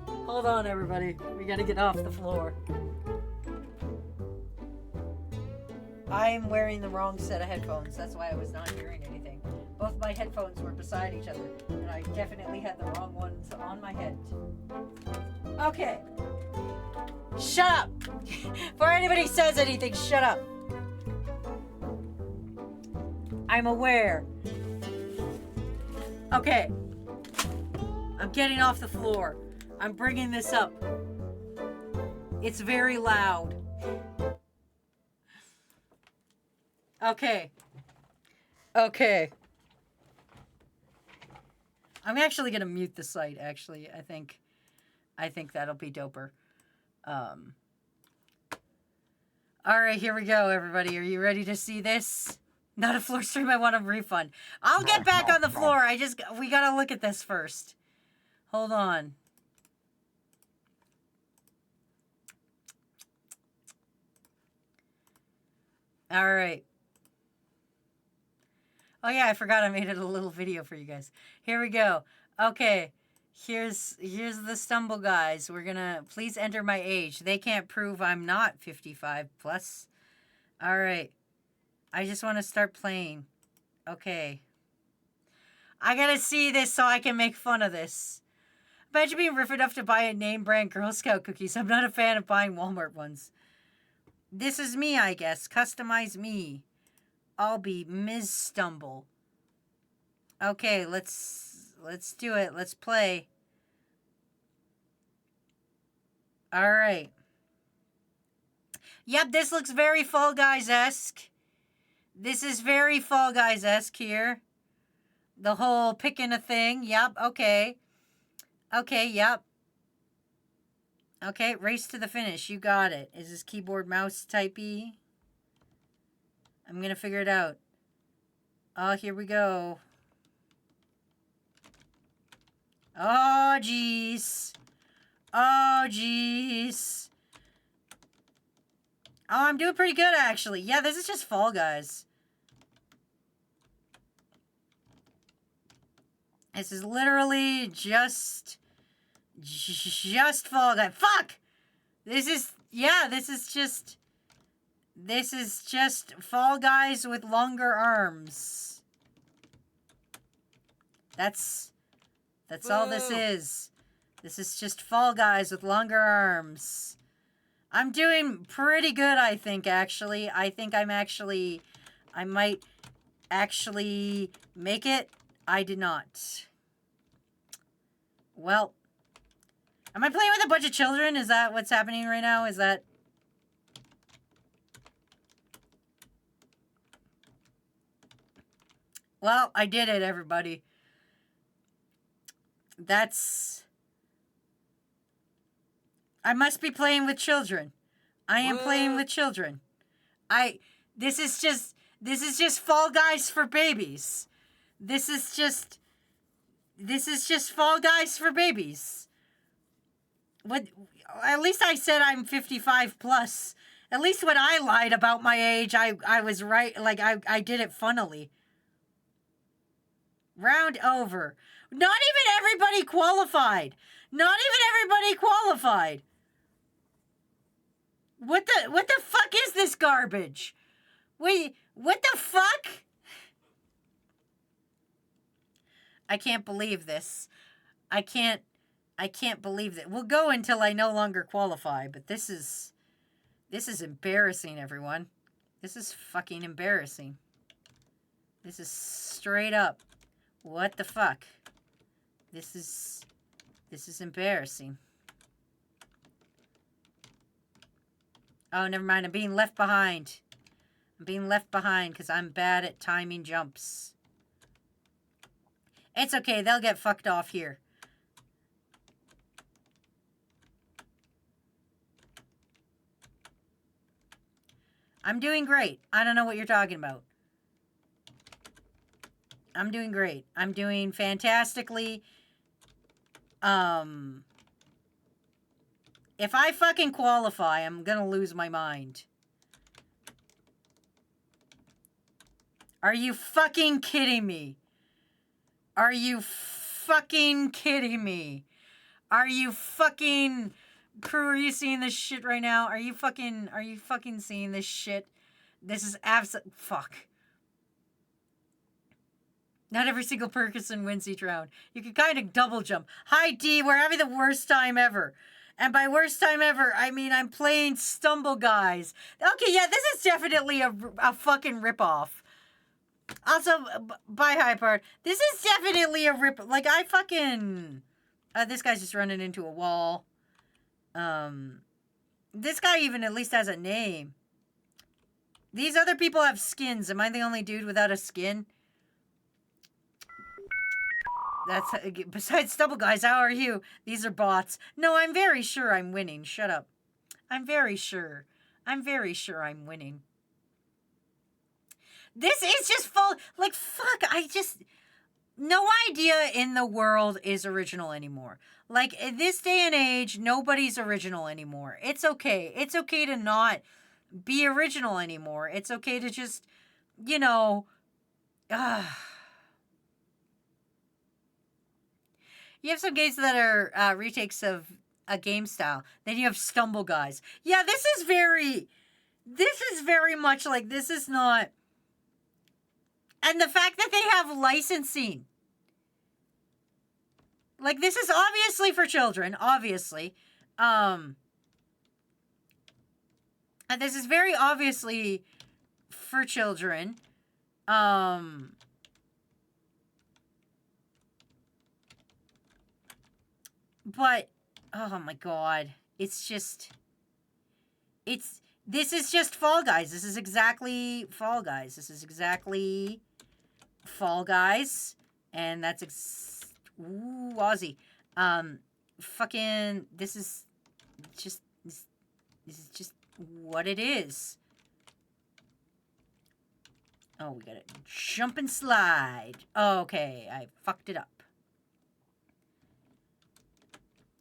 Hold on, everybody. We gotta get off the floor. I'm wearing the wrong set of headphones. That's why I was not hearing anything. Both my headphones were beside each other, and I definitely had the wrong ones on my head. Okay. Shut up! Before anybody says anything, shut up. I'm aware. Okay. I'm getting off the floor. I'm bringing this up. It's very loud. Okay. Okay. I'm actually gonna mute the site, actually. I think that'll be doper. Alright, here we go, everybody. Are you ready to see this? Not a floor stream, I want a refund. I'll get back on the floor. We gotta look at this first. Hold on. Alright. Oh yeah, I forgot I made it a little video for you guys. Here we go. Okay. Here's the stumble guys. We're gonna please enter my age. They can't prove I'm not 55 plus. Alright. I just want to start playing. Okay. I gotta see this so I can make fun of this. Imagine being rich enough to buy a name brand Girl Scout cookies. I'm not a fan of buying Walmart ones. This is me, I guess. Customize me. I'll be Ms. Stumble. Okay, let's do it. Let's play. Alright. Yep, this looks very Fall Guys-esque. This is very Fall Guys-esque here. The whole picking a thing. Yep, okay. Okay, yep. Okay, race to the finish. You got it. Is this keyboard mouse typey? I'm gonna figure it out. Oh, here we go. Oh, jeez. Oh, jeez. Oh, I'm doing pretty good, actually. Yeah, this is just Fall Guys. This is literally just Fall Guys. Fuck! This is just Fall Guys with longer arms. That's all this is. This is just Fall Guys with longer arms. I'm doing pretty good, I think, actually. I might actually make it. I did not. Well, am I playing with a bunch of children? Is that what's happening right now? Is that... Well, I did it, everybody. I must be playing with children. I am playing with children. This is just Fall Guys for babies. This is just Fall Guys for babies. What? At least I said I'm 55 plus. At least when I lied about my age, I was right. Like, I did it funnily. Round over. Not even everybody qualified. Not even everybody qualified. What the fuck is this garbage? Wait, what the fuck? I can't believe this. I can't believe that. We'll go until I no longer qualify, but this is embarrassing, everyone. This is fucking embarrassing. This is straight up. What the fuck? This is embarrassing. Oh, never mind. I'm being left behind. I'm being left behind because I'm bad at timing jumps. It's okay. They'll get fucked off here. I'm doing great. I don't know what you're talking about. I'm doing great. I'm doing fantastically. If I fucking qualify, I'm gonna lose my mind. Are you fucking kidding me? Are you fucking kidding me? Are you fucking... Crew, are you seeing this shit right now? Are you fucking seeing this shit? This is fuck. Not every single person wins each round. You can kind of double jump. Hi, D, we're having the worst time ever. And by worst time ever, I mean I'm playing Stumble Guys. Okay, yeah, this is definitely a fucking ripoff. Also, bye, Hypart. This is definitely a rip... Like, I fucking... this guy's just running into a wall. This guy even at least has a name. These other people have skins. Am I the only dude without a skin? That's... Besides Stumble Guys, how are you? These are bots. No, I'm very sure I'm winning. Shut up. I'm very sure. I'm very sure I'm winning. This is just full... Like, fuck, I just... No idea in the world is original anymore. Like, in this day and age, nobody's original anymore. It's okay. It's okay to not be original anymore. It's okay to just, you know... You have some games that are retakes of a game style. Then you have Stumble Guys. Yeah, this is very much like, this is not... And the fact that they have licensing. Like, this is obviously for children, obviously. And this is very obviously for children. But, oh my god. It's just... This is just Fall Guys. This is exactly Fall Guys. This is exactly... Fall Guys, and that's ooh, Aussie. Fucking, this is just what it is. Oh, we gotta jump and slide. Okay, I fucked it up.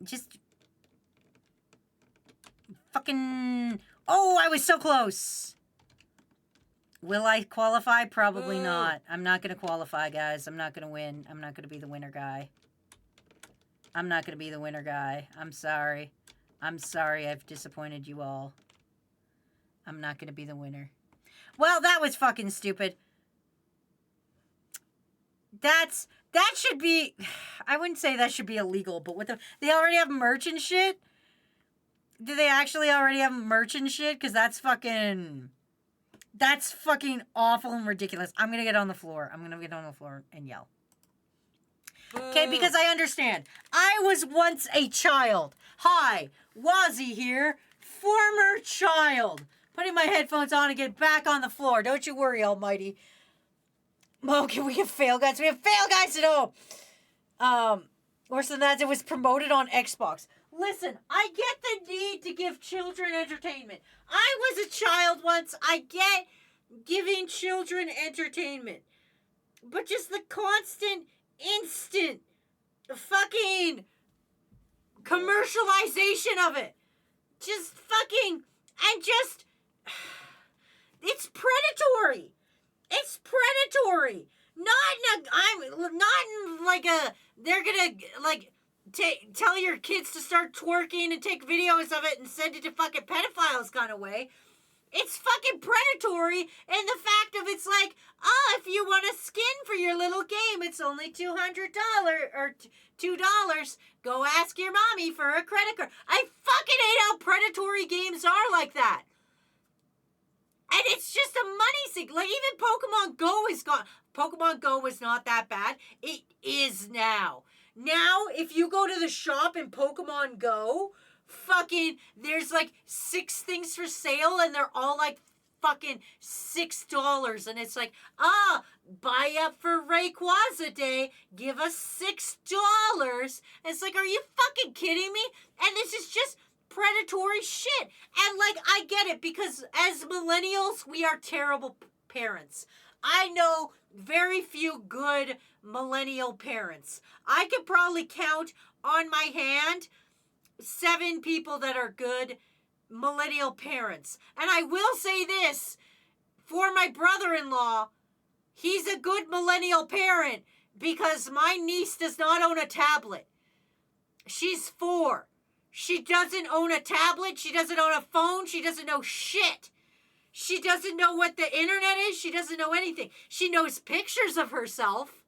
Just fucking, oh, I was so close. Will I qualify? Probably not. I'm not going to qualify, guys. I'm not going to win. I'm not going to be the winner guy. I'm not going to be the winner guy. I'm sorry. I'm sorry I've disappointed you all. I'm not going to be the winner. Well, that was fucking stupid. That should be... I wouldn't say that should be illegal, but what the... They already have merch and shit? Do they actually already have merch and shit? Because that's fucking... That's fucking awful and ridiculous. I'm going to get on the floor. I'm going to get on the floor and yell. Okay, because I understand. I was once a child. Hi, Wazzy here. Former child. Putting my headphones on and get back on the floor. Don't you worry, almighty. Okay, we have Fail Guys. We have Fail Guys at home. Worse than that, it was promoted on Xbox. Listen, I get the need to give children entertainment. I was a child once. I get giving children entertainment. But just the constant, instant, fucking commercialization of it. Just fucking, and just, it's predatory. It's predatory. Not in like a, they're gonna, like, tell your kids to start twerking and take videos of it and send it to fucking pedophiles kind of way. It's fucking predatory in the fact of it's like, oh, if you want a skin for your little game, it's only $200 or $2. Go ask your mommy for a credit card. I fucking hate how predatory games are like that. And it's just a money thing. Like, even Pokemon Go is gone. Pokemon Go was not that bad. It is now. Now, if you go to the shop in Pokemon Go, fucking, there's like 6 things for sale and they're all like fucking $6. And it's like, buy up for Rayquaza Day, give us $6. And it's like, are you fucking kidding me? And this is just predatory shit. And like, I get it, because as millennials, we are terrible parents. I know very few good millennial parents. I could probably count on my hand 7 people that are good millennial parents. And I will say this, for my brother-in-law, he's a good millennial parent because my niece does not own a tablet. She's 4. She doesn't own a tablet. She doesn't own a phone. She doesn't know shit. She doesn't know what the internet is. She doesn't know anything. She knows pictures of herself.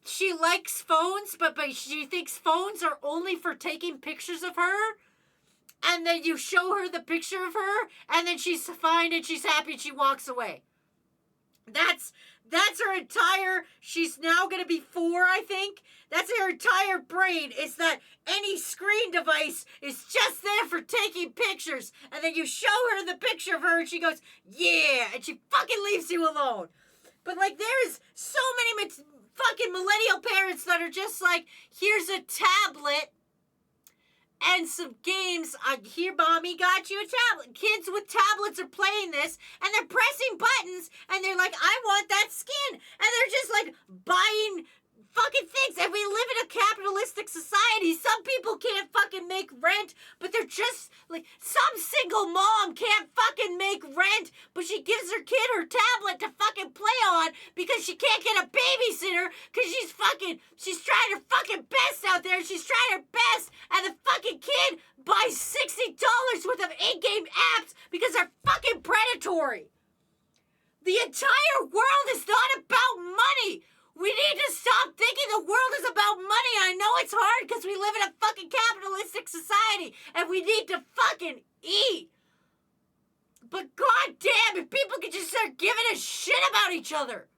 She likes phones, but she thinks phones are only for taking pictures of her. And then you show her the picture of her, and then she's fine and she's happy and she walks away. That's her entire, she's now going to be 4, I think. That's her entire brain, is that any screen device is just there for taking pictures. And then you show her the picture of her and she goes, yeah, and she fucking leaves you alone. But like, there's so many fucking millennial parents that are just like, here's a tablet and some games. Here, mommy got you a tablet. Kids with tablets are playing this, and they're pressing buttons, and they're like, I want that skin. And they're just like buying fucking things. And we live in a capitalistic society. Some people can't fucking make rent, but they're just like, some single mom can't fucking make rent, but she gives her kid her tablet to fucking play on because she can't get a babysitter because she's trying her fucking best out there. She's trying her best, and the fucking kid buys $60 worth of in-game apps because they're fucking predatory. The entire world is not about money. We need to stop thinking the world is about money. I know it's hard because we live in a fucking capitalistic society and we need to fucking eat. But goddamn, if people could just start giving a shit about each other.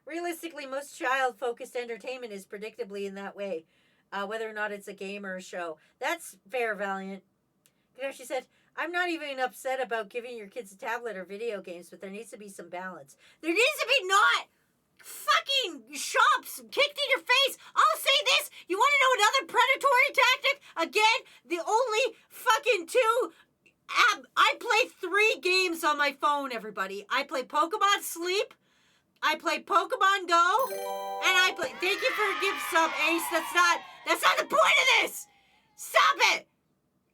Realistically, most child-focused entertainment is predictably in that way, whether or not it's a game or a show. That's fair, Valiant. You know, she said, I'm not even upset about giving your kids a tablet or video games, but there needs to be some balance. There needs to be not fucking shops kicked in your face. I'll say this. You want to know another predatory tactic? Again, the only fucking 2... I play 3 games on my phone, everybody. I play Pokemon Sleep, I play Pokemon Go, and I play... Thank you for a gift sub, Ace. That's not the point of this. Stop it.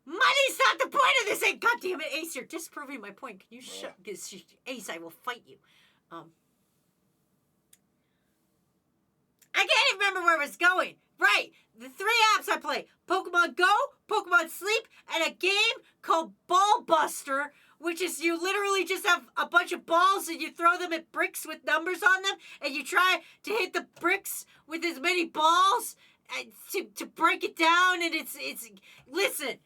Money's not the point of this. God damn it, Ace, you're disproving my point. Can you shut this? Ace, I will fight you. I can't even remember where I was going. Right. The 3 apps I play. Pokemon Go, Pokemon Sleep, and a game called Ball Buster, which is you literally just have a bunch of balls and you throw them at bricks with numbers on them, and you try to hit the bricks with as many balls to break it down, and it's listen,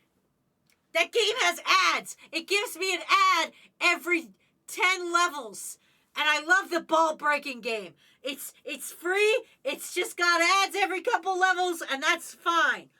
that game has ads. It gives me an ad every 10 levels. And I love the ball breaking game. It's free. It's just got ads every couple levels, and that's fine.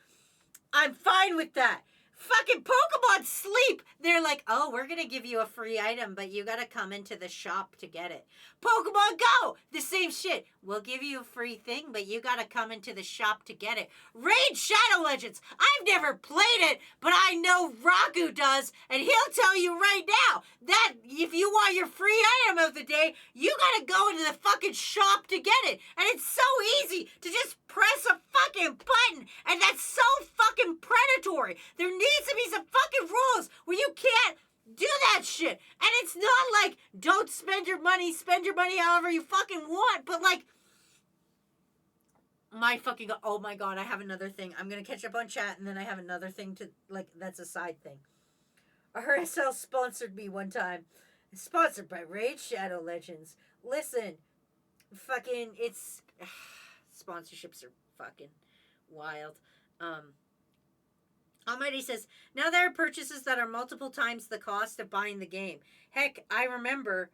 I'm fine with that. Fucking Pokemon Sleep. They're like, oh, we're going to give you a free item, but you got to come into the shop to get it. Pokemon Go, the same shit. We'll give you a free thing, but you got to come into the shop to get it. Raid Shadow Legends. I've never played it, but I know Ragu does, and he'll tell you right now that if you want your free item of the day, you got to go into the fucking shop to get it. And it's so easy to just press a fucking button, and that's so fucking predatory. There needs to be some fucking rules where you can't do that shit. And it's not like, don't spend your money however you fucking want, but like, oh my god, I have another thing. I'm gonna catch up on chat, and then I have another thing to, like, that's a side thing. RSL sponsored me one time. Sponsored by Raid Shadow Legends. Listen, fucking, it's... sponsorships are fucking wild. Almighty says, now there are purchases that are multiple times the cost of buying the game. Heck, I remember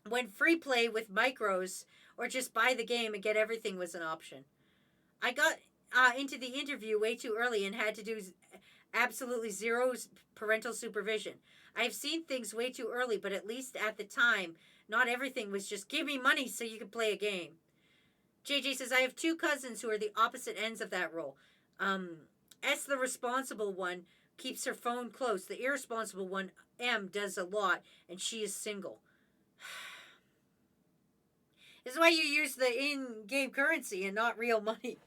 when free play with micros or just buy the game and get everything was an option. I got into the interview way too early and had to do absolutely zero parental supervision. I've seen things way too early, but at least at the time, not everything was just give me money so you could play a game. JJ says, I have 2 cousins who are the opposite ends of that role. S, the responsible one, keeps her phone close. The irresponsible one, M, does a lot, and she is single. This is why you use the in-game currency and not real money.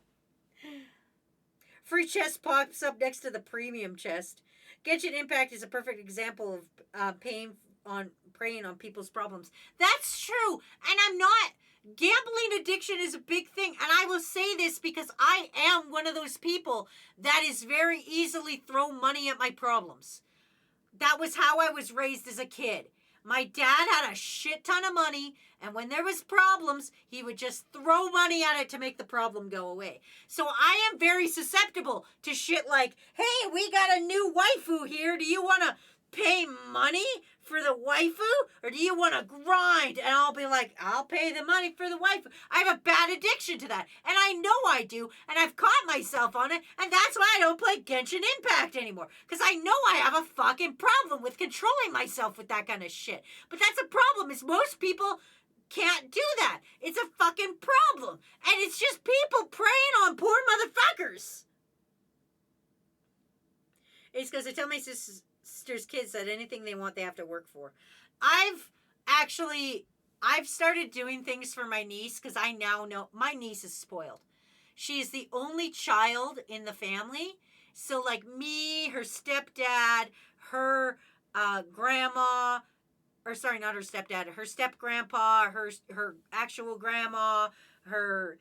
Free chest pops up next to the premium chest. Genshin Impact is a perfect example of preying on people's problems. That's true, and I'm not. Gambling addiction is a big thing, and I will say this because I am one of those people that is very easily throw money at my problems. That was how I was raised as a kid. My dad had a shit ton of money, and when there was problems, he would just throw money at it to make the problem go away. So I am very susceptible to shit like, hey, we got a new waifu here. Do you want to pay money for the waifu, or do you want to grind? And I'll be like, I'll pay the money for the waifu. I have a bad addiction to that, and I know I do, and I've caught myself on it, and that's why I don't play Genshin Impact anymore, because I know I have a fucking problem with controlling myself with that kind of shit. But that's a problem, is most people can't do that. It's a fucking problem, and it's just people preying on poor motherfuckers. It's because I tell my sister's kids that anything they want, they have to work for. I've started doing things for my niece because I now know my niece is spoiled. She is the only child in the family. So like me, her stepdad, her grandma, or sorry, not her stepdad, her step-grandpa, her actual grandma, her,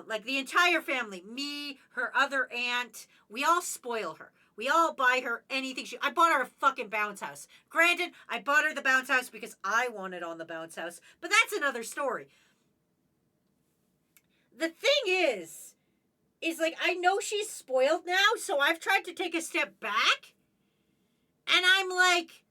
like the entire family, me, her other aunt, we all spoil her. We all buy her anything. I bought her a fucking bounce house. Granted, I bought her the bounce house because I wanted on the bounce house, but that's another story. The thing is like, I know she's spoiled now, so I've tried to take a step back, and I'm like,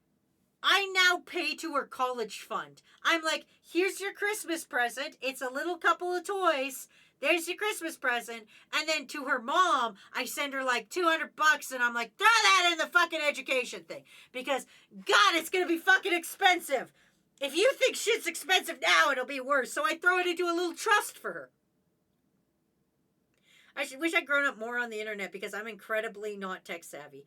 I now pay to her college fund. I'm like, here's your Christmas present. It's a little couple of toys. There's your Christmas present. And then to her mom, I send her like $200 and I'm like, throw that in the fucking education thing. Because, God, it's going to be fucking expensive. If you think shit's expensive now, it'll be worse. So I throw it into a little trust for her. I wish I'd grown up more on the internet because I'm incredibly not tech savvy.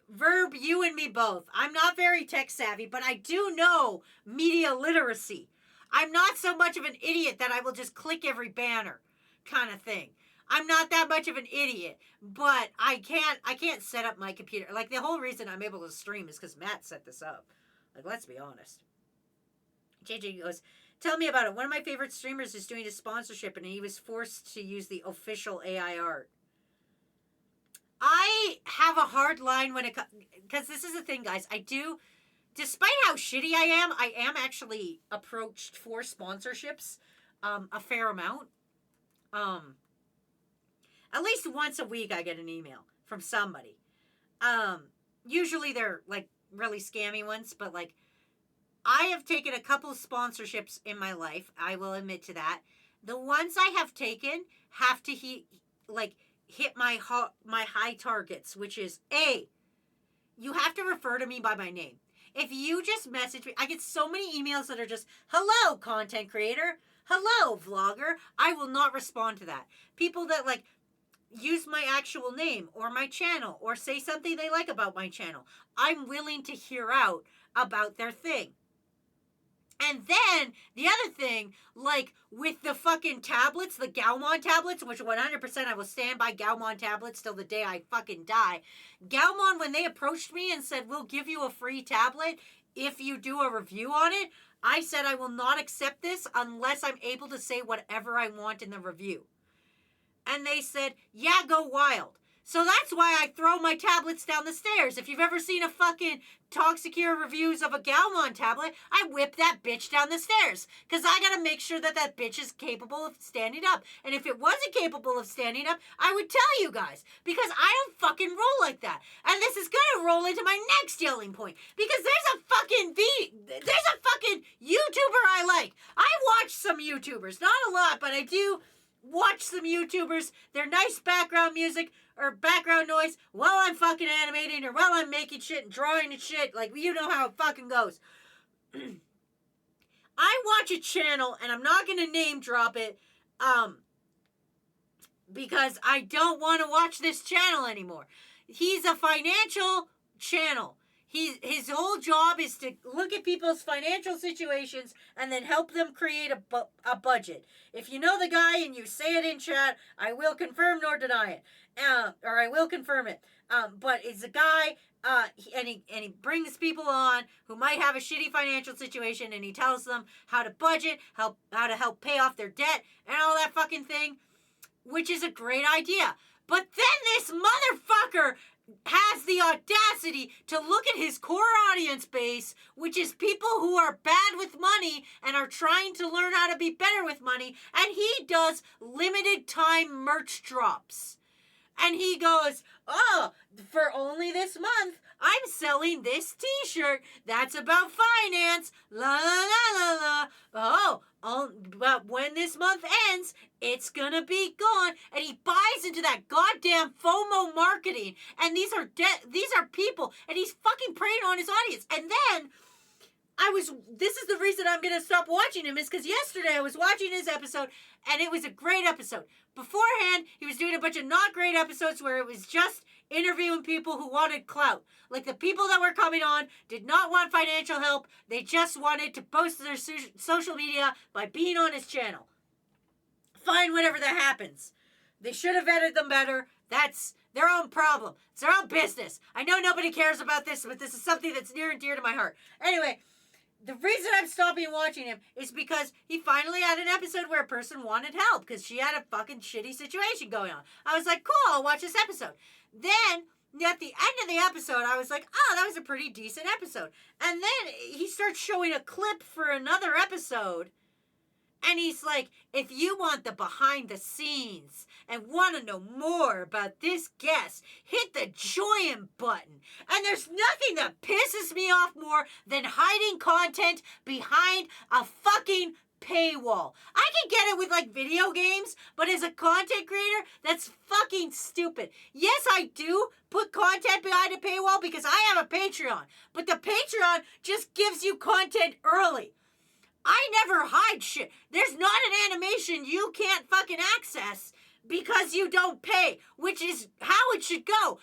Verb, you and me both. I'm not very tech savvy, but I do know media literacy. I'm not so much of an idiot that I will just click every banner kind of thing. I'm not that much of an idiot, but I can't set up my computer. Like, the whole reason I'm able to stream is because Matt set this up. Like, let's be honest. JJ goes, tell me about it. One of my favorite streamers is doing a sponsorship, and he was forced to use the official AI art. I have a hard line when it comes, because this is the thing, guys. I do, despite how shitty I am actually approached for sponsorships a fair amount. At least once a week I get an email from somebody. Usually they're like really scammy ones, but like I have taken a couple of sponsorships in my life. I will admit to that. The ones I have taken have to hit my high targets, which is A, you have to refer to me by my name. If you just message me, I get so many emails that are just, hello, content creator. Hello, vlogger. I will not respond to that. People that like use my actual name or my channel or say something they like about my channel, I'm willing to hear out about their thing. And then the other thing, like with the fucking tablets, the Gaomon tablets, which 100% I will stand by Gaomon tablets till the day I fucking die. Gaomon, when they approached me and said, we'll give you a free tablet if you do a review on it, I said I will not accept this unless I'm able to say whatever I want in the review. And they said, yeah, go wild. So that's why I throw my tablets down the stairs. If you've ever seen a fucking Toxicure reviews of a Gaomon tablet, I whip that bitch down the stairs. Because I gotta make sure that that bitch is capable of standing up. And if it wasn't capable of standing up, I would tell you guys. Because I don't fucking roll like that. And this is gonna roll into my next yelling point. Because there's a fucking YouTuber I like. I watch some YouTubers. Not a lot, but I do watch some YouTubers. They're nice background music or background noise while I'm fucking animating or while I'm making shit and drawing and shit. Like, you know how it fucking goes. I watch a channel, and I'm not going to name drop it, because I don't want to watch this channel anymore. He's a financial channel. his whole job is to look at people's financial situations and then help them create a budget. If you know the guy and you say it in chat, I will confirm nor deny it, or I will confirm it. But it's a guy, and he brings people on who might have a shitty financial situation, and he tells them how to budget, how to help pay off their debt, and all that fucking thing, which is a great idea. But then this motherfucker has the audacity to look at his core audience base, which is people who are bad with money and are trying to learn how to be better with money, and he does limited time merch drops. And he goes, oh, for only this month, I'm selling this t-shirt that's about finance, la la la la la. But when this month ends, it's gonna be gone. And he buys into that goddamn FOMO marketing. And these are people, and he's fucking preying on his audience. And then this is the reason I'm gonna stop watching him, is because yesterday I was watching his episode, and it was a great episode. Beforehand, he was doing a bunch of not great episodes where it was just interviewing people who wanted clout. Like, the people that were coming on did not want financial help. They just wanted to post their social media by being on his channel. Fine, whatever that happens. They should have vetted them better. That's their own problem. It's their own business. I know nobody cares about this, but this is something that's near and dear to my heart. Anyway, the reason I'm stopping watching him is because he finally had an episode where a person wanted help because she had a fucking shitty situation going on. I was like, cool, I'll watch this episode. Then, at the end of the episode, I was like, oh, that was a pretty decent episode. And then he starts showing a clip for another episode. And he's like, if you want the behind the scenes and want to know more about this guest, hit the join button. And there's nothing that pisses me off more than hiding content behind a fucking paywall. I can get it with like video games, but as a content creator, that's fucking stupid. Yes, I do put content behind a paywall because I have a Patreon, but the Patreon just gives you content early. I never hide shit. There's not an animation you can't fucking access because you don't pay, which is how it should go.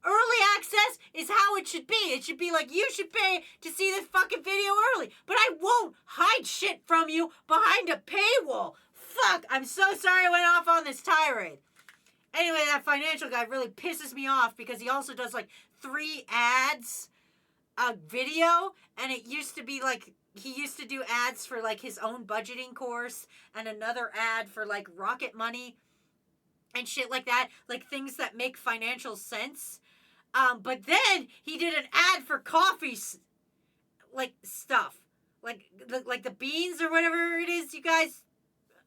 Early access is how it should be. It should be like, you should pay to see this fucking video early. But I won't hide shit from you behind a paywall. Fuck, I'm so sorry I went off on this tirade. Anyway, that financial guy really pisses me off because he also does like 3 ads a video, and it used to be like, he used to do ads for like his own budgeting course and another ad for like Rocket Money and shit like that, like things that make financial sense. But then he did an ad for coffee, like stuff, like the beans or whatever it is. You guys,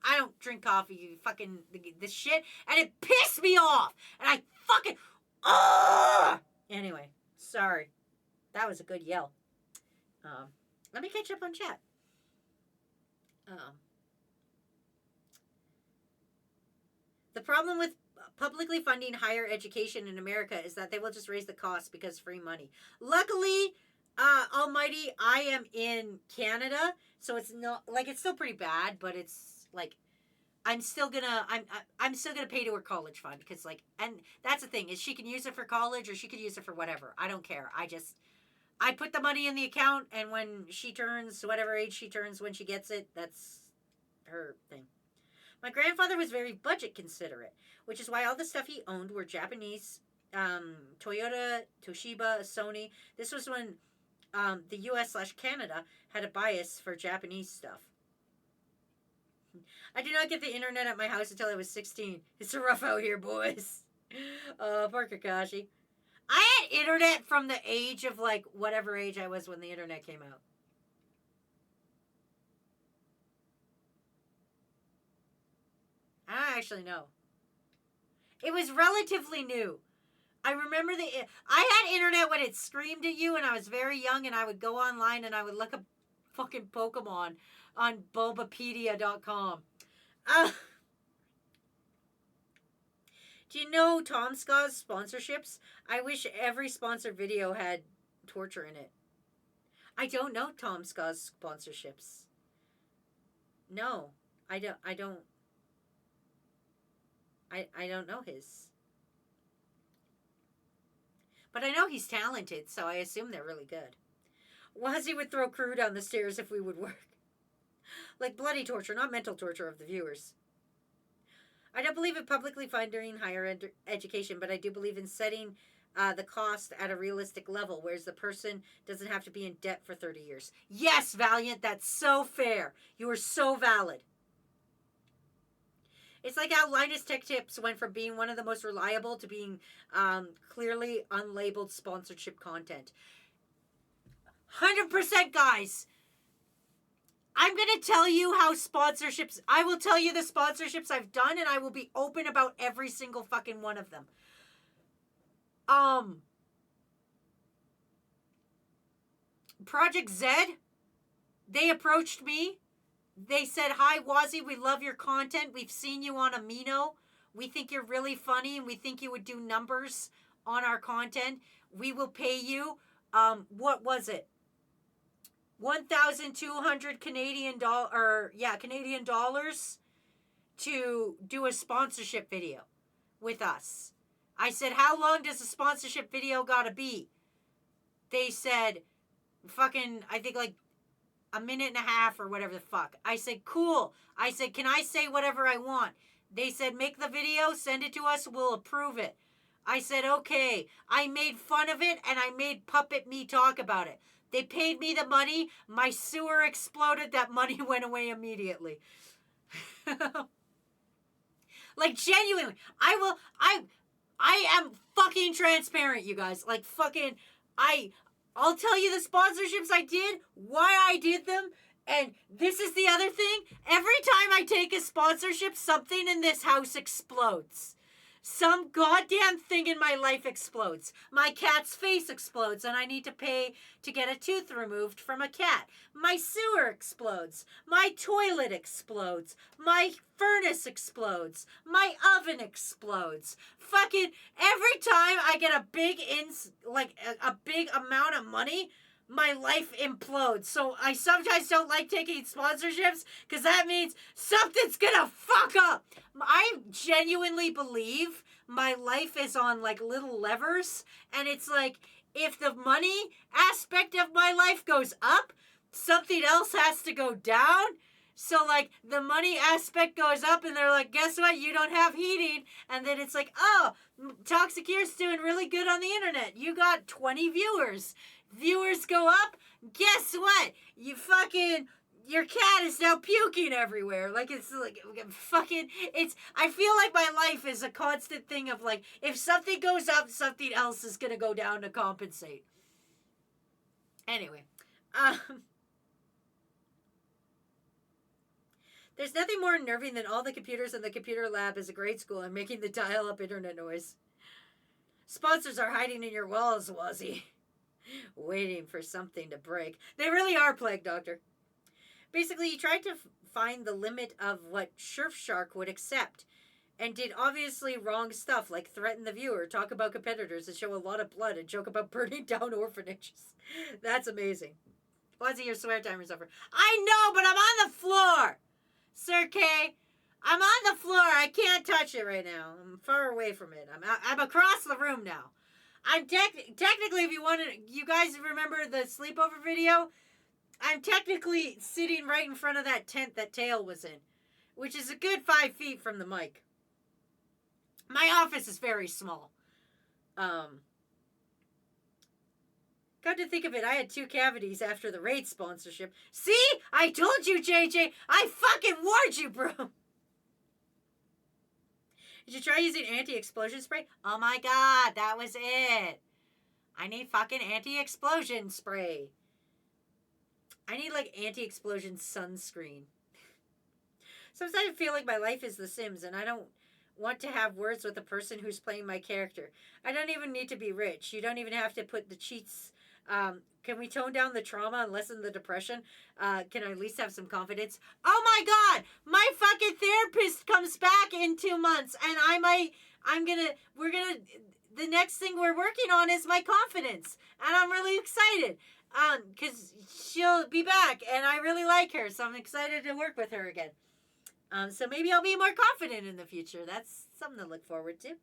I don't drink coffee. You fucking this shit, and it pissed me off, and I fucking Anyway, sorry. That was a good yell. Let me catch up on chat. The problem with publicly funding higher education in America is that they will just raise the cost because free money. Luckily, almighty, I am in Canada, so it's not like, it's still pretty bad, but it's like I'm still gonna pay to her college fund because like, and that's the thing is she can use it for college or she could use it for whatever. I don't care. I put the money in the account, and when she turns, whatever age she turns when she gets it, that's her thing. My grandfather was very budget considerate, which is why all the stuff he owned were Japanese, Toyota, Toshiba, Sony. This was when the US/Canada had a bias for Japanese stuff. I did not get the internet at my house until I was 16. It's rough out here, boys. Poor Kakashi. I had internet from the age of, like, whatever age I was when the internet came out. I don't actually know. It was relatively new. I remember I had internet when it screamed at you and I was very young and I would go online and I would look up fucking Pokemon on Bulbapedia.com. Do you know Tom Scott's sponsorships? I wish every sponsored video had torture in it. I don't know Tom Scott's sponsorships. No, I don't know his. But I know he's talented, so I assume they're really good. Wazzy would throw crew down the stairs if we would work. Like bloody torture, not mental torture of the viewers. I don't believe in publicly funding higher education, but I do believe in setting the cost at a realistic level, whereas the person doesn't have to be in debt for 30 years. Yes, Valiant, that's so fair. You are so valid. It's like how Linus Tech Tips went from being one of the most reliable to being clearly unlabeled sponsorship content. 100%, guys. I'm going to tell you how sponsorships... I will tell you the sponsorships I've done, and I will be open about every single fucking one of them. Project Z, they approached me. They said, "Hi, Wazzy, we love your content. We've seen you on Amino. We think you're really funny, and we think you would do numbers on our content. We will pay you, what was it? 1,200 Canadian dollars to do a sponsorship video with us." I said, "How long does a sponsorship video gotta be?" They said, fucking, I think like a minute and a half or whatever the fuck. I said, "Cool." I said, "Can I say whatever I want?" They said, "Make the video, send it to us, we'll approve it." I said, "Okay." I made fun of it, and I made Puppet Me talk about it. They paid me the money. My sewer exploded. That money went away immediately. Like, genuinely. I am fucking transparent, you guys. Like, fucking, I'll tell you the sponsorships I did, why I did them, and this is the other thing. Every time I take a sponsorship, something in this house explodes. Some goddamn thing in my life explodes. My cat's face explodes, and I need to pay to get a tooth removed from a cat. My sewer explodes. My toilet explodes. My furnace explodes. My oven explodes. Fucking every time I get a big a big amount of money, my life implodes. So I sometimes don't like taking sponsorships because that means something's gonna fuck up. I genuinely believe my life is on like little levers, and it's like if the money aspect of my life goes up, something else has to go down. So like the money aspect goes up, and they're like, "Guess what? You don't have heating." And then it's like, "Oh, Toxic Ear's doing really good on the internet. You got 20 viewers. Viewers go up. Guess what? Your cat is now puking everywhere." Like, it's like fucking, I feel like my life is a constant thing of like, if something goes up, something else is gonna go down to compensate. Anyway, there's nothing more unnerving than all the computers in the computer lab as a grade school and making the dial-up internet noise. Sponsors are hiding in your walls, Wazzy. Waiting for something to break. They really are, Plague Doctor. Basically, he tried to find the limit of what Surfshark would accept and did obviously wrong stuff like threaten the viewer, talk about competitors, and show a lot of blood, and joke about burning down orphanages. That's amazing. Wazzy, your swear timer's over. I know, but I'm on the floor! Sir K, I'm on the floor. I can't touch it right now. I'm far away from it. I'm across the room now. I'm technically, if you guys remember the sleepover video, I'm technically sitting right in front of that tent that Tail was in, which is a good 5 feet from the mic. My office is very small. Come to think of it, I had 2 cavities after the raid sponsorship. See? I told you, JJ. I fucking warned you, bro. Did you try using anti-explosion spray? Oh my god, that was it. I need fucking anti-explosion spray. I need like anti-explosion sunscreen. Sometimes I feel like my life is The Sims and I don't want to have words with the person who's playing my character. I don't even need to be rich. You don't even have to put the cheats. Can we tone down the trauma and lessen the depression? Can I at least have some confidence? Oh my god! My fucking therapist comes back in 2 months and the next thing we're working on is my confidence. And I'm really excited. Because she'll be back and I really like her. So I'm excited to work with her again. So maybe I'll be more confident in the future. That's something to look forward to.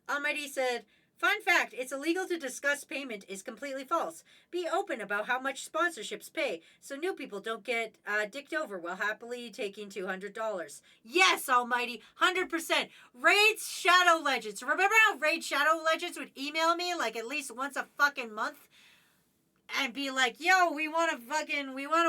Almighty said, Fun fact, it's illegal to discuss payment is completely false. Be open about how much sponsorships pay so new people don't get dicked over while happily taking $200. Yes, almighty, 100%. Raid Shadow Legends. Remember how Raid Shadow Legends would email me like at least once a fucking month? And be like, yo, we want to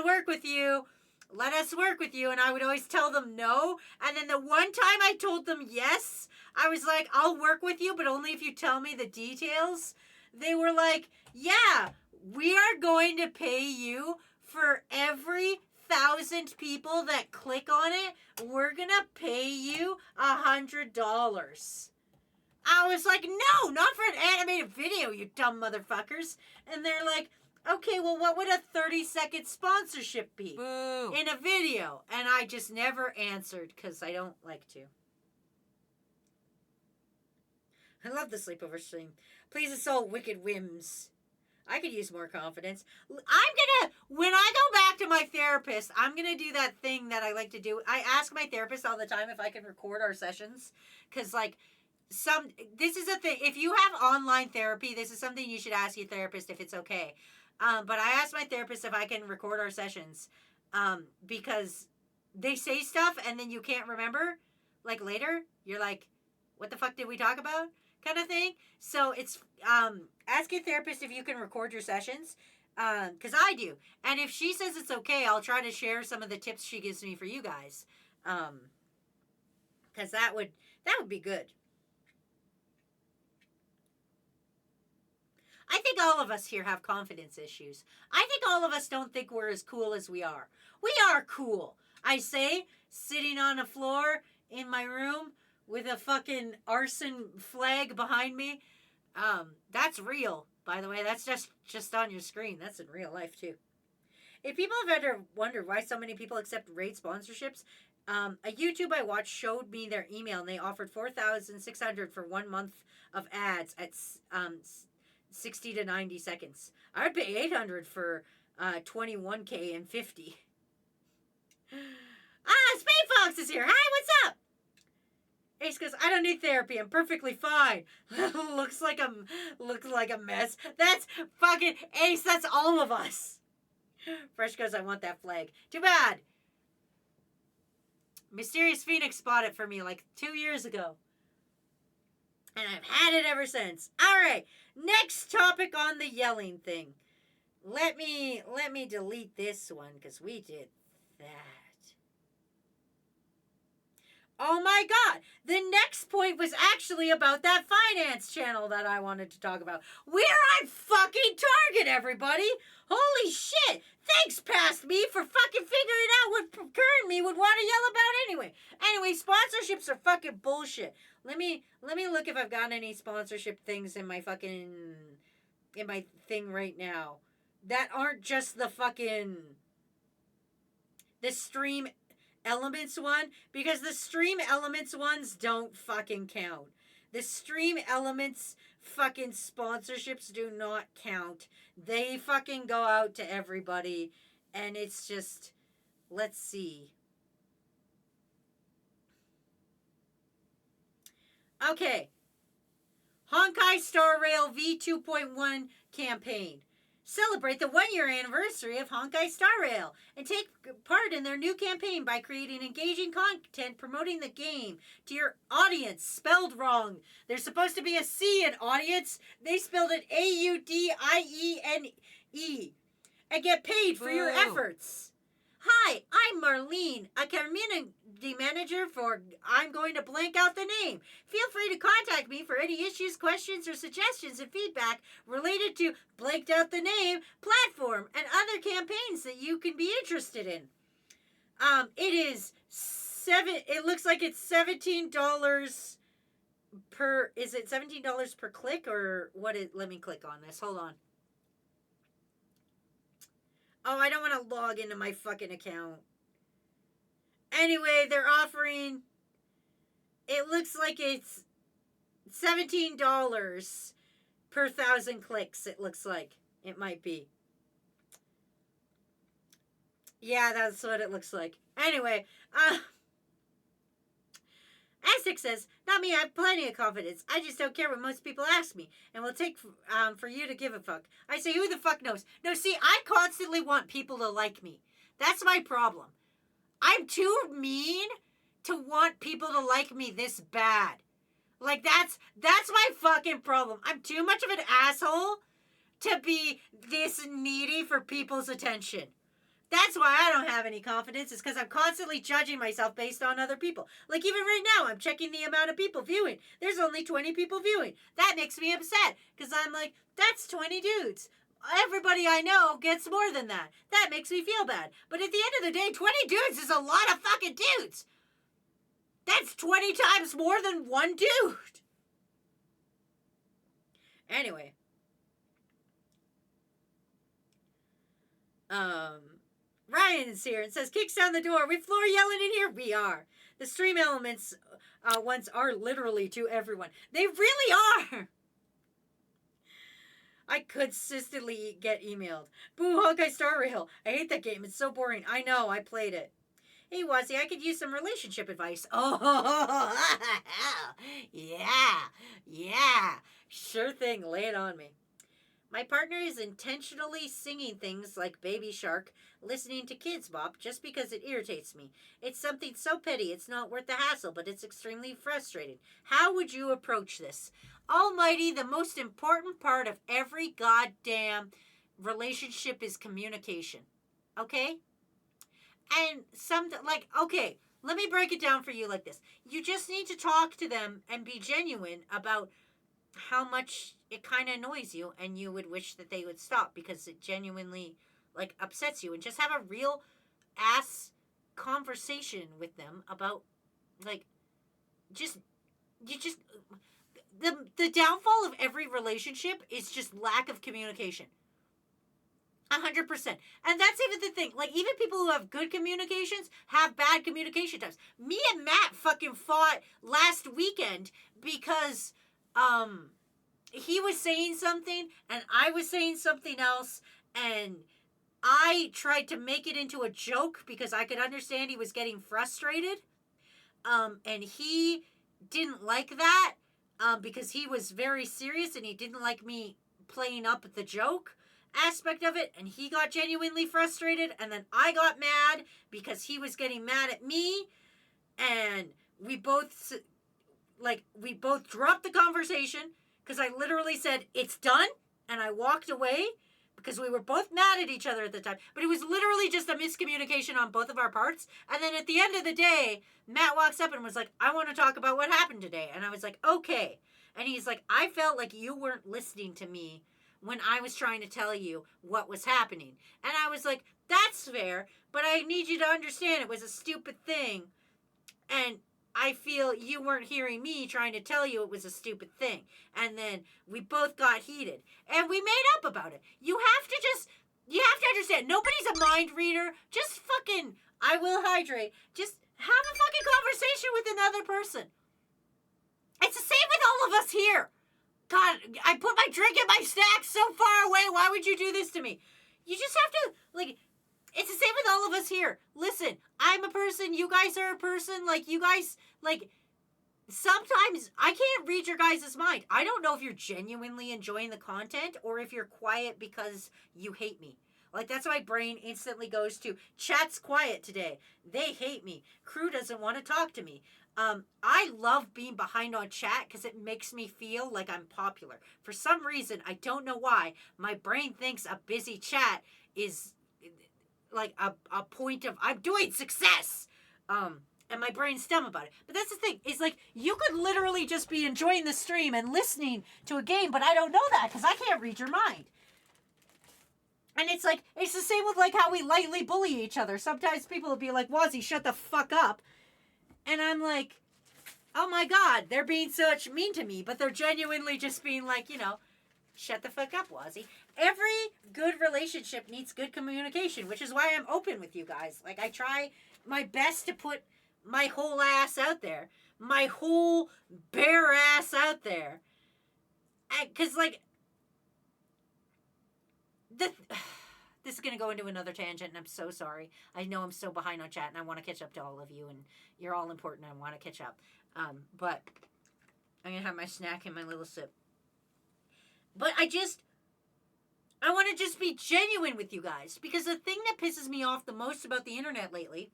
work with you. Let us work with you. And I would always tell them no. And then the one time I told them yes, I was like, I'll work with you, but only if you tell me the details. They were like, yeah, we are going to pay you for every 1,000 people that click on it. We're going to pay you $100. I was like, no, not for an animated video, you dumb motherfuckers. And they're like, okay, well, what would a 30-second sponsorship be Boo. in a video? And I just never answered because I don't like to. I love the sleepover stream. Please assault wicked whims. I could use more confidence. When I go back to my therapist, I'm going to do that thing that I like to do. I ask my therapist all the time if I can record our sessions. Because, like, this is a thing. If you have online therapy, this is something you should ask your therapist if it's okay. But I asked my therapist if I can record our sessions. Because they say stuff and then you can't remember. Like, later, you're like, what the fuck did we talk about? Kind of thing. So it's ask your therapist if you can record your sessions, because I do. And if she says it's okay, I'll try to share some of the tips she gives me for you guys, because that would be good. I think all of us here have confidence issues. I think all of us don't think we're as cool as we are. We are cool. I say, sitting on a floor in my room with a fucking arson flag behind me. That's real, by the way. That's just on your screen. That's in real life, too. If people have ever wondered why so many people accept Raid sponsorships, a YouTube I watched showed me their email, and they offered $4,600 for 1 month of ads at 60 to 90 seconds. I would pay $800 for $21K and 50. Spade Fox is here. Hi, what's up? Ace goes, I don't need therapy. I'm perfectly fine. looks like a mess. That's fucking Ace. That's all of us. Fresh goes, I want that flag. Too bad. Mysterious Phoenix bought it for me like 2 years ago. And I've had it ever since. All right. Next topic on the yelling thing. Let me delete this one because we did that. Oh my God. The next point was actually about that finance channel that I wanted to talk about. We're on fucking target, everybody. Holy shit. Thanks, past me, for fucking figuring out what current me would want to yell about anyway. Anyway, sponsorships are fucking bullshit. Let me look if I've got any sponsorship things in my thing right now that aren't just the Stream Elements one, because the Stream Elements ones don't fucking count. The Stream Elements fucking sponsorships do not count. They fucking go out to everybody, and it's just, let's see. Okay. Honkai Star Rail V2.1 campaign. Celebrate the 1-year anniversary of Honkai Star Rail and take part in their new campaign by creating engaging content promoting the game to your audience. Spelled wrong. There's supposed to be a C in audience. They spelled it AUDIENE. And get paid for your efforts. Hi, I'm Marlene, a community manager for I'm going to blank out the name. Feel free to contact me for any issues, questions, or suggestions and feedback related to blanked out the name, platform, and other campaigns that you can be interested in. It looks like it's $17 per, is it $17 per click or what is, let me click on this, hold on. Oh, I don't want to log into my fucking account. Anyway, they're offering, it looks like it's $17 per 1,000 clicks, it looks like. It might be. Yeah, that's what it looks like. Anyway, Aztec says, not me, I have plenty of confidence. I just don't care what most people ask me, and will take for you to give a fuck. I say, who the fuck knows? No, see, I constantly want people to like me. That's my problem. I'm too mean to want people to like me this bad. Like, that's my fucking problem. I'm too much of an asshole to be this needy for people's attention. That's why I don't have any confidence, is because I'm constantly judging myself based on other people. Like, even right now, I'm checking the amount of people viewing. There's only 20 people viewing. That makes me upset, because I'm like, that's 20 dudes. Everybody I know gets more than that. That makes me feel bad. But at the end of the day, 20 dudes is a lot of fucking dudes. That's 20 times more than one dude. Anyway. Ryan's here and says, kicks down the door. We floor yelling in here? We are. The stream elements ones are literally to everyone. They really are. I consistently get emailed. Boo, Hawkeye Star Rail. I hate that game. It's so boring. I know. I played it. Hey, Wazzy, I could use some relationship advice. Oh, yeah. Sure thing. Lay it on me. My partner is intentionally singing things like Baby Shark, listening to Kids Bop, just because it irritates me. It's something so petty it's not worth the hassle, but it's extremely frustrating. How would you approach this? Almighty, the most important part of every goddamn relationship is communication. Okay? And okay, let me break it down for you like this. You just need to talk to them and be genuine about how much it kind of annoys you, and you would wish that they would stop because it genuinely upsets you, and just have a real ass conversation with them about the downfall of every relationship is just lack of communication. 100%. And that's even the thing. Even people who have good communications have bad communication times. Me and Matt fucking fought last weekend because he was saying something and I was saying something else, and I tried to make it into a joke because I could understand he was getting frustrated. And he didn't like that because he was very serious and he didn't like me playing up the joke aspect of it, and he got genuinely frustrated, and then I got mad because he was getting mad at me, and we both dropped the conversation because I literally said, it's done, and I walked away because we were both mad at each other at the time. But it was literally just a miscommunication on both of our parts. And then at the end of the day, Matt walks up and was like, I want to talk about what happened today. And I was like, okay. And he's like, I felt like you weren't listening to me when I was trying to tell you what was happening. And I was like, that's fair, but I need you to understand it was a stupid thing. And I feel you weren't hearing me trying to tell you it was a stupid thing. And then we both got heated. And we made up about it. You have to understand, nobody's a mind reader. Just fucking, I will hydrate. Just have a fucking conversation with another person. It's the same with all of us here. God, I put my drink and my snacks so far away. Why would you do this to me? You just have to, it's the same with all of us here. Listen, I'm a person. You guys are a person. You guys, sometimes I can't read your guys' mind. I don't know if you're genuinely enjoying the content or if you're quiet because you hate me. That's why my brain instantly goes to, chat's quiet today. They hate me. Crew doesn't want to talk to me. I love being behind on chat because it makes me feel like I'm popular. For some reason, I don't know why, my brain thinks a busy chat is a point of I'm doing success. And my brain's dumb about it. But that's the thing, is you could literally just be enjoying the stream and listening to a game, but I don't know that because I can't read your mind. And it's the same with how we lightly bully each other. Sometimes people will be like, Wazzy, shut the fuck up. And I'm like, oh my God, they're being such mean to me, but they're genuinely just being shut the fuck up, Wazzy. Every good relationship needs good communication, which is why I'm open with you guys. I try my best to put my whole ass out there. My whole bare ass out there. Because, this is going to go into another tangent, and I'm so sorry. I know I'm so behind on chat, and I want to catch up to all of you, and you're all important, and I want to catch up. But I'm going to have my snack and my little sip. But I want to just be genuine with you guys, because the thing that pisses me off the most about the internet lately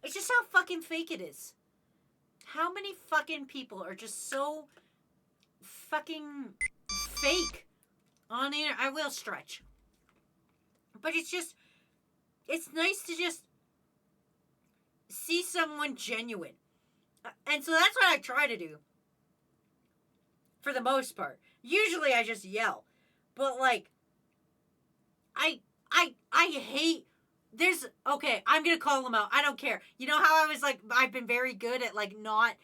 is just how fucking fake it is. How many fucking people are just so fucking fake on the internet? I will stretch. But it's nice to just see someone genuine. And so that's what I try to do. For the most part. Usually I just yell. But like, I hate, okay, I'm going to call them out. I don't care. You know how I was like, I've been very good at like not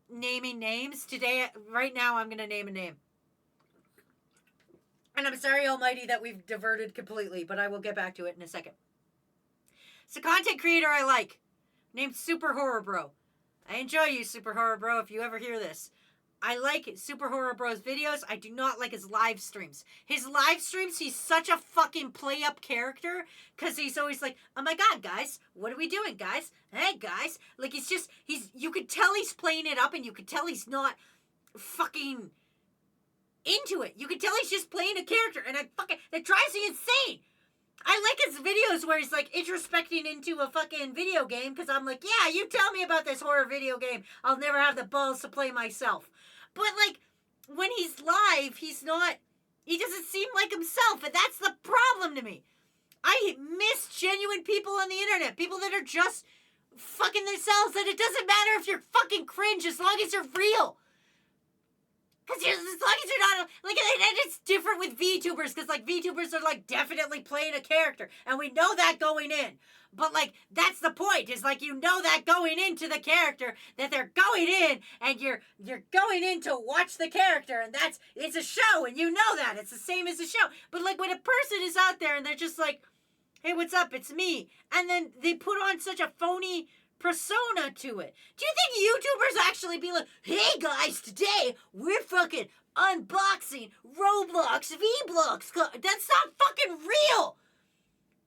naming names? Today, right now, I'm going to name a name. And I'm sorry, almighty, that we've diverted completely, but I will get back to it in a second. It's a content creator I like, named Super Horror Bro. I enjoy you, Super Horror Bro, if you ever hear this. I like Super Horror Bro's videos. I do not like his live streams. His live streams, he's such a fucking play-up character, because he's always like, oh my god, guys, what are we doing, guys? Hey, guys. Like, you could tell he's playing it up, and you could tell he's not fucking into it. You could tell he's just playing a character, and that drives me insane. I like his videos where he's like introspecting into a fucking video game, because I'm like, yeah, you tell me about this horror video game. I'll never have the balls to play myself. But like, when he's live, he doesn't seem like himself, and that's the problem to me. I miss genuine people on the internet, people that are just fucking themselves, and it doesn't matter if you're fucking cringe as long as you're real. Because as long as you're not, like, and it's different with VTubers, because, like, VTubers are, like, definitely playing a character, and we know that going in. But, like, that's the point, is, like, you know that going into the character, that they're going in, and you're going in to watch the character, and it's a show, and you know that. It's the same as a show. But, like, when a person is out there, and they're just like, hey, what's up, it's me, and then they put on such a phony persona to it. Do you think YouTubers actually be like, hey guys, today we're fucking unboxing Roblox V-Blocks? That's not fucking real.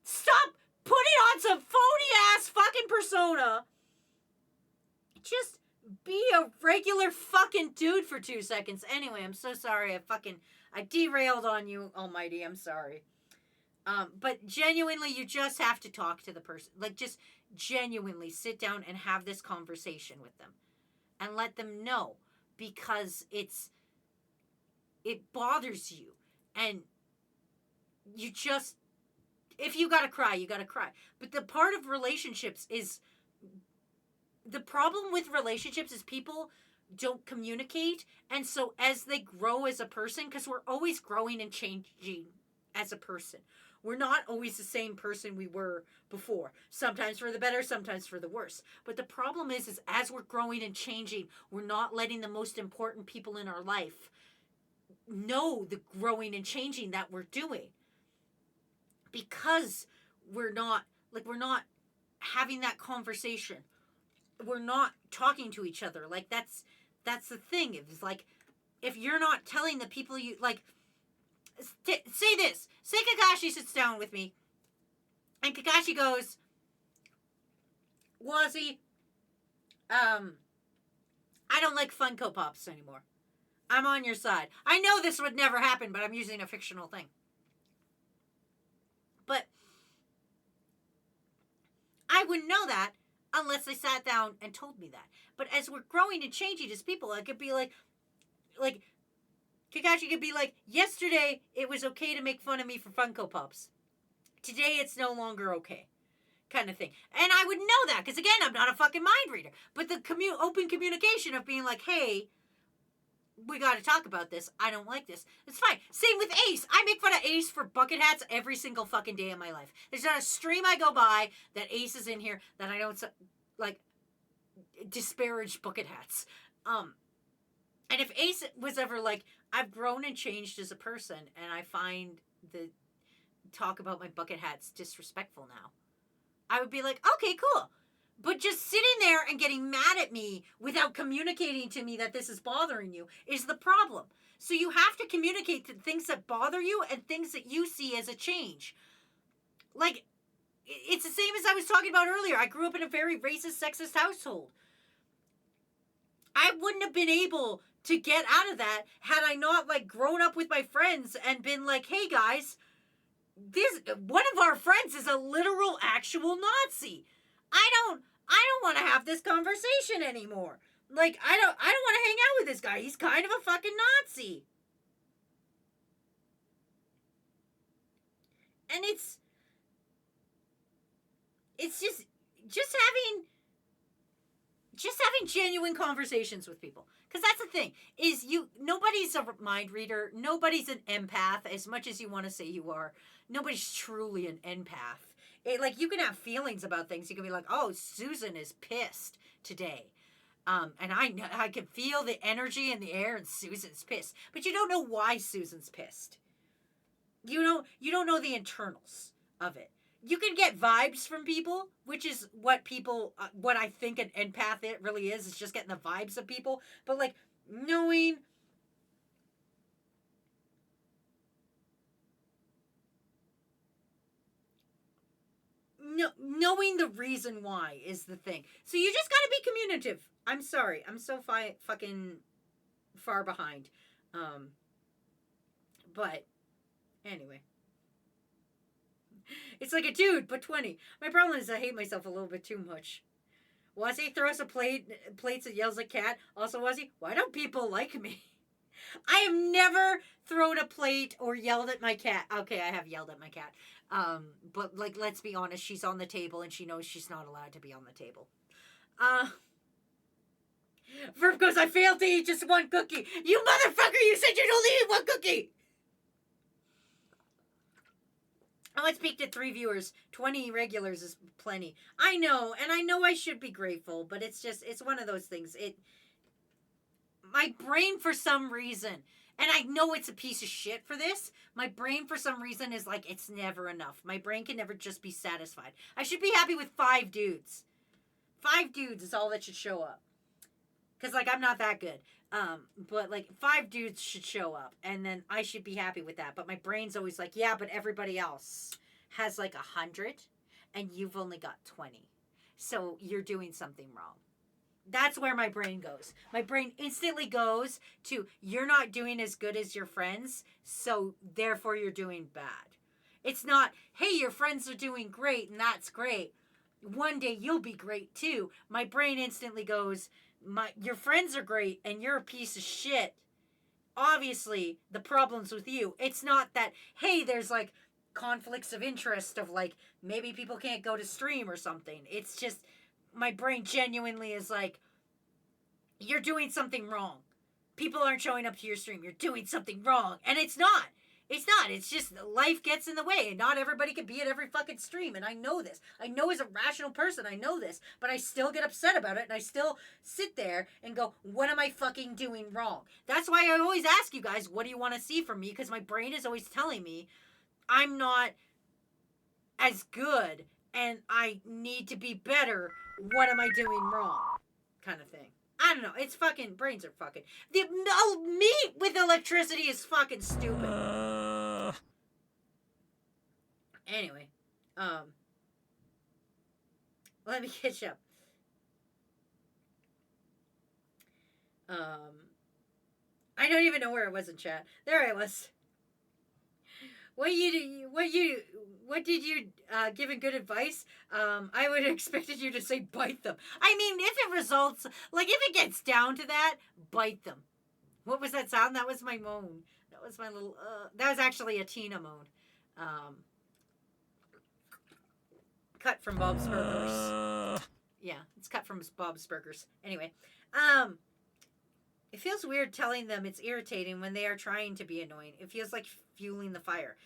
Stop putting on some phony ass fucking persona. Just be a regular fucking dude for 2 seconds. Anyway, I'm so sorry. I derailed on you, almighty. I'm sorry. But genuinely, you just have to talk to the person. Like, just genuinely sit down and have this conversation with them. And let them know. Because it bothers you. And you just, if you gotta cry, you gotta cry. But the part of relationships is, the problem with relationships is people don't communicate. And so as they grow as a person, because we're always growing and changing as a person. We're not always the same person we were before. Sometimes for the better, sometimes for the worse. But the problem is as we're growing and changing, we're not letting the most important people in our life know the growing and changing that we're doing. Because we're not having that conversation. We're not talking to each other. Like, that's the thing. It's like, if you're not telling the people you, like, say this. Say Kakashi sits down with me, and Kakashi goes, Wazzy, I don't like Funko Pops anymore. I'm on your side. I know this would never happen, but I'm using a fictional thing. But I wouldn't know that unless they sat down and told me that. But as we're growing and changing as people, I could be like, Kakashi could be like, yesterday it was okay to make fun of me for Funko Pops. Today it's no longer okay. Kind of thing. And I would know that, because again, I'm not a fucking mind reader. But the open communication of being like, hey, we got to talk about this. I don't like this. It's fine. Same with Ace. I make fun of Ace for bucket hats every single fucking day of my life. There's not a stream I go by that Ace is in here that I don't, like, disparage bucket hats. And if Ace was ever like, I've grown and changed as a person, and I find the talk about my bucket hats disrespectful now, I would be like, okay, cool. But just sitting there and getting mad at me without communicating to me that this is bothering you is the problem. So you have to communicate the things that bother you and things that you see as a change. Like, it's the same as I was talking about earlier. I grew up in a very racist, sexist household. I wouldn't have been able to get out of that had I not, like, grown up with my friends and been like, hey, guys, one of our friends is a literal, actual Nazi. I don't want to have this conversation anymore. Like, I don't want to hang out with this guy. He's kind of a fucking Nazi. And it's just having genuine conversations with people. Because that's the thing, is nobody's a mind reader. Nobody's an empath, as much as you want to say you are. Nobody's truly an empath. Like, you can have feelings about things. You can be like, oh, Susan is pissed today. And I can feel the energy in the air, and Susan's pissed. But you don't know why Susan's pissed. You don't know the internals of it. You can get vibes from people, which is what I think an empath it really is. It's just getting the vibes of people. But, like, knowing the reason why is the thing. So you just gotta be communicative. I'm sorry. I'm so fucking far behind. But anyway. It's like a dude, but 20. My problem is I hate myself a little bit too much. Wazzy throws plates and yells at cat. Also, Wazzy, why don't people like me? I have never thrown a plate or yelled at my cat. Okay, I have yelled at my cat. But, like, let's be honest, she's on the table and she knows she's not allowed to be on the table. Verb goes, I failed to eat just one cookie. You motherfucker, you said you'd only eat one cookie! I want to speak to 3 viewers. 20 regulars is plenty. I know, and I know I should be grateful, but it's one of those things. My brain, for some reason, and I know it's a piece of shit for this, my brain, for some reason, is like, it's never enough. My brain can never just be satisfied. I should be happy with 5 dudes. 5 dudes is all that should show up. Because, like, I'm not that good. But, like, 5 dudes should show up, and then I should be happy with that. But my brain's always like, yeah, but everybody else has, like, 100, and you've only got 20. So you're doing something wrong. That's where my brain goes. My brain instantly goes to, you're not doing as good as your friends, so therefore you're doing bad. It's not, hey, your friends are doing great, and that's great. One day you'll be great, too. My brain instantly goes, your friends are great and you're a piece of shit. Obviously, the problem's with you. It's not that, hey, there's, like, conflicts of interest of, like, maybe people can't go to stream or something. It's just, my brain genuinely is like, you're doing something wrong. People aren't showing up to your stream. You're doing something wrong. And it's not. It's not. It's just life gets in the way. And not everybody can be at every fucking stream. And I know this. I know as a rational person, I know this. But I still get upset about it. And I still sit there and go, what am I fucking doing wrong? That's why I always ask you guys, what do you want to see from me? Because my brain is always telling me I'm not as good. And I need to be better. What am I doing wrong? Kind of thing. I don't know. It's fucking, brains are fucking. The meat with electricity is fucking stupid. Anyway, let me catch up. I don't even know where I was in chat. There I was. What did you giving good advice? I would have expected you to say bite them. I mean, if it results, like, if it gets down to that, bite them. What was that sound? That was my moan. That was my little, that was actually a Tina moan. Cut from Bob's Burgers. Yeah, it's cut from Bob's Burgers. Anyway, it feels weird telling them it's irritating when they are trying to be annoying. It feels like fueling the fire.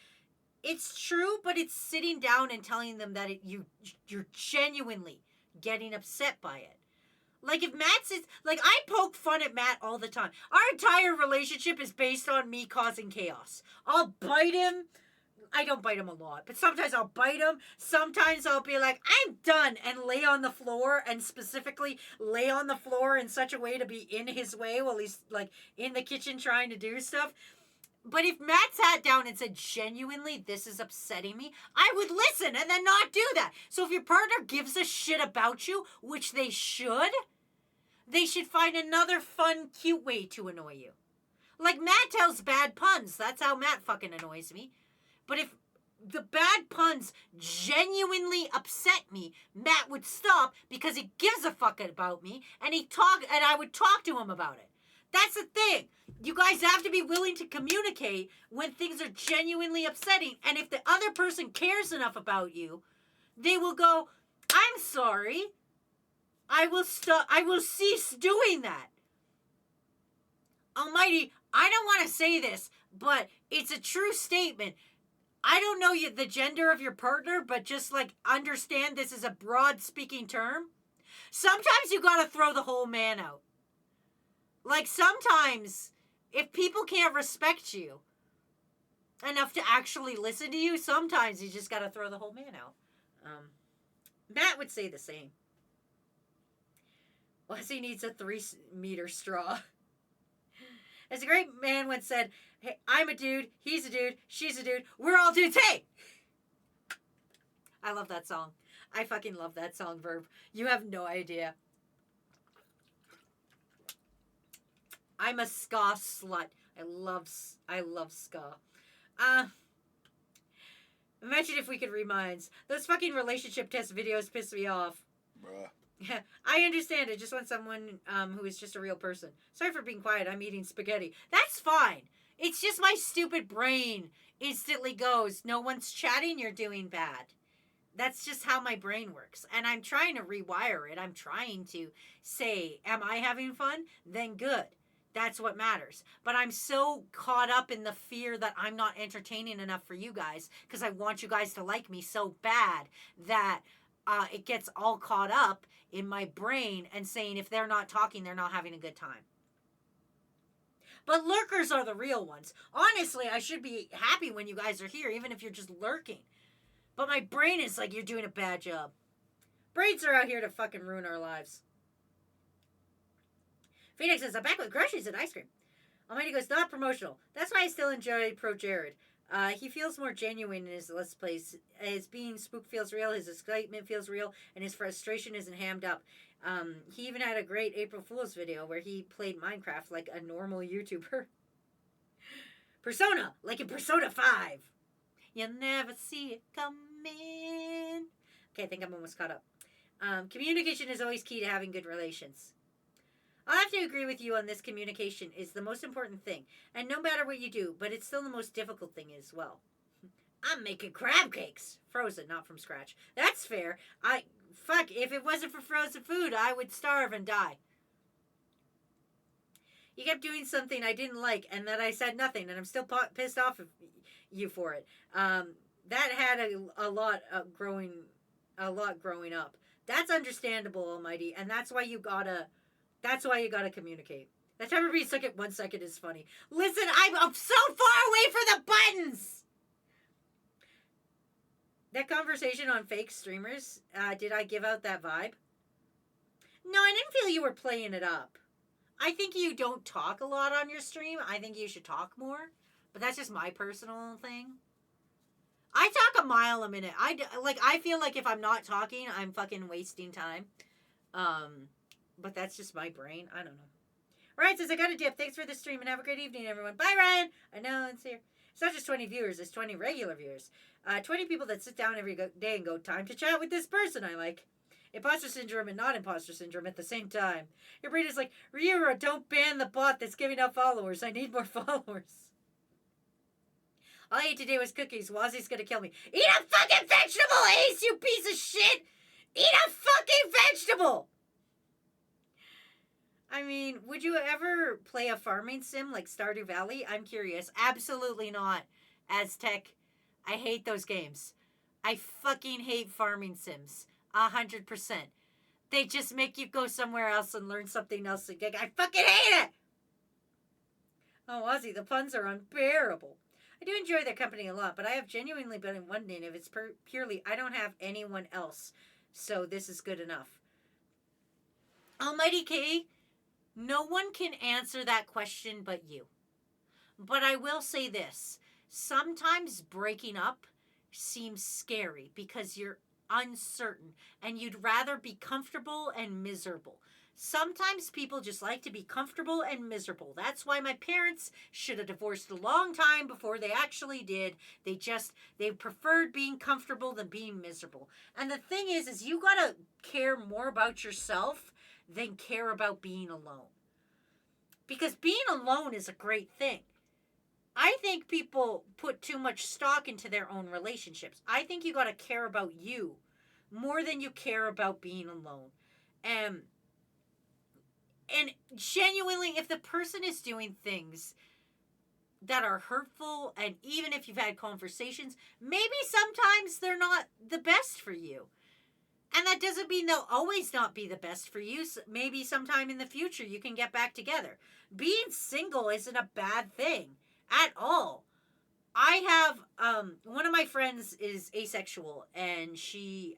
It's true, but it's sitting down and telling them that you're genuinely getting upset by it. Like, if Matt says, like, I poke fun at Matt all the time. Our entire relationship is based on me causing chaos. I'll bite him, I don't bite him a lot, but sometimes I'll bite him. Sometimes I'll be like, I'm done, and lay on the floor, and specifically lay on the floor in such a way to be in his way while he's like in the kitchen trying to do stuff. But if Matt sat down and said, genuinely, this is upsetting me, I would listen and then not do that. So if your partner gives a shit about you, which they should find another fun, cute way to annoy you. Like Matt tells bad puns. That's how Matt fucking annoys me. But if the bad puns genuinely upset me, Matt would stop because he gives a fuck about me, and I would talk to him about it. That's the thing. You guys have to be willing to communicate when things are genuinely upsetting. And if the other person cares enough about you, they will go, I'm sorry. I will cease doing that. Almighty, I don't want to say this, but it's a true statement. I don't know the gender of your partner, but just like understand this is a broad speaking term. Sometimes you gotta throw the whole man out. Like sometimes, if people can't respect you enough to actually listen to you, sometimes you just gotta throw the whole man out. Matt would say the same. Wesley needs a 3-meter straw. As a great man once said, hey, I'm a dude, he's a dude, she's a dude, we're all dudes, hey! I love that song. I fucking love that song, Verb. You have no idea. I'm a ska slut. I love ska. Imagine if we could read minds. Those fucking relationship test videos piss me off. Bruh. Yeah, I understand. I just want someone who is just a real person. Sorry for being quiet. I'm eating spaghetti. That's fine. It's just my stupid brain instantly goes, no one's chatting, you're doing bad. That's just how my brain works. And I'm trying to rewire it. I'm trying to say, am I having fun? Then good. That's what matters. But I'm so caught up in the fear that I'm not entertaining enough for you guys because I want you guys to like me so bad that it gets all caught up in my brain and saying if they're not talking, they're not having a good time. But lurkers are the real ones. Honestly, I should be happy when you guys are here, even if you're just lurking. But my brain is like, you're doing a bad job. Brains are out here to fucking ruin our lives. Phoenix says, I'm back with groceries and ice cream. Almighty goes, not promotional. That's why I still enjoy Pro Jared. He feels more genuine in his Let's Plays. His being spooked feels real, his excitement feels real, and his frustration isn't hammed up. He even had a great April Fool's video where he played Minecraft like a normal YouTuber. Persona, like in Persona 5. You'll never see it coming. Okay, I think I'm almost caught up. Communication is always key to having good relations. I'll have to agree with you on this. Communication is the most important thing. And no matter what you do, but it's still the most difficult thing as well. I'm making crab cakes. Frozen, not from scratch. That's fair. If it wasn't for frozen food, I would starve and die. You kept doing something I didn't like, and then I said nothing, and I'm still pissed off at you for it. That had a lot growing up. That's understandable, Almighty, and that's why you gotta communicate. That time everybody stuck at 1 second is funny. Listen, I'm so far away from the buttons! That conversation on fake streamers, did I give out that vibe? No, I didn't feel you were playing it up. I think you don't talk a lot on your stream. I think you should talk more. But that's just my personal thing. I talk a mile a minute. I feel like if I'm not talking, I'm fucking wasting time. But that's just my brain. I don't know. Ryan says, I got a dip. Thanks for the stream and have a great evening, everyone. Bye, Ryan. I know it's here. It's not just 20 viewers. It's 20 regular viewers. 20 people that sit down every day and go, time to chat with this person I like. Imposter syndrome and not imposter syndrome at the same time. Your brain is like, Ryura, don't ban the bot that's giving out followers. I need more followers. All I ate today was cookies. Wazzy's gonna kill me. Eat a fucking vegetable, Ace, you piece of shit! Eat a fucking vegetable! I mean, would you ever play a farming sim like Stardew Valley? I'm curious. Absolutely not. Aztec, I hate those games. I fucking hate farming sims. 100%. They just make you go somewhere else and learn something else again. I fucking hate it! Oh, Ozzy, the puns are unbearable. I do enjoy their company a lot, but I have genuinely been wondering if it's purely I don't have anyone else, so this is good enough. Almighty K, no one can answer that question but you. But I will say this. Sometimes breaking up seems scary because you're uncertain and you'd rather be comfortable and miserable. Sometimes people just like to be comfortable and miserable. That's why my parents should have divorced a long time before they actually did. They preferred being comfortable than being miserable. And the thing is you gotta care more about yourself than care about being alone. Because being alone is a great thing. I think people put too much stock into their own relationships. I think you got to care about you more than you care about being alone. And genuinely, if the person is doing things that are hurtful, and even if you've had conversations, maybe sometimes they're not the best for you. And that doesn't mean they'll always not be the best for you. Maybe sometime in the future you can get back together. Being single isn't a bad thing at all. I have one of my friends is asexual, and she's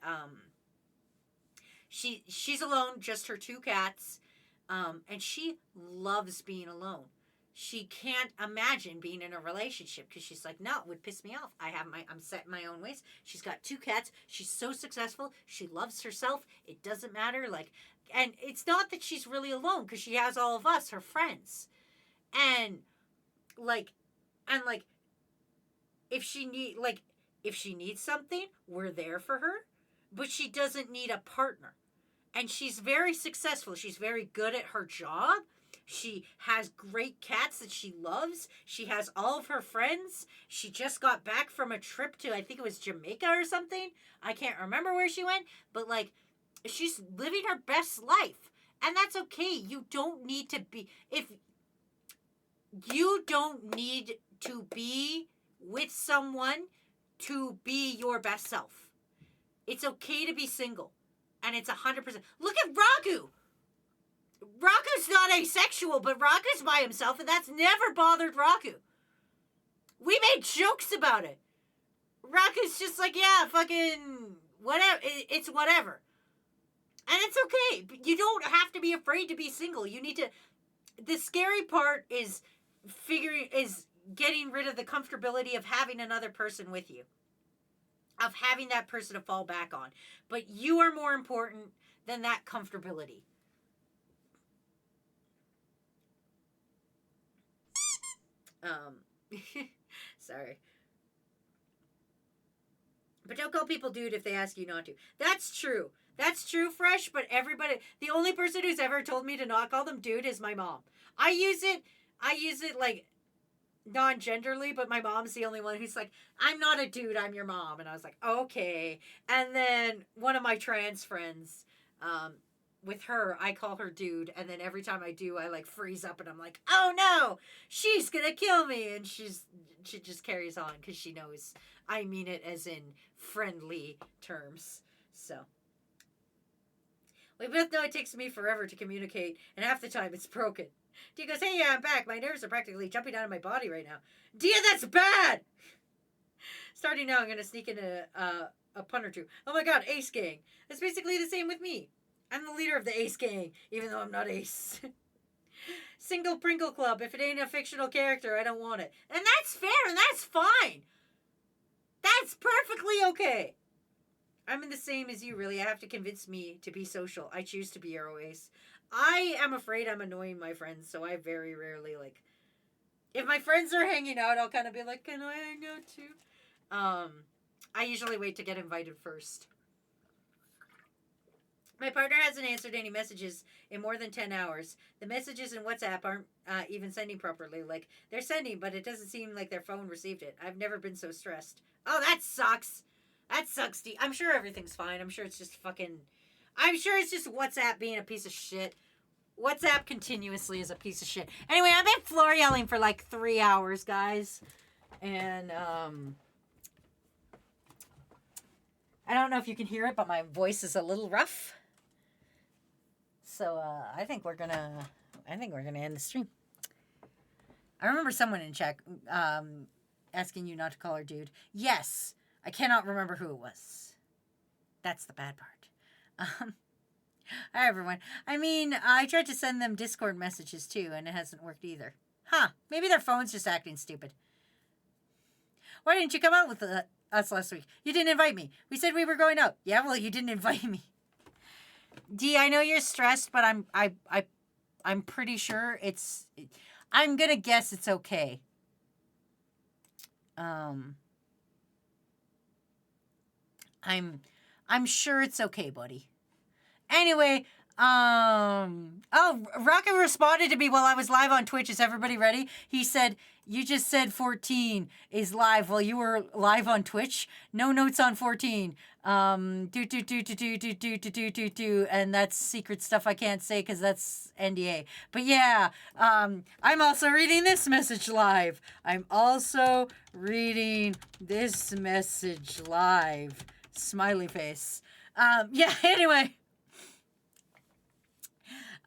alone, just her 2 cats, and she loves being alone. She can't imagine being in a relationship because she's like, no, it would piss me off. I'm set in my own ways. She's got 2 cats. She's so successful. She loves herself. It doesn't matter. And it's not that she's really alone because she has all of us, her friends, and if she needs something, we're there for her, but she doesn't need a partner. And she's very successful. She's very good at her job. She has great cats that she loves. She has all of her friends. She just got back from a trip to, I think it was Jamaica or something. I can't remember where she went, but she's living her best life. And that's okay. You don't need to be with someone to be your best self. It's okay to be single. And it's 100%. Look at Ragu. Ragu's not asexual, but Ragu's by himself, and that's never bothered Ragu. We made jokes about it. Ragu's just like, yeah, fucking whatever. It's whatever. And it's okay. You don't have to be afraid to be single. You need to... The scary part is getting rid of the comfortability of having another person with you, of having that person to fall back on. But you are more important than that comfortability. Sorry. But don't call people dude if they ask you not to. That's true. That's true, Fresh, but the only person who's ever told me to not call them dude is my mom. I use it non-genderly, but my mom's the only one who's like, I'm not a dude, I'm your mom. And I was like, okay. And then one of my trans friends, with her, I call her dude, and then every time I do, I freeze up and I'm like, oh no, she's gonna kill me. And she just carries on because she knows I mean it as in friendly terms. So we both know it takes me forever to communicate, and half the time it's broken. Dia goes, hey, yeah, I'm back. My nerves are practically jumping out of my body right now. Dia, that's bad! Starting now, I'm going to sneak in a pun or two. Oh my god, Ace Gang. That's basically the same with me. I'm the leader of the Ace Gang, even though I'm not Ace. Single Pringle Club. If it ain't a fictional character, I don't want it. And that's fair, and that's fine. That's perfectly okay. I'm in the same as you, really. I have to convince me to be social. I choose to be Arrow Ace. I am afraid I'm annoying my friends, so I very rarely, if my friends are hanging out, I'll kind of be like, can I hang out too? I usually wait to get invited first. My partner hasn't answered any messages in more than 10 hours. The messages in WhatsApp aren't even sending properly. They're sending, but it doesn't seem like their phone received it. I've never been so stressed. Oh, that sucks. That sucks, Steve. I'm sure everything's fine. I'm sure it's just WhatsApp being a piece of shit. WhatsApp continuously is a piece of shit. Anyway, I've been floor yelling for 3 hours, guys. And, I don't know if you can hear it, but my voice is a little rough. So, I think we're gonna end the stream. I remember someone in chat, asking you not to call her dude. Yes, I cannot remember who it was. That's the bad part. Hi, everyone. I mean, I tried to send them Discord messages, too, and it hasn't worked either. Huh. Maybe their phone's just acting stupid. Why didn't you come out with us last week? You didn't invite me. We said we were going out. Yeah, well, you didn't invite me. Dee, I know you're stressed, but I'm pretty sure it's... I'm gonna guess it's okay. I'm sure it's okay, buddy. Anyway, oh, Rocket responded to me while I was live on Twitch. Is everybody ready? He said, you just said 14 is live while you were live on Twitch. No notes on 14. And that's secret stuff I can't say because that's NDA. But yeah, I'm also reading this message live. Smiley face. Yeah, anyway.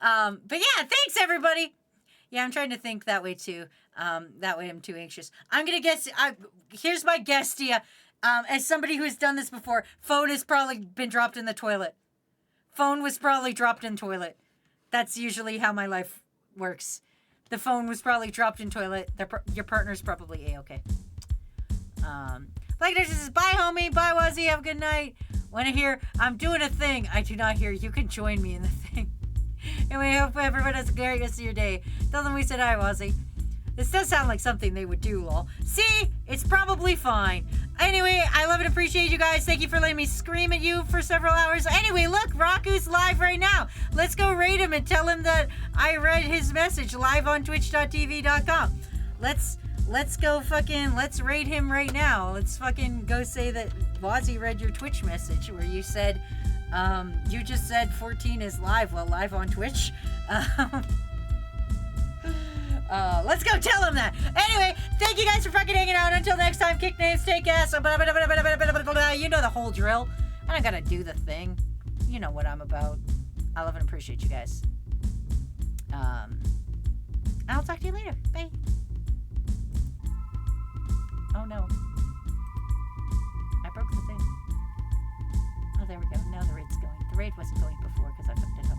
But yeah, thanks everybody. Yeah, I'm trying to think that way too. That way I'm too anxious. I'm gonna guess. Here's my guess to you. As somebody who's done this before, phone has probably been dropped in the toilet. Phone was probably dropped in toilet. That's usually how my life works. The phone was probably dropped in toilet. Your partner's probably A-okay. Like this says, bye homie, bye Wazzy, have a good night. Want to hear, I'm doing a thing. I do not hear, you can join me in the thing. And we hope everyone has a great rest of your day. Tell them we said hi, Wazzy. This does sound like something they would do, lol. See? It's probably fine. Anyway, I love and appreciate you guys. Thank you for letting me scream at you for several hours. Anyway, look, Raku's live right now. Let's go raid him and tell him that I read his message live on twitch.tv.com. Let's raid him right now. Let's fucking go say that Wazzy read your Twitch message where you said, you just said 14 is live. Well, live on Twitch. Let's go tell him that. Anyway, thank you guys for fucking hanging out. Until next time, kick names, take ass. You know the whole drill. I don't gotta do the thing. You know what I'm about. I love and appreciate you guys. I'll talk to you later. Bye. Oh no. I broke the thing. Oh, there we go. Now the raid's going. The raid wasn't going before because I fucked it up.